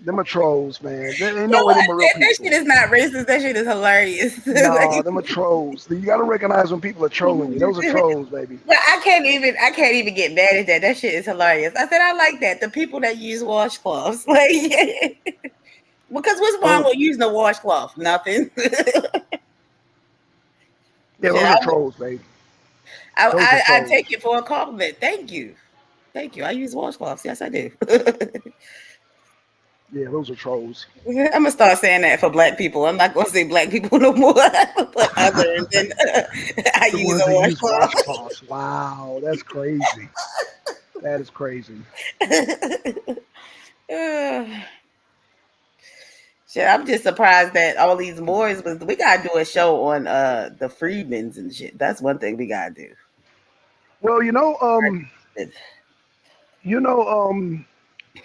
Them are trolls, man. There ain't You no know way what? them are real That shit people. is not racist. That shit is hilarious. Nah, Like, them are trolls. You gotta recognize when people are trolling you. Those are trolls, baby. but I can't even get mad at that. That shit is hilarious. I said I like that. The people that use washcloths, like, because what's wrong Those, with using a washcloth? Nothing. yeah, Shit, those are trolls, baby. Those are I trolls. take it for a compliment. Thank you. Thank you. I use washcloths. Yes, I do. Yeah, those are trolls. I'm gonna start saying that for black people. I'm not gonna say black people no more, but other than I The use ones a that use washcloth. washcloths. Wow, that's crazy. That is crazy. Shit, I'm just surprised that all these Moors was. We gotta do a show on the Freedmans and shit. That's one thing we gotta do. Well, you know,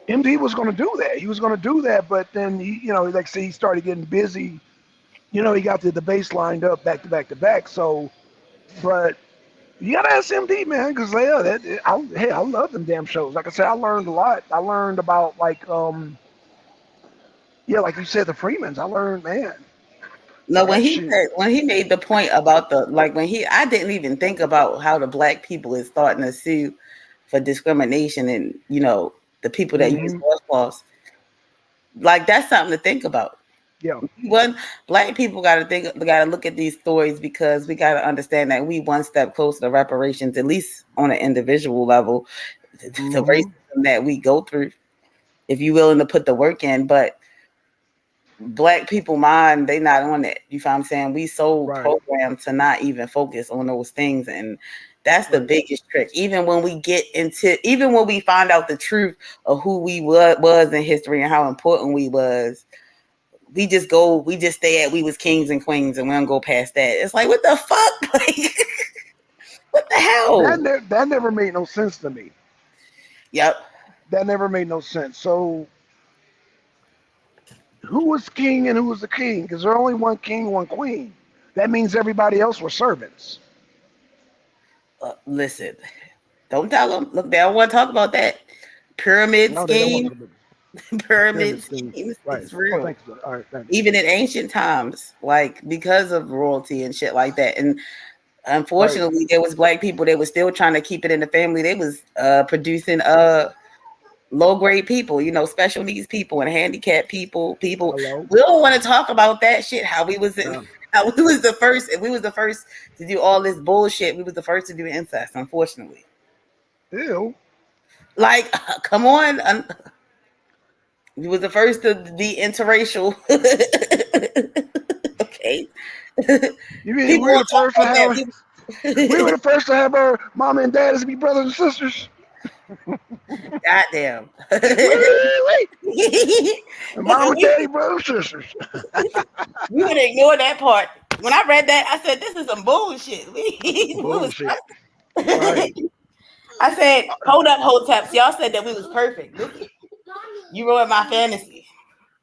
MD was going to do that. He was going to do that, but then like I say, he started getting busy. He got the debates lined up back to back to back. So, but you gotta ask MD, man, because yeah, I love them damn shows. Like I said, I learned a lot. I learned about yeah, like you said, the Freemans. I learned, man, No, that shit. when he made the point about the like when he I didn't even think about how the black people is starting to sue for discrimination and the people that use Hmm. washcloths. Like that's something to think about. Yeah, One black people got to look at these stories because we got to understand that we one step closer to reparations, at least on an individual level, the hmm, racism that we go through. If you're willing to put the work in, but black people mind they not on it. You know what I'm saying? We so right, programmed to not even focus on those things, and that's the right. biggest trick. Even when we find out the truth of who we was in history and how important we was, we just stay at we was kings and queens and we don't go past that. It's like what the fuck? Like what the hell? That never made no sense to me. Yep. That never made no sense. So, who was king and who was the king? Because there's only one king, one queen. That means everybody else were servants. Listen, don't tell them. Look, they don't want to talk about that pyramid No, they don't want scheme. to be pyramid Pyramid scheme. schemes. Right. It's Oh, real. thanks. All right, thanks. Even in ancient times, like because of royalty and shit like that. And Right. unfortunately, there was black people that was still trying to keep it in the family. They was producing low grade people, special needs people and handicapped people. Hello. We don't want to talk about that shit. How we was Yeah. how we was the first. If we was the first to do all this bullshit, we was the first to do incest. Unfortunately, Ew. like come on, we was the first to be interracial. Okay, You mean people we were the won't talk first to about have we were that. the first to have our mom and dad as be brothers and sisters. Goddamn. Wait. And mom Nigga, and daddy brothers and sisters. we would ignore that part. When I read that, I said, "This is some bullshit." We was. Bullshit. Right. I said, "Hold up, Hoteps. Y'all said that we was perfect. Listen, you ruined my fantasy.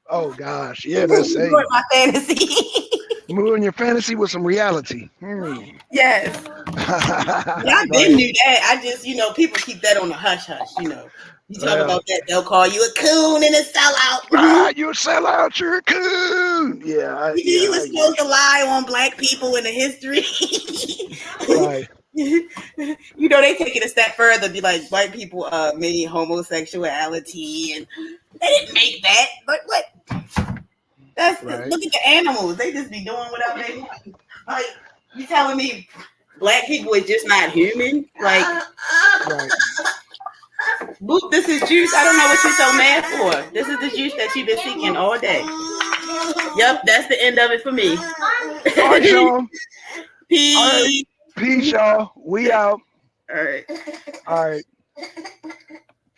Oh gosh. Yeah, that's You say ruined my fantasy." moving your fantasy with some reality. Yes. Yeah, I been Right. knew that. I just, people keep that on the hush hush. You talk Yeah. about that, they'll call you a coon and a sellout. Ah, you sell out your coon. Yeah, You I was get supposed to lie on black people in the history. you. Right. They take it a step further, be like white people made homosexuality and they didn't make that. But what? Right. Look at the animals. They just be doing whatever they want. Like you telling me black people is just not human? Like Right. Boop, this is juice. I don't know what you're so mad for. This is the juice that you've been seeking all day. Yep, that's the end of it for me. All right, y'all. Peace. All right. Peace, y'all. We out. All right. All right.